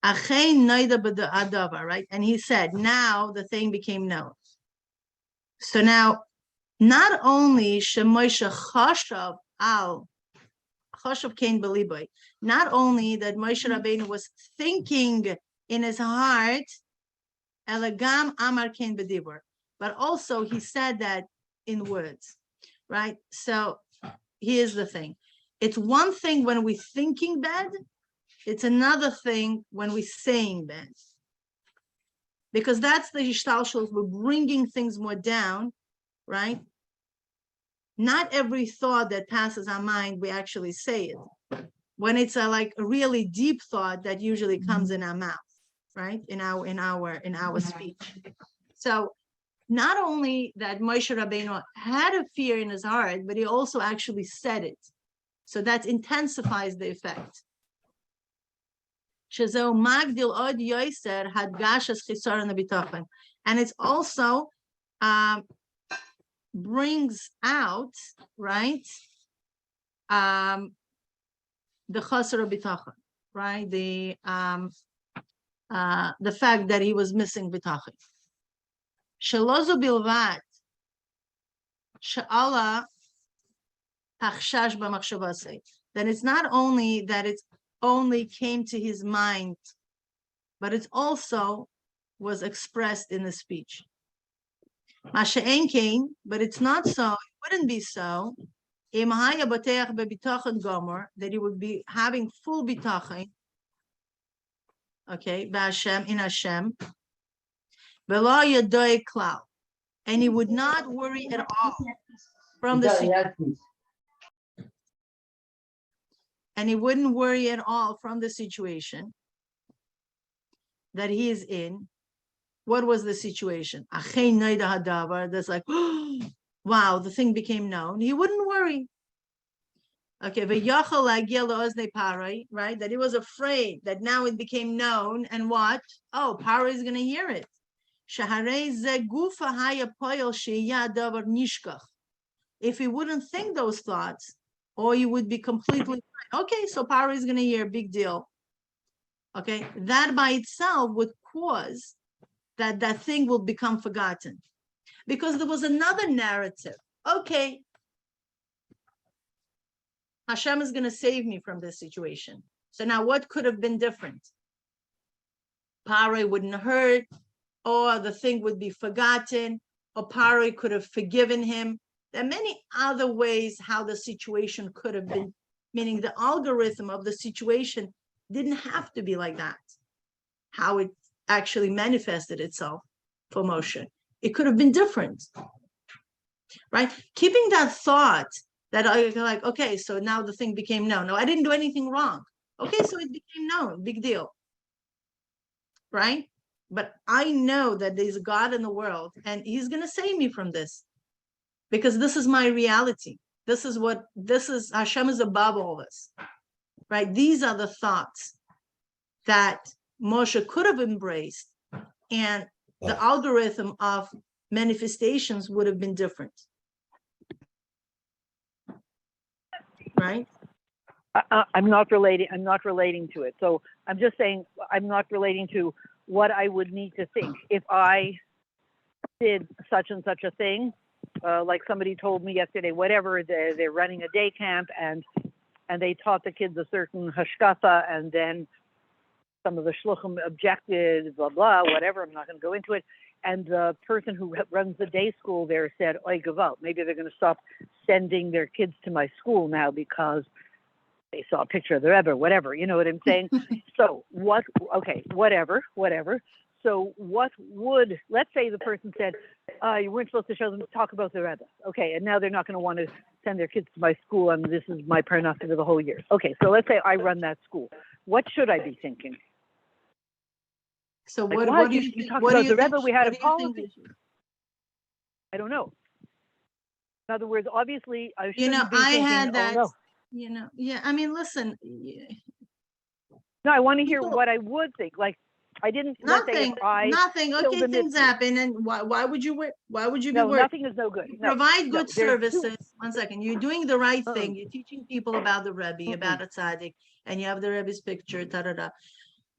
achei noida b'adavar, right? And he said, now the thing became known. So now, not only Moshe chashav al choshev kein beliboy. Not only that Moshe Rabbeinu was thinking in his heart, elagam amar kein bedibur, but also he said that in words, right? So here's the thing. It's one thing when we're thinking bad. It's another thing when we're saying bad. Because that's the Yishtalshals, we're bringing things more down, right? Not every thought that passes our mind, we actually say it. When it's like a really deep thought that usually comes in our mouth, right? In our speech. So not only that Moshe Rabbeinu had a fear in his heart, but he also actually said it. So that intensifies the effect. And it's also brings out, right, the chasar bitachon, right, the fact that he was missing bitachon. Shelozu bilvat she'ala tachshash b'machshavasei. Then it's not only that it's only came to his mind, but it also was expressed in the speech. Masha'en kain, but it's not so, it wouldn't be so, that he would be having full bitachon, okay, b'Hashem, in Hashem, v'lo yadoy klal, and he would not worry at all from the situation. And he wouldn't worry at all from the situation that he is in. What was the situation? That's like, wow, the thing became known. He wouldn't worry. Okay, right? That he was afraid that now it became known, and what? Oh, Paro is going to hear it. If he wouldn't think those thoughts, or you would be completely okay, so Paro is going to hear, big deal. Okay, that by itself would cause that thing will become forgotten, because there was another narrative. Okay, Hashem is going to save me from this situation. So now what could have been different? Paro wouldn't hurt, or the thing would be forgotten, or Paro could have forgiven him. There are many other ways how the situation could have been, meaning the algorithm of the situation didn't have to be like that. How it actually manifested itself for Moshe. It could have been different, right? Keeping that thought that I like, okay, so now the thing became known. No, I didn't do anything wrong. Okay, so it became known, big deal, right? But I know that there's a God in the world, and he's going to save me from this. Because this is my reality. This is Hashem is above all this, right? These are the thoughts that Moshe could have embraced, and the algorithm of manifestations would have been different, right? I'm not relating to it. So I'm just saying I'm not relating to what I would need to think if I did such and such a thing. Like somebody told me yesterday, whatever, they're running a day camp and they taught the kids a certain hashkafa, and then some of the shluchim objected, blah, blah, whatever. I'm not going to go into it. And the person who runs the day school there said, oy gevalt, maybe they're going to stop sending their kids to my school now because they saw a picture of the Rebbe, whatever. You know what I'm saying? So what, okay, whatever. So what would, let's say the person said, you weren't supposed to show them, talk about the Rebbe. Okay, and now they're not going to want to send their kids to my school, and this is my parnasa for the whole year. Okay, so let's say I run that school. What should I be thinking? So like, what do you think? Talk What about do you the Rebbe, think? we had What a do you think policy. I don't know. In other words, obviously, I You shouldn't know, be I thinking, had that, oh, no. you know, yeah, I mean, listen, No, I want to hear People- what I would think. Like, I didn't, let's say if nothing. killed Okay, a things mitzvah. happen, and why would you be No, worried? nothing is no good. No, Provide no, good there's two- services. 1 second, you're doing the right Uh-uh. thing. You're teaching people about the Rebbe, about a tzaddik, and you have the Rebbe's picture,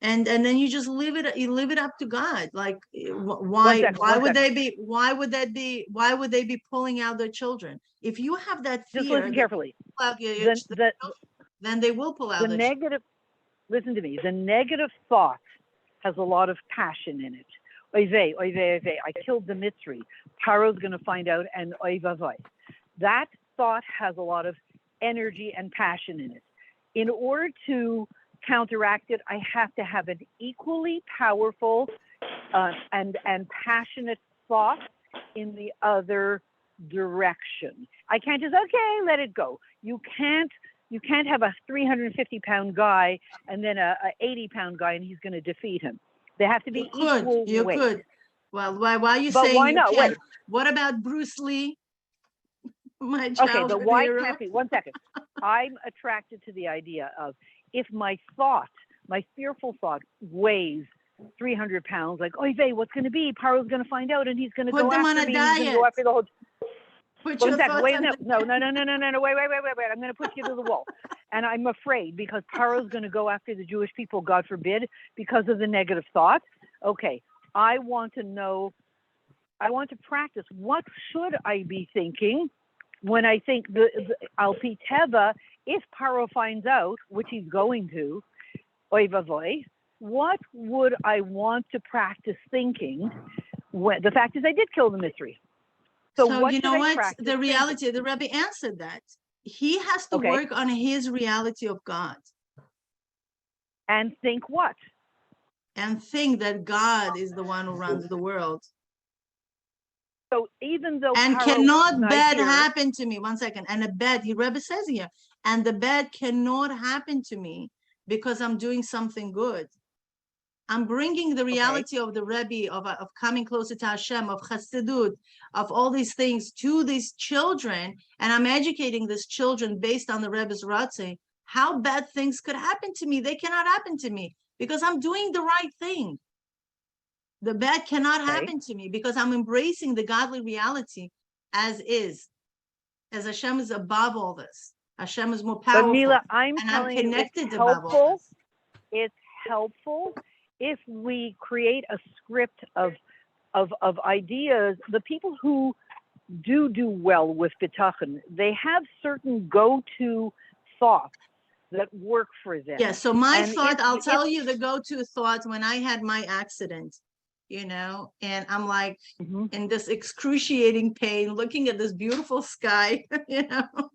and then you just leave it up to God. Like, why would they be pulling out their children? If you have that fear, Just listen carefully. the then they will pull out The the negative, listen to me, the negative thought has a lot of passion in it. Oy vey, oy vey, oy vey, I killed the Mitzri. Paro's going to find out, and oy vey. That thought has a lot of energy and passion in it. In order to counteract it, I have to have an equally powerful and passionate thought in the other direction. I can't just, okay, let it go. You can't have a 350-pound guy and then a 80-pound guy, and he's going to defeat him. They have to be equal You weight. could. Well, why are you But saying why you not? can't? Wait. What about Bruce Lee? My Okay, the childhood why hero. can't be. 1 second. I'm attracted to the idea of if my thought, my fearful thought weighs 300 pounds, like, oy vey, what's going to be? Paro's going to find out, and he's going to Put go them after on a me. He's going to go diet. after the whole. Put 1 your second. thoughts Wait, on no, the wait. I'm going to push you to the wall. And I'm afraid because Paro's going to go after the Jewish people, God forbid, because of the negative thought. Okay, I want to know, I want to practice. What should I be thinking when I think the Al Pi Teva, if Paro finds out, which he's going to, oy vavoy, what would I want to practice thinking when the fact is I did kill the Mitzri? So what you should know I what? practice The reality, thinking? the Rebbe answered that. He has to Okay. work on his reality of God And think what? and think that God is the one who runs the world. So even though And Paro cannot was not bad here, happen to me. 1 second. And a bad, the Rebbe says here, and the bad cannot happen to me because I'm doing something good. I'm bringing the reality of the Rebbe, of coming closer to Hashem, of Chassidut, of all these things to these children, and I'm educating these children based on the Rebbe's Ratzeh, how bad things could happen to me. They cannot happen to me because I'm doing the right thing. The bad cannot happen to me because I'm embracing the godly reality as is, as Hashem is above all this. Hashem is more but powerful, Mila, I'm and I'm telling you, connected it's above all helpful. this. It's helpful if we create a script of ideas. The people who do well with Bitachon, they have certain go-to thoughts that work for them. Yeah, so my And thought, I'll if- tell you the go-to thought when I had my accident, you know, and I'm like Mhm. in this excruciating pain, looking at this beautiful sky, you know.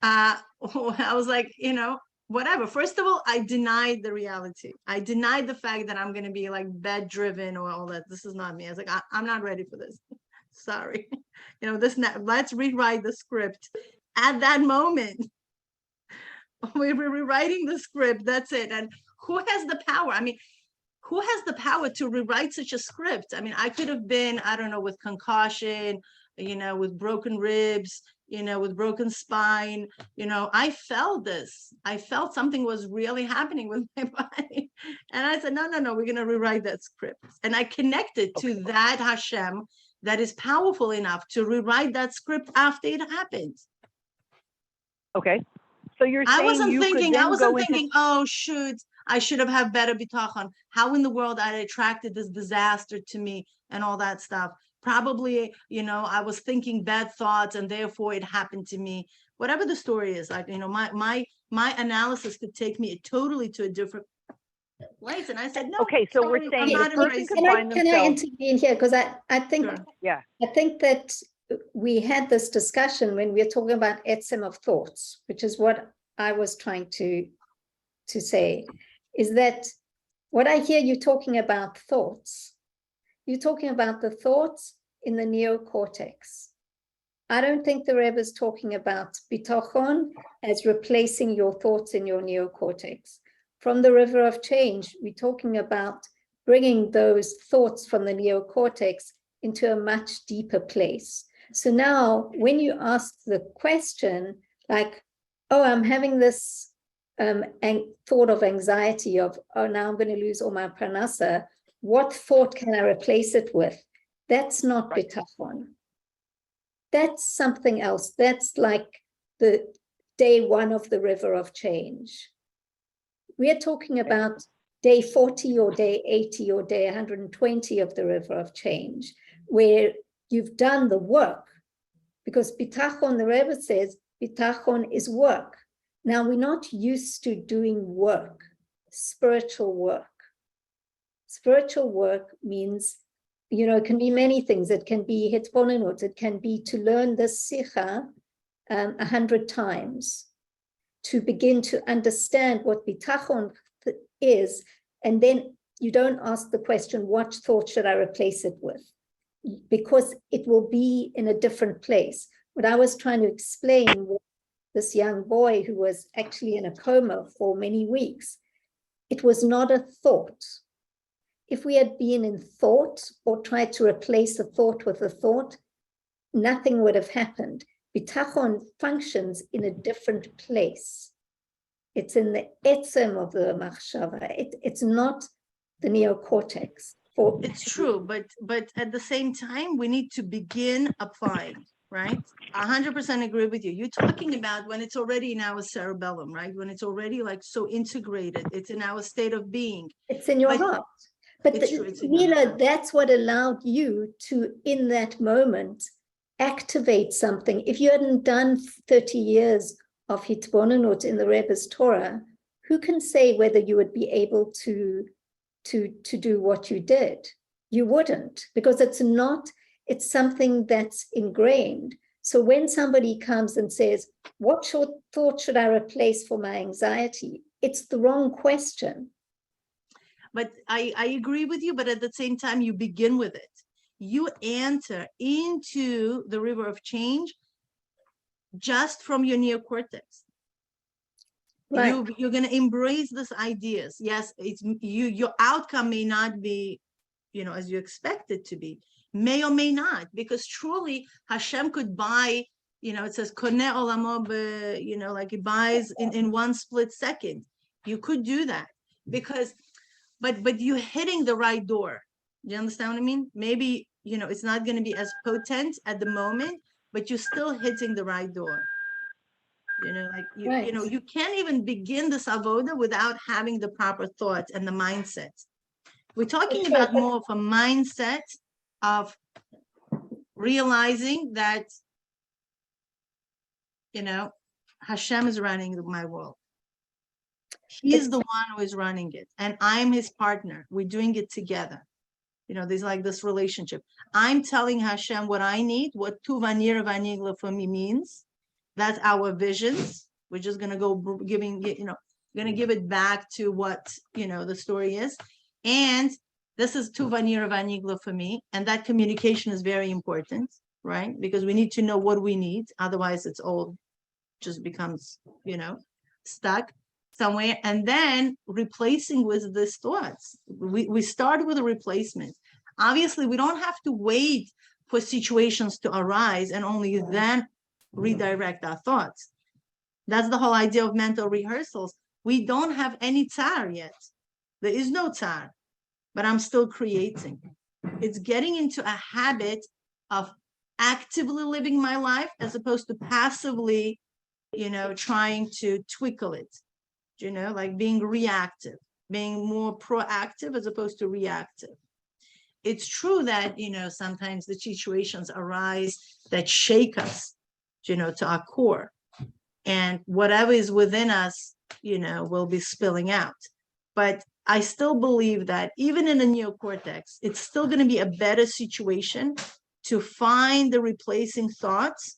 I was like, you know, whatever. First of all, I denied the reality. I denied the fact that I'm going to be like bed driven or all that. This is not me. I was like, I'm not ready for this. Sorry. You know, let's rewrite the script. At that moment, we were rewriting the script. That's it. And who has the power? I mean, who has the power to rewrite such a script? I mean, I could have been, I don't know, with concussion, you know, with broken ribs, you know, with broken spine, you know, I felt this. I felt something was really happening with my body. And I said, no, we're going to rewrite that script. And I connected to that Hashem that is powerful enough to rewrite that script after it happened. Okay. So you're saying I wasn't you thinking, could then go into, oh, shoot, I should have had better bitachon. How in the world I attracted this disaster to me and all that stuff. Probably, you know, I was thinking bad thoughts and therefore it happened to me. Whatever the story is, like, you know, my analysis could take me totally to a different place. And I said, no. okay, so we're sorry, saying I'm the not person embracing can it. find Can I themselves. intervene here? Because I think Sure. Yeah. I think that we had this discussion when we were talking about etzem of thoughts, which is what I was trying to say, is that what I hear you talking about thoughts, you're talking about the thoughts in the neocortex. I don't think the Rebbe is talking about bitachon as replacing your thoughts in your neocortex. From the river of change, we're talking about bringing those thoughts from the neocortex into a much deeper place. So now when you ask the question, like, oh, I'm having this thought of anxiety of, oh, now I'm going to lose all my parnasa, what thought can I replace it with? That's not bitachon. That's something else. That's like the day 1 of the river of change. We are talking about day 40 or day 80 or day 120 of the river of change, where you've done the work. Because bitachon, the Rebbe says, Bitachon is work. Now, we're not used to doing work, spiritual work. Spiritual work means, it can be many things. It can be hitbonenut. It can be to learn the Sicha 100 times, to begin to understand what bitachon is, and then you don't ask the question, what thought should I replace it with? Because it will be in a different place. What I was trying to explain with this young boy who was actually in a coma for many weeks, it was not a thought. If we had been in thought or tried to replace a thought with a thought, nothing would have happened. Bitachon functions in a different place. It's in the etzem of the machshava. It's not the neocortex. It's true, but at the same time, we need to begin applying, right? 100% agree with you. You're talking about when it's already in our cerebellum, right? When it's already like so integrated, it's in our state of being. It's in your heart. But Mila, that's what allowed you to, in that moment, activate something. If you hadn't done 30 years of hitbonenut in the Rebbe's Torah, who can say whether you would be able to do what you did? You wouldn't, because it's something that's ingrained. So when somebody comes and says, what thought should I replace for my anxiety? It's the wrong question. But I agree with you, but at the same time, you begin with it. You enter into the river of change just from your neocortex. Right. You're going to embrace these ideas. Yes, your outcome may not be, as you expect it to be, may or may not, because truly Hashem could buy, it says, Koneh olamo, like he buys in one split second. You could do that because, but you're hitting the right door. Do you understand what I mean? Maybe, it's not going to be as potent at the moment, but you're still hitting the right door. Right. You can't even begin this avoda without having the proper thoughts and the mindset. We're talking about more of a mindset of realizing that, Hashem is running my world. He's the one who is running it, and I'm his partner. We're doing it together. There's like this relationship. I'm telling Hashem what I need, what tuvanir vanigla for me means. That's our visions. We're just going to go giving, going to give it back to what, the story is. And this is tuvanir vanigla for me. And that communication is very important, right? Because we need to know what we need. Otherwise, it's all just becomes, stuck somewhere. And then replacing with these thoughts. We start with a replacement. Obviously, we don't have to wait for situations to arise and only then redirect our thoughts. That's the whole idea of mental rehearsals. We don't have any tsar yet. There is no tsar, but I'm still creating. It's getting into a habit of actively living my life as opposed to passively, trying to twinkle it, like being reactive, being more proactive as opposed to reactive. It's true that, sometimes the situations arise that shake us, to our core, and whatever is within us, will be spilling out. But I still believe that even in the neocortex, it's still going to be a better situation to find the replacing thoughts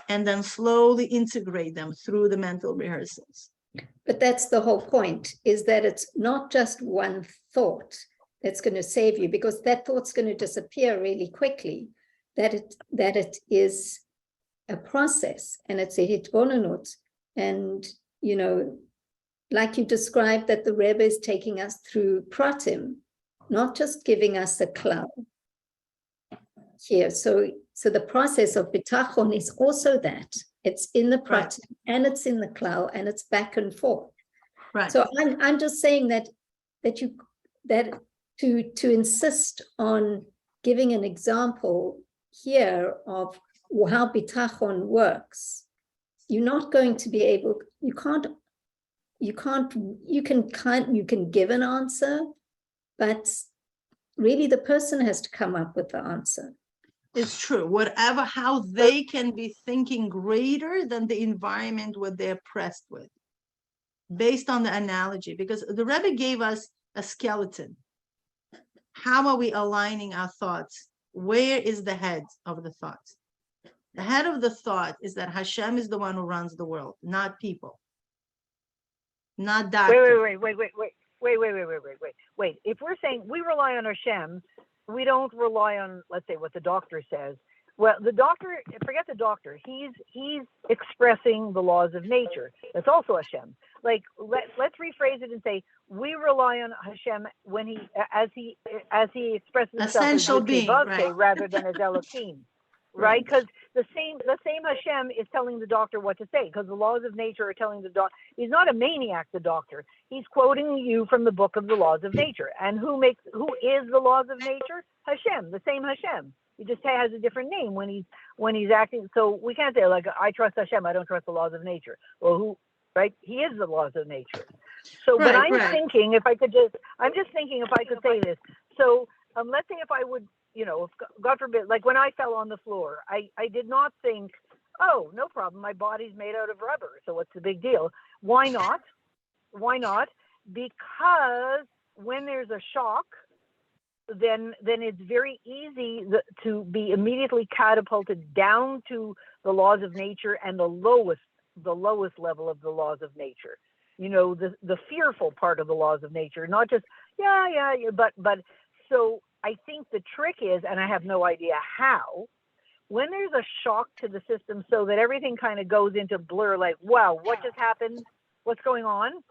and then slowly integrate them through the mental rehearsals. But that's the whole point, is that it's not just one thought that's going to save you, because that thought's going to disappear really quickly, that it is a process, and it's a hitbonenut. And, like you described, that the Rebbe is taking us through pratim, not just giving us a klal here. So the process of bitachon is also that. It's in the pratim, and it's in the klal, and it's back and forth. Right. So I'm just saying that to insist on giving an example here of how bitachon works, you're not going to be able, you can give an answer, but really the person has to come up with the answer. It's true. Whatever, how they can be thinking greater than the environment what they're pressed with, based on the analogy, because the Rebbe gave us a skeleton. How are we aligning our thoughts? Where is the head of the thought? The head of the thought is that Hashem is the one who runs the world, not people, not doctors. Wait. If we're saying we rely on Hashem, we don't rely on, let's say, what the doctor says. Well, the doctor, forget the doctor. He's expressing the laws of nature. That's also Hashem. Like, let's rephrase it and say we rely on Hashem when he expresses himself Essential as being, right. rather than as Elohim, right? Because the same Hashem is telling the doctor what to say, because the laws of nature are telling the doctor. He's not a maniac, the doctor. He's quoting you from the book of the laws of nature. And who is the laws of nature? Hashem, the same Hashem. He just has a different name when he's acting. So we can't say, like, I trust Hashem, I don't trust the laws of nature. Well, who, right? He is the laws of nature. So, but I'm thinking, if I could say this. So let's say if I would, if God forbid, like when I fell on the floor, I did not think, oh, no problem, my body's made out of rubber, so what's the big deal? Why not? Because when there's a shock, then it's very easy to be immediately catapulted down to the laws of nature and the lowest level of the laws of nature. The fearful part of the laws of nature, not just but so I think the trick is, and I have no idea how, when there's a shock to the system so that everything kind of goes into blur, like, wow, what just happened? What's going on?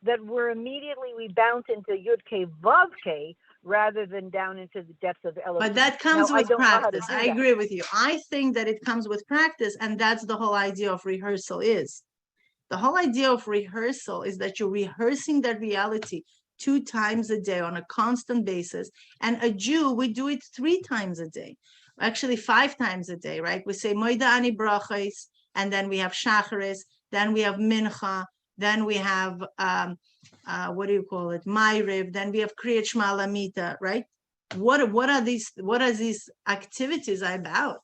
That we bounce into Yud K Vav K rather than down into the depths of Elohim. But that comes with practice. I agree with you. I think that it comes with practice, and that's the whole idea of rehearsal is. The whole idea of rehearsal is that you're rehearsing that reality 2 times a day on a constant basis. And a Jew, we do it 3 times a day, actually 5 times a day, right? We say Moida Ani Brachos, and then we have Shacharis, then we have Mincha, then we have Ma'ariv, then we have Kriyat Shema Lamita, right? What are these activities about?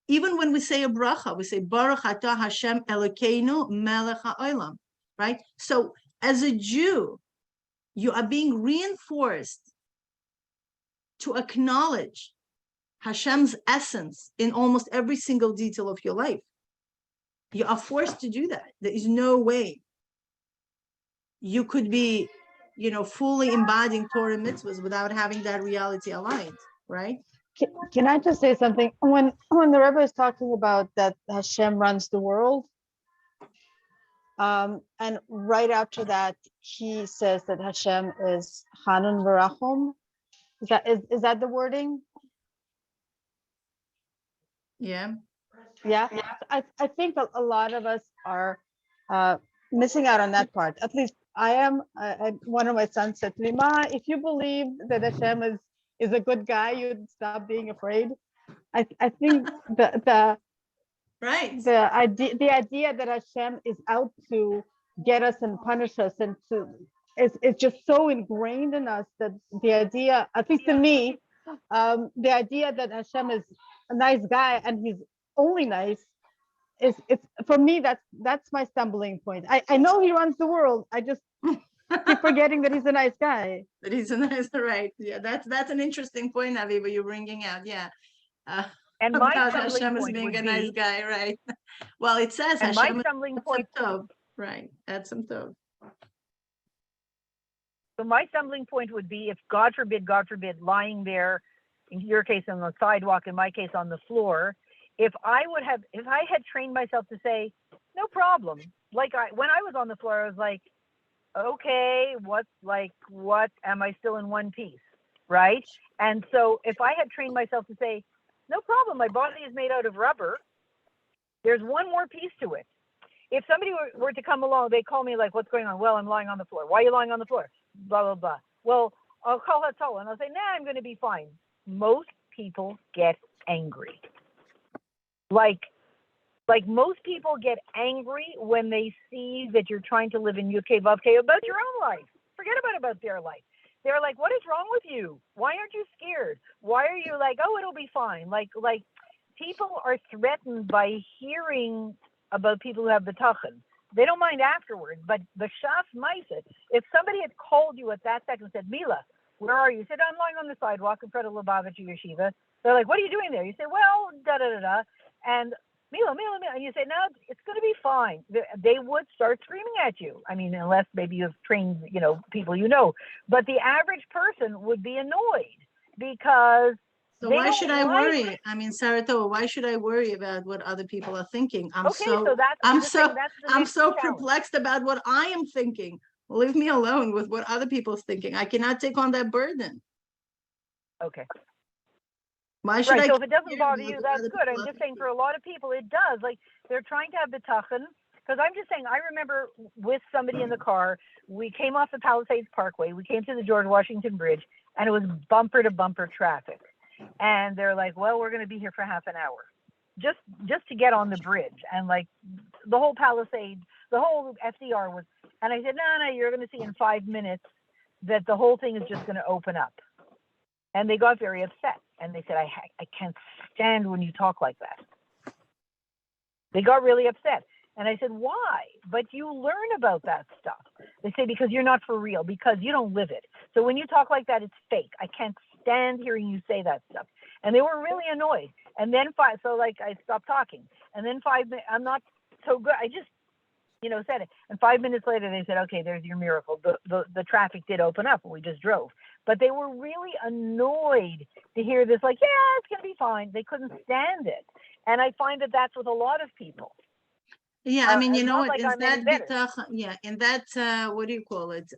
Even when we say a bracha, we say Baruch Atah Hashem Elokeinu Melech HaOlam, right? So as a Jew, you are being reinforced to acknowledge Hashem's essence in almost every single detail of your life. You are forced to do that. There is no way you could be, fully embodying Torah mitzvahs without having that reality aligned, right? Can I just say something? When the Rebbe is talking about that Hashem runs the world, and right after that he says that Hashem is Hanun V'Rachum. Is that the wording? Yeah. I think a lot of us are missing out on that part. At least I am. One of my sons said to me, "Ma, if you believe that Hashem is a good guy, you'd stop being afraid." I think the idea that Hashem is out to get us and punish us and it's just so ingrained in us that the idea, at least in me, the idea that Hashem is a nice guy and he's only nice it's for me, that's my stumbling point. I know he runs the world. I just keep forgetting that he's a nice guy. That he's a nice, right? Yeah, that's an interesting point, Avi, what you're bringing out. Yeah. And my Hashem is being a nice guy, right? Well, it says and Hashem my stumbling point, right? Add some tov. So my stumbling point would be if God forbid, lying there, in your case on the sidewalk, in my case on the floor, if I had trained myself to say, no problem. Like when I was on the floor, I was like, okay, what am I still in one piece, right? And so if I had trained myself to say, no problem, my body is made out of rubber, there's one more piece to it. If somebody were to come along, they call me like, what's going on? Well, I'm lying on the floor. Why are you lying on the floor? Blah, blah, blah. Well, I'll call Hatzal and I'll say, I'm going to be fine. Most people get angry. Like most people get angry when they see that you're trying to live in UK Vav K about your own life. Forget about their life. they're like, what is wrong with you? Why aren't you scared? Why are you like, oh, it'll be fine? Like people are threatened by hearing about people who have bitachon. They don't mind afterwards, but the shaf ma'aseh, if somebody had called you at that second and said, Mila, where are you? You said, I'm lying on the sidewalk in front of Lubavitch Yeshiva. They're like, what are you doing there? You say, well, da-da-da-da. And Mila, and you say, no, it's going to be fine. They would start screaming at you. I mean, unless maybe you've trained, people but the average person would be annoyed because so why should I worry? I mean, Saratoga, why should I worry about what other people are thinking? I'm so perplexed about what I am thinking. Leave me alone with what other people are thinking. I cannot take on that burden. Okay. Why should I? So if it doesn't bother you, that's good. I'm just saying for a lot of people, it does. Like they're trying to have bitachon. Because I'm just saying, I remember with somebody in the car, we came off the Palisades Parkway, we came to the George Washington Bridge, and it was bumper to bumper traffic. And they're like, well, we're going to be here for half an hour just to get on the bridge. And like the whole Palisades, the whole FDR was, and I said, no, you're going to see in 5 minutes that the whole thing is just going to open up. And they got very upset. And they said, I can't stand when you talk like that. They got really upset. And I said, why? But you learn about that stuff. They say, because you're not for real, because you don't live it. So when you talk like that, it's fake. I can't stand hearing you say that stuff. And they were really annoyed. And then I stopped talking. And then 5 minutes, I'm not so good. I just, said it. And 5 minutes later, they said, okay, there's your miracle. The traffic did open up and we just drove. But they were really annoyed to hear this, like, yeah, it's going to be fine. They couldn't stand it. And I find that that's with a lot of people. Yeah, I mean, what, like in that, what do you call it?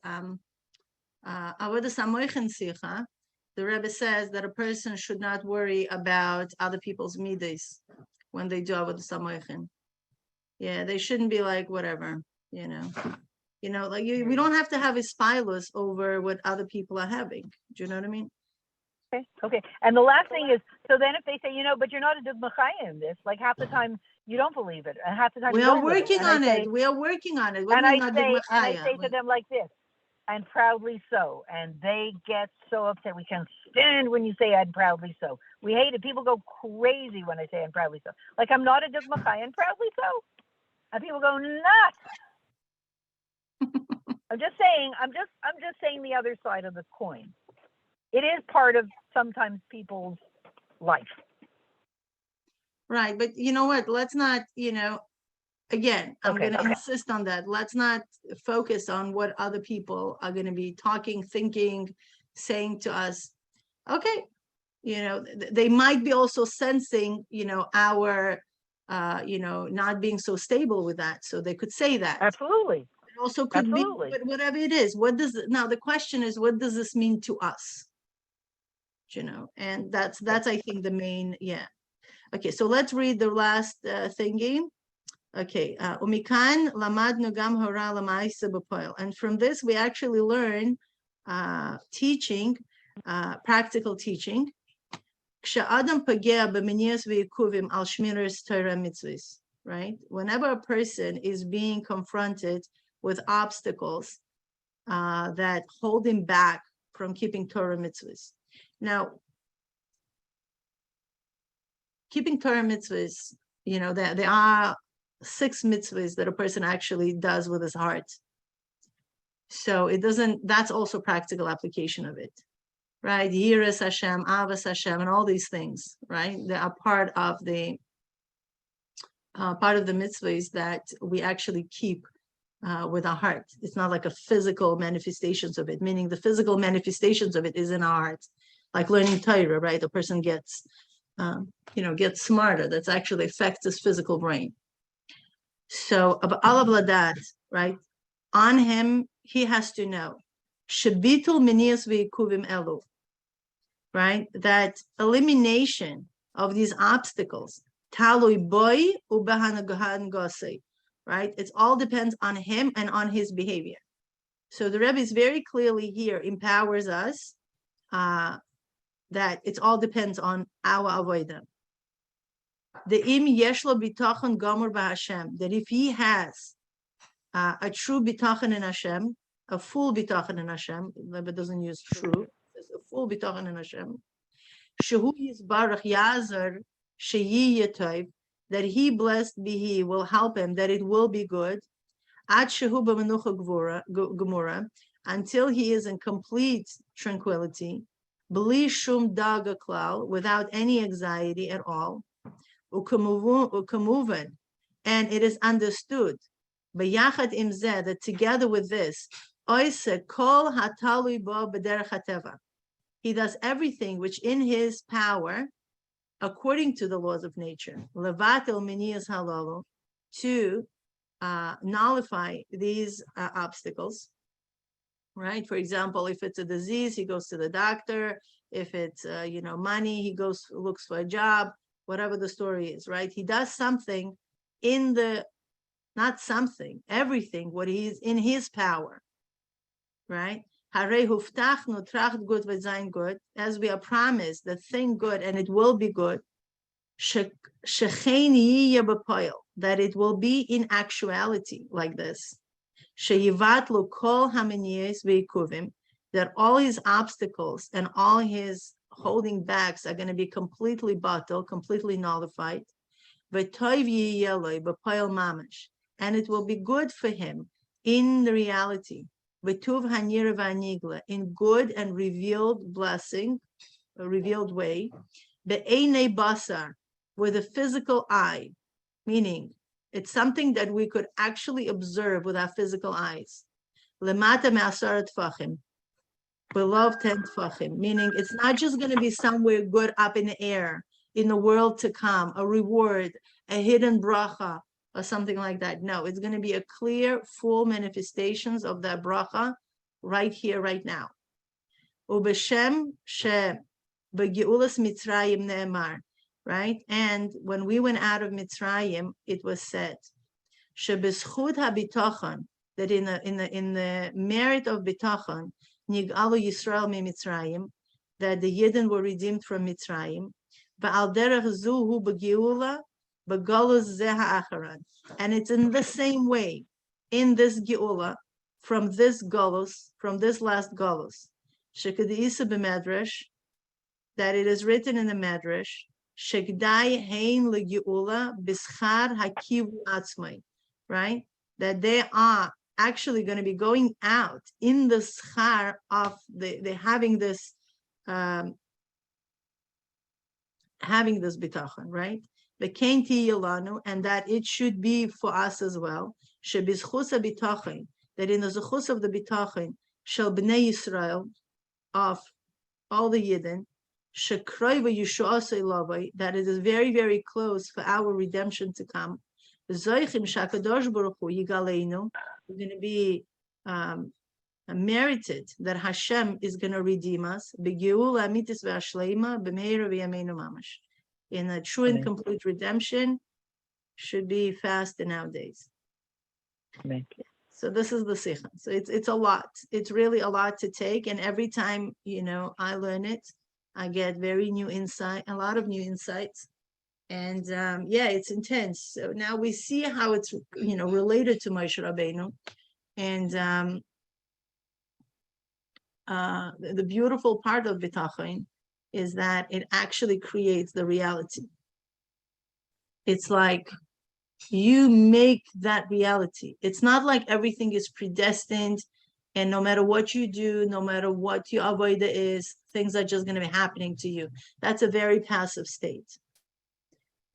Sicha, the Rebbe says that a person should not worry about other people's midas when they do avodah samoichin. Yeah, they shouldn't be like, whatever, like we don't have to have a spylus over what other people are having. Do you know what I mean? Okay. And the last thing is, so then if they say, but you're not a dugmachaya in this, like half the time you don't believe it, and half the time we are working on it. We are working on it. And I say to them like this, and proudly so, and they get so upset. We can't stand when you say "and proudly so." We hate it. People go crazy when I say "and proudly so." Like I'm not a dugmachaya and proudly so, and people go nuts. I'm just saying the other side of the coin. It is part of sometimes people's life. Right. But you know what? Let's not, again, I'm going to insist on that. Let's not focus on what other people are going to be talking, thinking, saying to us. Okay. They might be also sensing, our, not being so stable with that. So they could say that. Absolutely. It also could be, but whatever it is, now the question is, what does this mean to us? And that's I think the main, yeah. Okay, so let's read the last thingy. Okay, umikan lamadnu gam hora lamaisa b'poel, and from this we actually learn teaching, practical teaching. Ksha'adam pagea b'minias v'yikuvim al shmiras Torah mitzvahs, right? Whenever a person is being confronted with obstacles that hold him back from keeping Torah mitzvahs. Now, keeping Torah mitzvahs, there are 6 mitzvahs that a person actually does with his heart. So that's also practical application of it, right? Yiras Hashem, Avas Hashem, and all these things, right? They are part of the mitzvahs that we actually keep with our heart. It's not like a physical manifestations of it, meaning the physical manifestations of it is in our heart. Like learning Torah, right? A person gets smarter. That's actually affects his physical brain. So, alav ladat, right? On him, he has to know. Shebitul minias ve'ikuvim elu, right? That elimination of these obstacles, talui boy ubehanagahan gosei, right? It all depends on him and on his behavior. So the Rebbe is very clearly here empowers us. That it all depends on our avodah. The im yeshlo bitachon gomer b'Hashem, that if he has a true bitachon in Hashem, a full bitachon in Hashem. But doesn't use true. It's a full bitachon in Hashem. Shehu yisbarach yazar sheyi yetoiv, that he, blessed be he, will help him, that it will be good. Ad shehu b'menucha gemura, until he is in complete tranquility. Bli shum daga klal, without any anxiety at all. Ukamuvan, and it is understood. B'yachad imzeh, that together with this, oise kol hatalui bo b'derech hateva, he does everything which in his power, according to the laws of nature, levatel miniyas halalo, to nullify these obstacles, right? For example, if it's a disease, he goes to the doctor. If it's money, he looks for a job. Whatever the story is, right? He does something not something, everything, what he's in his power, right? Harei huftachnu tracht gut v'zayin good, as we are promised the thing good and it will be good. Shechein yiyeh b'poil, that it will be in actuality like this. Sheyivatlu kol haminiyos v'ikuvim, that all his obstacles and all his holding backs are going to be completely batel, completely nullified. V'toiv yiyeh lo b'poil mamash, and it will be good for him in the reality. V'tuv hanir v'anigla, in good and revealed blessing, a revealed way. Be'einei basar, with a physical eye, meaning it's something that we could actually observe with our physical eyes. Lemata me'asar tfachim, below 10 tfachim, meaning it's not just going to be somewhere good up in the air, in the world to come, a reward, a hidden bracha, or something like that. No, it's going to be a clear, full manifestations of that bracha right here, right now. Ubeshem she begeulas Mitzrayim ne'emar, right? And when we went out of Mitzrayim, it was said, shebeschut habitachon, that in the merit of bitachon, nig'alu Yisrael mi Mitzrayim, that the Yidden were redeemed from Mitzrayim, va'al derech zuhu begeula, and it's in the same way, in this geula, from this galus, from this last galus, shekadisa b'medrash, that it is written in the medrash, shekdai hein legeula b'schar hakivu atzmai, right? That they are actually going to be going out in the schar of the having this bitachon, right? And that it should be for us as well. That in the zechus of the bitachon shall bnei Yisrael, of all the Yidden, that it is very, very close for our redemption to come. We're going to be merited that Hashem is going to redeem us. In a true and complete redemption, should be fast in our days. Amen. So this is the Sikha. So it's a lot. It's really a lot to take. And every time, I learn it, I get very new insight, a lot of new insights. And it's intense. So now we see how it's, related to Moshe Rabbeinu. And the beautiful part of Bitachon is that it actually creates the reality. It's like you make that reality. It's not like everything is predestined, and no matter what you do, no matter what your avodah is, things are just going to be happening to you. That's a very passive state.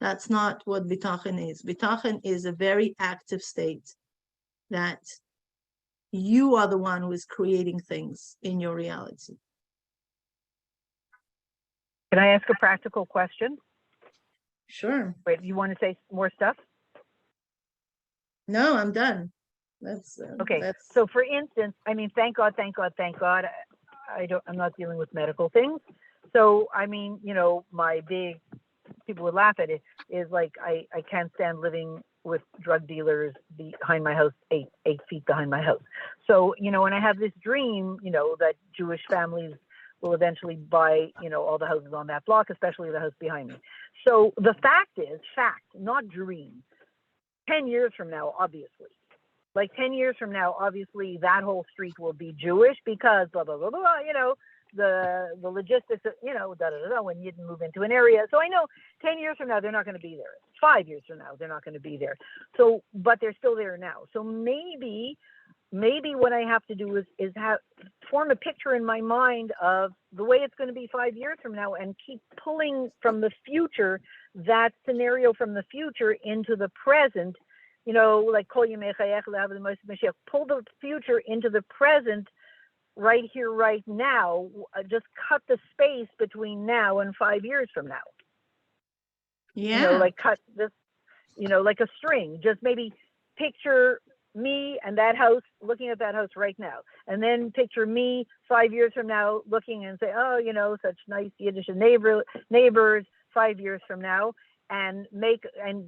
That's not what Bitachon is. Bitachon is a very active state that you are the one who is creating things in your reality. Can I ask a practical question? Sure. Wait, you want to say more stuff? No, I'm done. That's okay. So, for instance, thank God. I'm not dealing with medical things. So, my big, people would laugh at it, is like I can't stand living with drug dealers behind my house, eight feet behind my house. So, and I have this dream, that Jewish families will eventually buy, all the houses on that block, especially the house behind me. So the fact, not dream, 10 years from now, obviously, like 10 years from now, obviously that whole street will be Jewish because blah, blah, blah, blah, blah, you know, the logistics, you know, da, da, da, da, when you move into an area. So I know 10 years from now, they're not going to be there. 5 years from now, they're not going to be there. So, but they're still there now. So maybe what I have to do is form a picture in my mind of the way it's going to be 5 years from now and keep pulling from the future, that scenario from the future into the present, you know, like pull the future into the present right here, right now, just cut the space between now and 5 years from now. Yeah. You know, like cut this, you know, like a string, just maybe picture me and that house, looking at that house right now. And then picture me 5 years from now looking and say, oh, you know, such nice Yiddish neighbors 5 years from now, and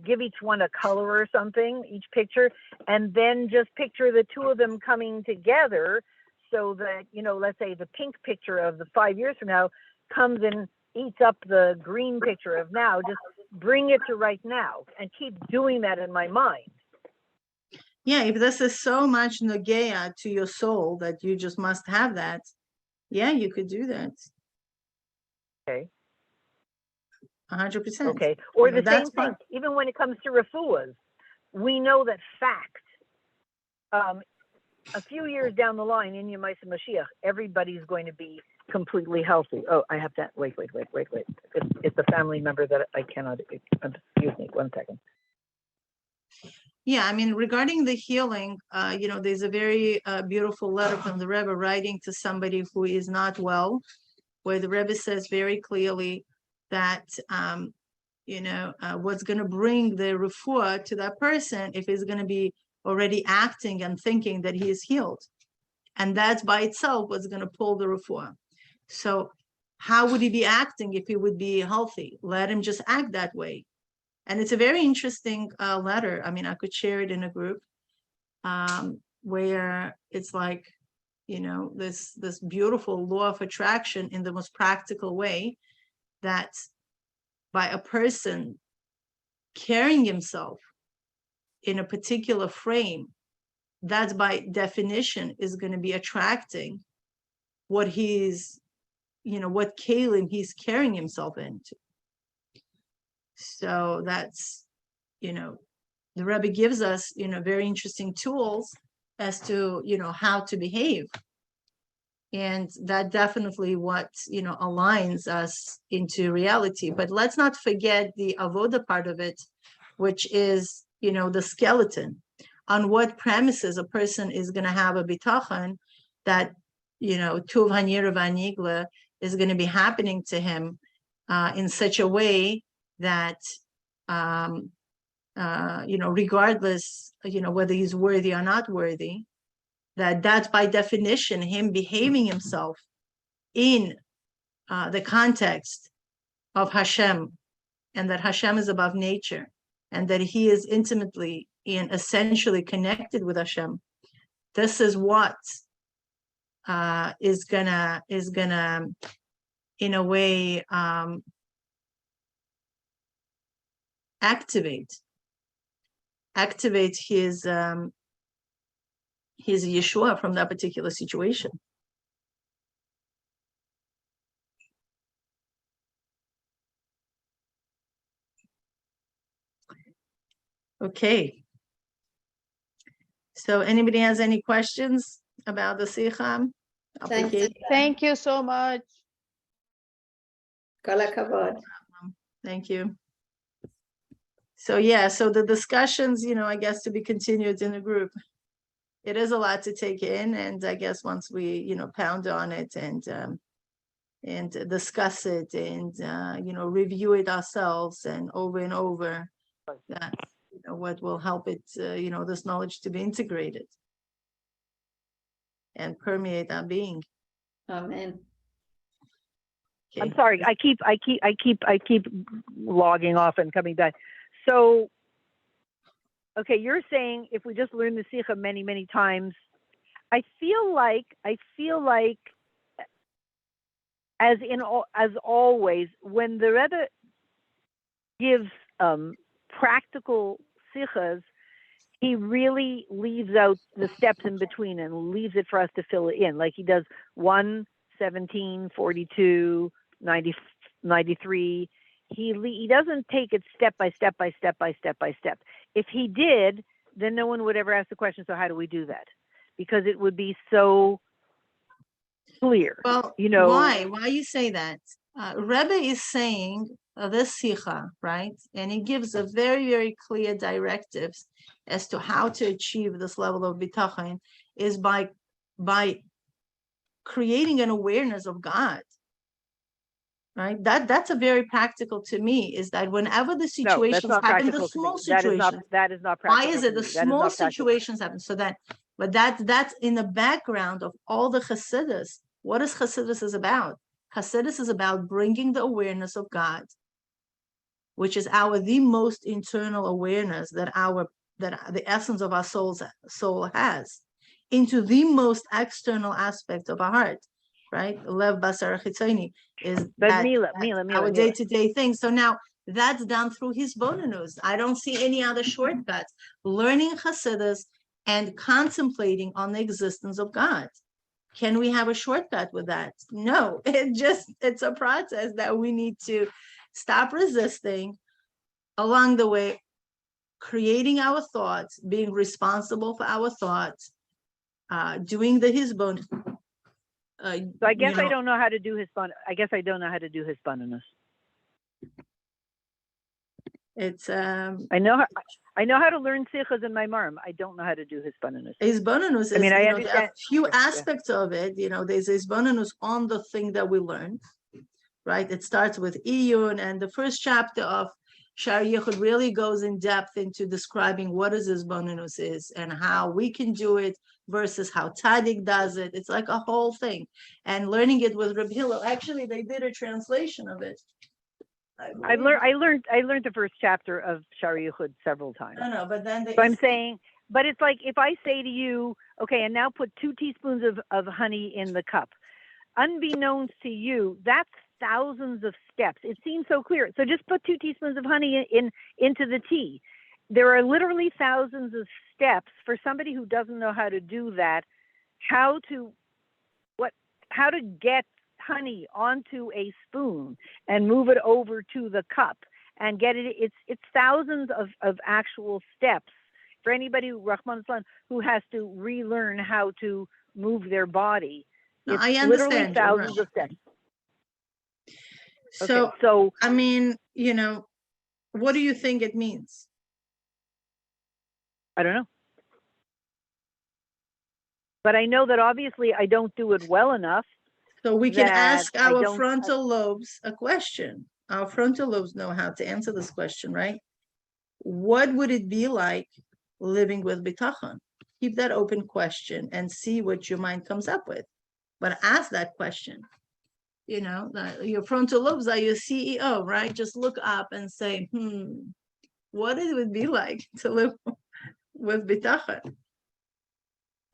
give each one a color or something, each picture, and then just picture the two of them coming together so that, you know, let's say the pink picture of the 5 years from now comes and eats up the green picture of now. Just bring it to right now and keep doing that in my mind. Yeah, if this is so much nogea to your soul that you just must have that, yeah, you could do that. Okay. 100%. Okay. Or the that's same thing, even when it comes to refuahs, we know that fact, a few years down the line in Yemais Mashiach, everybody's going to be completely healthy. Oh, I have to, wait. It's a family member that I cannot, excuse me, 1 second. Yeah, I mean, regarding the healing, you know, there's a very beautiful letter from the Rebbe writing to somebody who is not well, where the Rebbe says very clearly that, you know, what's going to bring the refuah to that person if he's going to be already acting and thinking that he is healed. And that's by itself what's going to pull the refuah. So how would he be acting if he would be healthy? Let him just act that way. And it's a very interesting letter. I mean, I could share it in a group where it's like, you know, this beautiful law of attraction in the most practical way, that by a person carrying himself in a particular frame, that's by definition is going to be attracting what he's, you know, what kalim he's carrying himself into. So that's, you know, the Rebbe gives us, you know, very interesting tools as to, you know, how to behave. And that definitely what, you know, aligns us into reality. But let's not forget the avoda part of it, which is, you know, the skeleton. On what premises a person is going to have a bitachon that, you know, tuv hanira v'anigla is going to be happening to him in such a way that, you know, regardless, you know, whether he's worthy or not worthy, that's by definition him behaving himself in the context of Hashem, and that Hashem is above nature, and that he is intimately and essentially connected with Hashem. This is what is gonna in a way activate his Yeshua from that particular situation. Okay. So anybody has any questions about the Sicha? Thank you so much. Kol hakavod. Thank you. So yeah, so the discussions, you know, I guess to be continued in the group. It is a lot to take in, and I guess once we, you know, pound on it and discuss it and you know, review it ourselves and over, that's, you know, what will help it, you know, this knowledge to be integrated and permeate our being. Amen. Okay. I'm sorry. I keep logging off and coming back. So, okay, you're saying if we just learn the Sikha many, many times, I feel like as always, when the Rebbe gives practical Sikhas, he really leaves out the steps in between and leaves it for us to fill it in. Like he does 1, 17, 42, 90, 93. He doesn't take it step by step by step by step by step. If he did, then no one would ever ask the question, so how do we do that? Because it would be so clear. Well, you know, why you say that? Rebbe is saying this Sicha, right? And he gives a very, very clear directives as to how to achieve this level of bitachon is by creating an awareness of God. Right? That's a very practical to me, is that whenever the no, that's situations not happen, the practical to me. small That situations, is not why practical is to it the me. That is small not practical. situations happen? So but that's in the background of all the Chassidus. What is Chassidus is about? Chassidus is about bringing the awareness of God, which is the most internal awareness that the essence of our soul has, into the most external aspect of our heart, right? Lev basar chitzoni is But that Mila, our day-to-day thing. So now that's done through his bonus. I don't see any other shortcuts. Learning Chassidus and contemplating on the existence of God. Can we have a shortcut with that? No, it's a process that we need to stop resisting along the way, creating our thoughts, being responsible for our thoughts, doing the hisbon. So I guess I don't know how to do hisbon. I guess I don't know how to do hisbonenus. It's I know how to learn sichas in my marm. I don't know how to do hisbonenus. Hisbonenus is, I there understand. are few aspects of it. There's hisbonenus on the thing that we learn, right? It starts with iyun, and the first chapter of Shar Yichud really goes in depth into describing what hisbonenus is and how we can do it versus how Tzaddik does it. It's like a whole thing. And learning it with Reb Hillel, actually, they did a translation of it. I learned the first chapter of Shar Yichud several times. No, but then So I'm saying, but it's like if I say to you, okay, and now put 2 teaspoons of honey in the cup. Unbeknownst to you, that's thousands of steps. It seems so clear. So just put 2 teaspoons of honey into the tea. There are literally thousands of steps for somebody who doesn't know how to do that. How to get honey onto a spoon and move it over to the cup and get it. It's thousands of actual steps for anybody who has to relearn how to move their body. It's I literally understand. thousands of steps. So, Okay, so I mean, what do you think it means? I don't know. But I know that obviously I don't do it well enough. So we can ask that I our don't- frontal lobes a question. Our frontal lobes know how to answer this question, right? What would it be like living with bitachon? Keep that open question and see what your mind comes up with. But ask that question. Your frontal lobes are your CEO, right? Just look up and say, what it would be like to live with bitachon.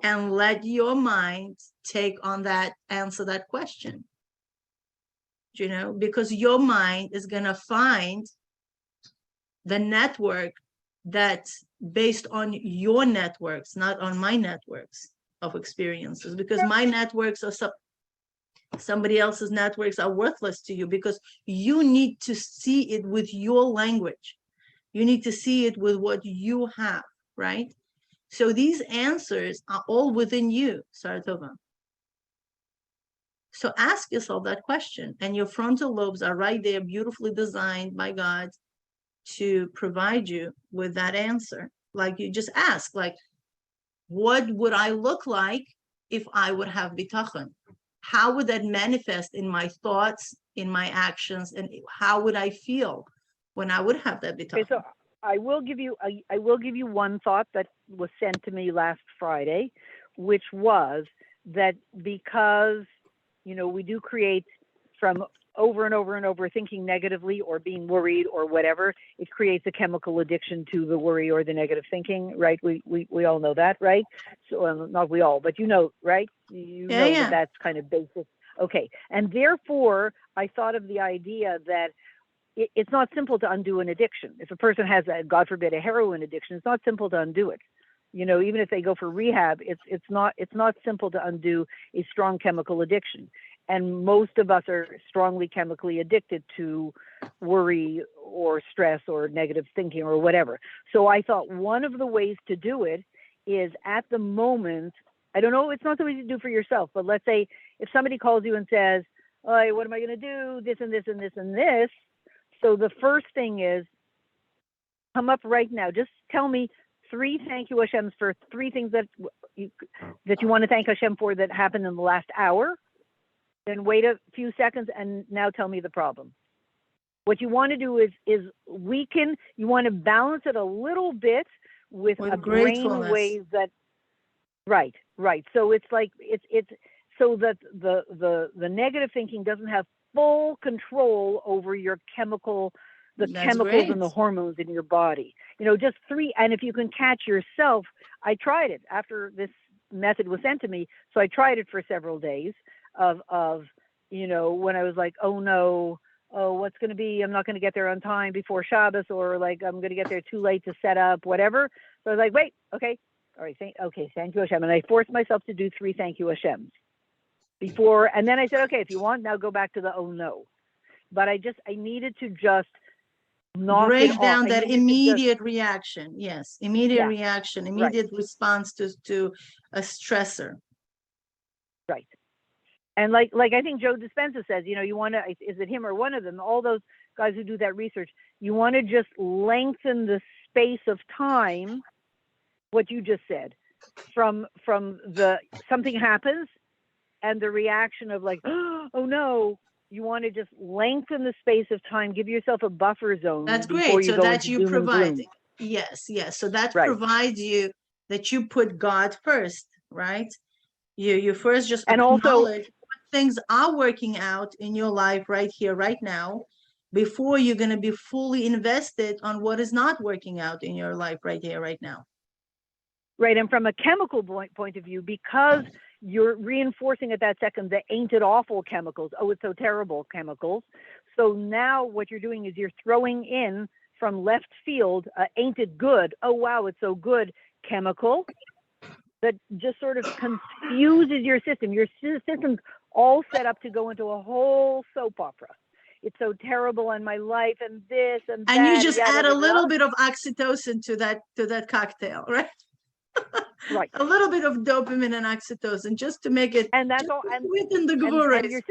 And let your mind take on that, answer that question. Because your mind is going to find the network that's based on your networks, not on my networks of experiences, because my networks are somebody else's networks are worthless to you, because you need to see it with your language. You need to see it with what you have, right? So these answers are all within you, Saratova. So ask yourself that question, and your frontal lobes are right there, beautifully designed by God to provide you with that answer. Like you just ask, like, what would I look like if I would have bitachon? How would that manifest in my thoughts, in my actions, and how would I feel when I would have that bitachon? Okay, so I will give you one thought that was sent to me last Friday, which was that because we do create from over and over and over thinking negatively or being worried or whatever, it creates a chemical addiction to the worry or the negative thinking, right? We all know that, right? So not we all, but right? That that's kind of basic. Okay, and therefore I thought of the idea that it's not simple to undo an addiction. If a person has, God forbid, a heroin addiction, it's not simple to undo it. You know, even if they go for rehab, it's not simple to undo a strong chemical addiction. And most of us are strongly chemically addicted to worry or stress or negative thinking or whatever. So I thought one of the ways to do it is at the moment, I don't know, it's not so easy to do for yourself, but let's say if somebody calls you and says, oh, what am I going to do? This and this and this and this. So the first thing is come up right now. Just tell me 3 thank you Hashems for 3 things that you want to thank Hashem for that happened in the last hour. Then wait a few seconds and now tell me the problem. What you want to do is weaken, you want to balance it a little bit with a brain ways that, right. So it's like, it's so that the negative thinking doesn't have full control over your chemicals and the hormones in your body. You know, just 3, and if you can catch yourself, I tried it after this method was sent to me. So I tried it for several days of, you know, when I was like, oh no, what's going to be, I'm not going to get there on time before Shabbos, or like, I'm going to get there too late to set up, whatever. So I was like, wait, okay. All right. Thank you Hashem. And I forced myself to do 3 thank you Hashems before. And then I said, okay, if you want, now go back to the, oh no. But I needed to just break down that immediate reaction. Yes. Immediate reaction, immediate response to a stressor. Right. And like I think Joe Dispenza says, you know, you want to, is it him or one of them, all those guys who do that research, you want to just lengthen the space of time, what you just said, from the something happens and the reaction of like, oh no, you want to just lengthen the space of time, give yourself a buffer zone. That's great. So that you provide. Yes. So that provides you that you put God first, right? You first just acknowledge what things are working out in your life right here, right now, before you're going to be fully invested on what is not working out in your life right here, right now. Right. And from a chemical point of view, because you're reinforcing at that second the ain't it awful chemicals. Oh, it's so terrible chemicals. So now what you're doing is you're throwing in from left field, ain't it good? Oh, wow, it's so good chemical that just sort of confuses your system. Your system's all set up to go into a whole soap opera. It's so terrible in my life and this and that. And you just add a little bit of oxytocin to that cocktail, right? Right. A little bit of dopamine and oxytocin just to make it, and that's all. And within the gevurah. And your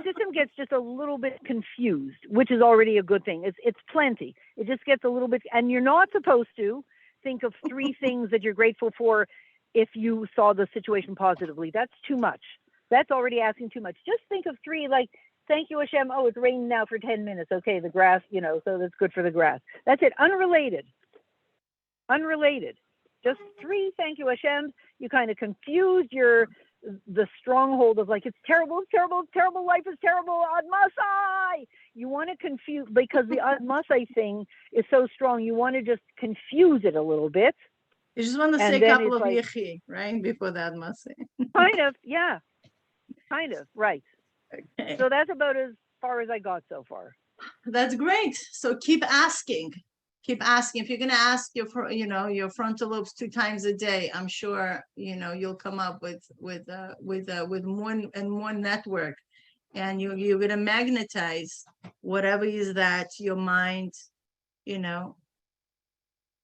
system gets just a little bit confused, which is already a good thing. It's plenty. It just gets a little bit, and you're not supposed to think of 3 things that you're grateful for if you saw the situation positively. That's too much. That's already asking too much. Just think of 3, like, thank you Hashem. Oh, it's raining now for 10 minutes. Okay, the grass, you know, so that's good for the grass. That's it. Unrelated. Just 3 thank you Hashem. You kind of confuse the stronghold of like, it's terrible, life is terrible, Ad Masai. You want to confuse, because the Ad Masai thing is so strong, you want to just confuse it a little bit. You just want to say a couple of yechi, right? Before the Ad Masai. Kind of, yeah. Kind of, right. Okay. So that's about as far as I got so far. That's great. So keep asking. If you're going to ask your frontal lobes 2 times a day, I'm sure, you know, you'll come up with more and more network, and you're going to magnetize whatever is that your mind, you know.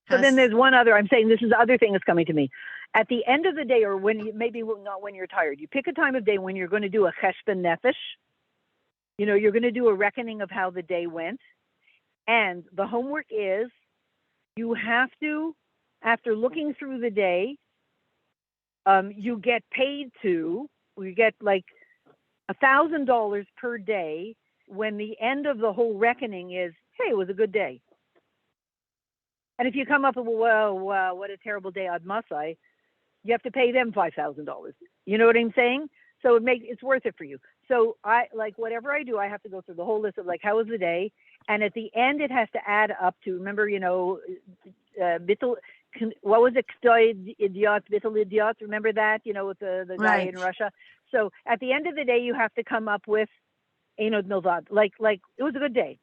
So then there's one other, I'm saying this is the other thing that's coming to me. At the end of the day, or when maybe not when you're tired, you pick a time of day when you're going to do a cheshbon nefesh. You know, you're going to do a reckoning of how the day went. And the homework is you have to, after looking through the day, you get like $1,000 per day when the end of the whole reckoning is, hey, it was a good day. And if you come up with, well, wow, what a terrible day, Ad Masai, you have to pay them $5,000. You know what I'm saying? So it's worth it for you. So I, like, whatever I do, I have to go through the whole list of like, how was the day? And at the end, it has to add up to, remember, you know, Bittel, what was it? Bittel idiot. Remember that, you know, with the guy in Russia. So at the end of the day, you have to come up with Einod Milvad, like it was a good day.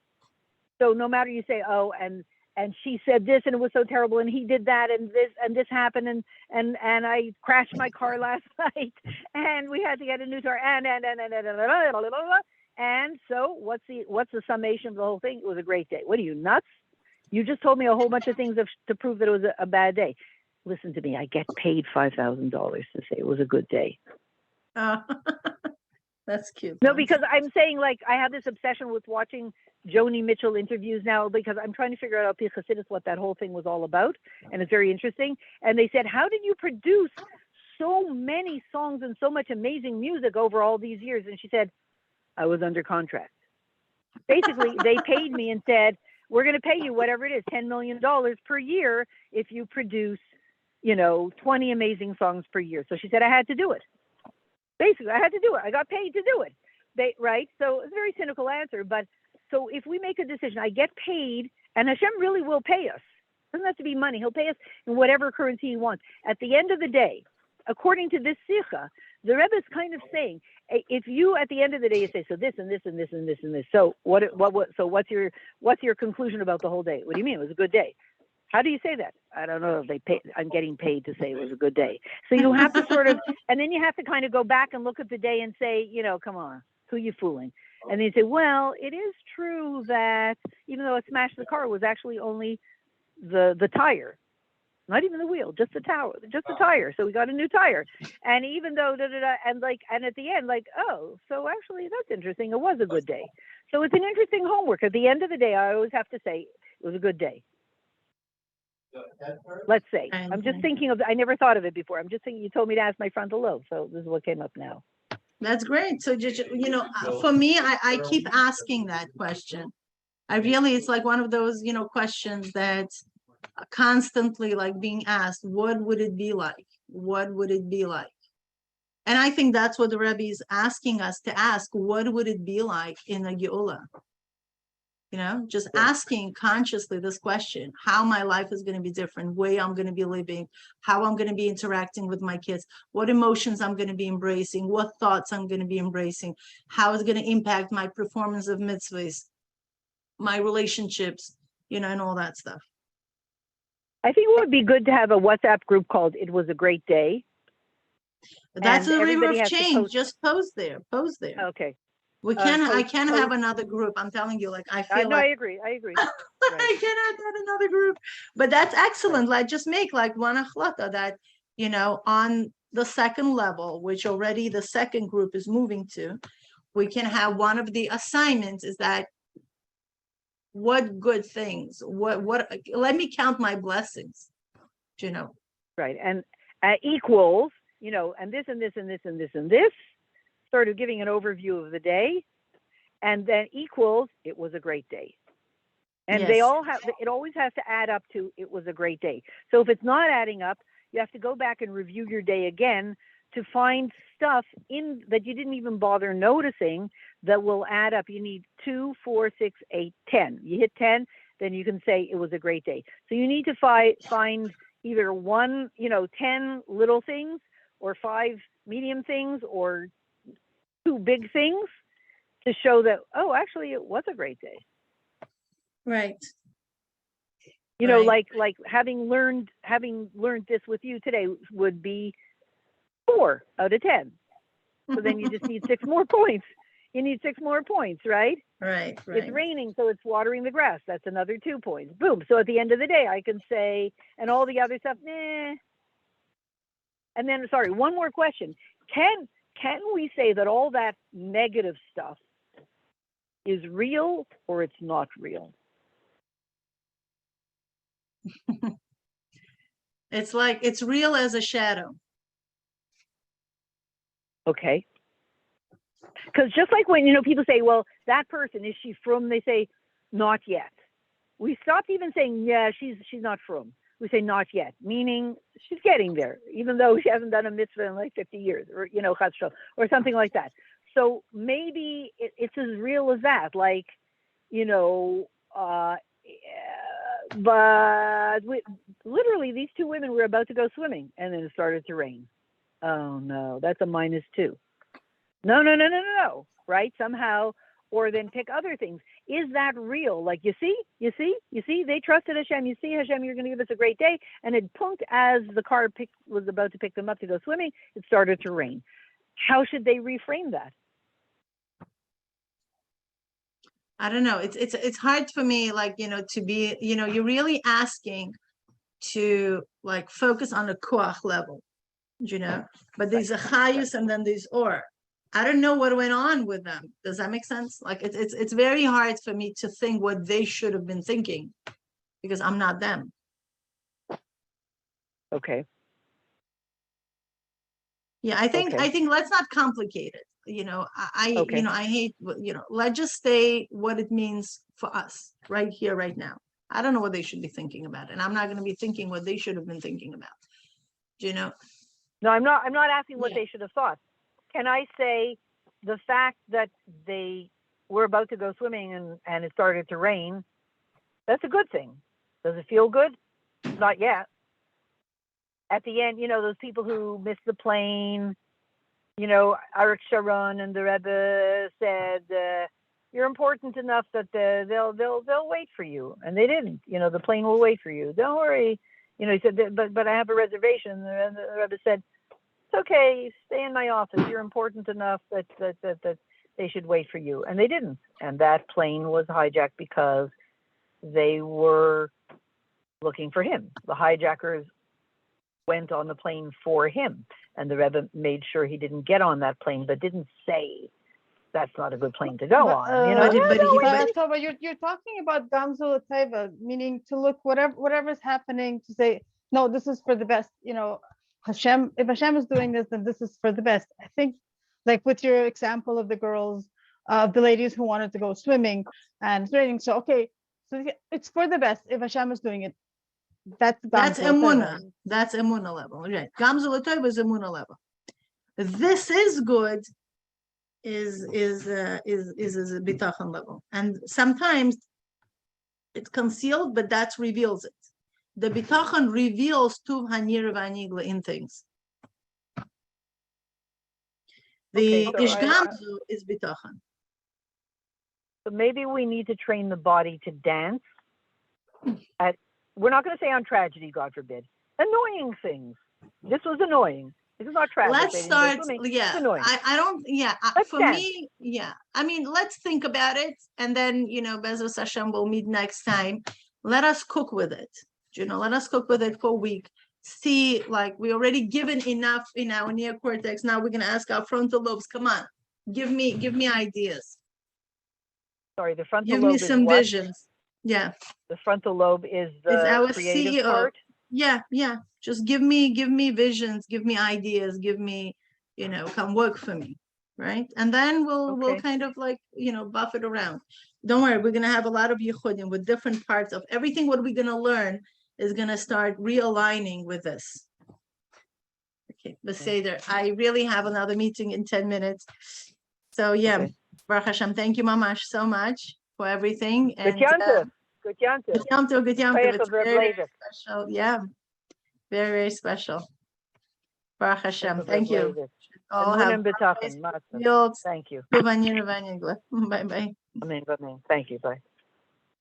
So no matter you say, oh, and and she said this and it was so terrible and he did that and this happened and I crashed my car last night and we had to get a new car and so what's the summation of the whole thing? It was a great day. What are you, nuts? You just told me a whole bunch of things to prove that it was a bad day. Listen to me, I get paid $5,000 to say it was a good day. That's cute. No, because I'm saying, like, I have this obsession with watching Joni Mitchell interviews now because I'm trying to figure out what that whole thing was all about. And it's very interesting. And they said, how did you produce so many songs and so much amazing music over all these years? And she said, I was under contract. Basically, they paid me and said, we're going to pay you whatever it is, $10 million per year if you produce, 20 amazing songs per year. So she said, I had to do it. Basically, I had to do it. I got paid to do it. Right? So it's a very cynical answer. But so if we make a decision, I get paid, and Hashem really will pay us. It doesn't have to be money. He'll pay us in whatever currency he wants. At the end of the day, according to this Sikha, the Rebbe is kind of saying, if you at the end of the day you say, so this and this and this and this and this, so so what's your conclusion about the whole day? What do you mean it was a good day? How do you say that? I don't know. I'm getting paid to say it was a good day. So you have to sort of, and then you have to kind of go back and look at the day and say, come on, who are you fooling? And then you say, well, it is true that even though it smashed the car, it was actually only the tire, not even the wheel, just the tire. So we got a new tire. And even though, and at the end, oh, so actually that's interesting. It was a good day. So it's an interesting homework. At the end of the day, I always have to say it was a good day. Let's say. I'm just thinking I never thought of it before. I'm just thinking, you told me to ask my frontal lobe. So this is what came up now. That's great. So, for me, I keep asking that question. It's like one of those, questions that constantly being asked, what would it be like? What would it be like? And I think that's what the Rebbe is asking us to ask. What would it be like in a Geula? Just asking consciously this question, how my life is going to be different, way I'm going to be living, how I'm going to be interacting with my kids, what emotions I'm going to be embracing, what thoughts I'm going to be embracing, how it's going to impact my performance of mitzvahs, my relationships, and all that stuff. I think it would be good to have a WhatsApp group called It Was a Great Day. That's a river of change. Just post there. Okay. I can't have another group. I'm telling you, I feel I agree. Right. I cannot have another group. But that's excellent. Just make one achlata that, on the second level, which already the second group is moving to, we can have one of the assignments is that what good things, what let me count my blessings, Right. And equals, and this and this and this and this and this, sort of giving an overview of the day, and then equals it was a great day. And yes. They all have, it always has to add up to it was a great day. So if it's not adding up, you have to go back and review your day again to find stuff in that you didn't even bother noticing that will add up. You need 2, 4, 6, 8, 10. You hit 10, then you can say it was a great day. So you need to find either 10 little things or 5 medium things or 2 big things to show that, oh, actually it was a great day. Right. Like having learned this with you today would be 4 out of 10. So then you just need 6 more points. You need 6 more points, right? Right. It's raining, so it's watering the grass. That's another 2 points. Boom. So at the end of the day, I can say, and all the other stuff, nah. And then, sorry, one more question. Can we say that all that negative stuff is real or it's not real? It's real as a shadow. Okay. Because just like when, people say, well, that person, is she from? They say, not yet. We stopped even saying, yeah, she's not from. We say not yet, meaning she's getting there, even though she hasn't done a mitzvah in 50 years, or, or something like that. So maybe it's as real as that, but literally these 2 women were about to go swimming and then it started to rain. Oh no, that's a -2. No. Right? Somehow or then pick other things. Is that real? Like, you see, they trusted Hashem. You see, Hashem, you're going to give us a great day. And it punked as the car was about to pick them up to go swimming, it started to rain. How should they reframe that? I don't know. It's hard for me, like, to be, you're really asking to like focus on the koach level, but there's a chayus and then there's or. I don't know what went on with them. Does that make sense? Like it's very hard for me to think what they should have been thinking because I'm not them. Okay. Yeah, I think let's not complicate it. Okay. I hate, let's just say what it means for us right here, right now. I don't know what they should be thinking about, and I'm not going to be thinking what they should have been thinking about. No, I'm not asking what Yeah. they should have thought. Can I say the fact that they were about to go swimming and it started to rain, that's a good thing. Does it feel good? Not yet. At the end, those people who missed the plane, Arik Sharon and the Rebbe said, you're important enough that they'll wait for you. And they didn't. The plane will wait for you. Don't worry. He said, but I have a reservation. And the Rebbe said, it's okay, stay in my office. You're important enough that they should wait for you. And they didn't. And that plane was hijacked because they were looking for him. The hijackers went on the plane for him. And the Rebbe made sure he didn't get on that plane, but didn't say that's not a good plane to go on. Tova, you're talking about Gamzul Teva, meaning to look whatever's happening to say, no, this is for the best, Hashem, if Hashem is doing this, then this is for the best. I think, like with your example of the girls, the ladies who wanted to go swimming and it's raining. So, okay, so it's for the best if Hashem is doing it. That's Emuna. That's Emuna level. Right. Gamzul Tova is Emuna level. This is good is a Bitachon level. And sometimes it's concealed, but that reveals it. The Bitachon reveals Tuv Hanir Vanigla in things. The Ishgamzu is Bitachon. So maybe we need to train the body to dance we're not going to say on tragedy, God forbid. Annoying things. This was annoying. This is not tragic. Let's start. Yeah, I don't. Yeah, for dance. Me, yeah. I mean, let's think about it, and then Bezos Hashem will meet next time. Let us cook with it. Let us cook with it for a week. See, like we already given enough in our neocortex. Now we're gonna ask our frontal lobes. Come on, give me ideas. Sorry, the frontal give lobe me some visions. Yeah, the frontal lobe is the creative part. Yeah. Just give me visions, give me ideas, give me, come work for me, right? And then we'll kind of like buff it around. Don't worry, we're gonna have a lot of yichudim with different parts of everything. What we're gonna learn is gonna start realigning with this. Okay, Beseder. I really have another meeting in 10 minutes. So yeah, Baruch Hashem, thank you, Mamash, so much for everything. And Good Yom Tov. It's very special. Yeah, very, very special. Baruch Hashem. Thank you. All have Bitachon. Thank you. Bye bye. Amen. Thank you. Bye.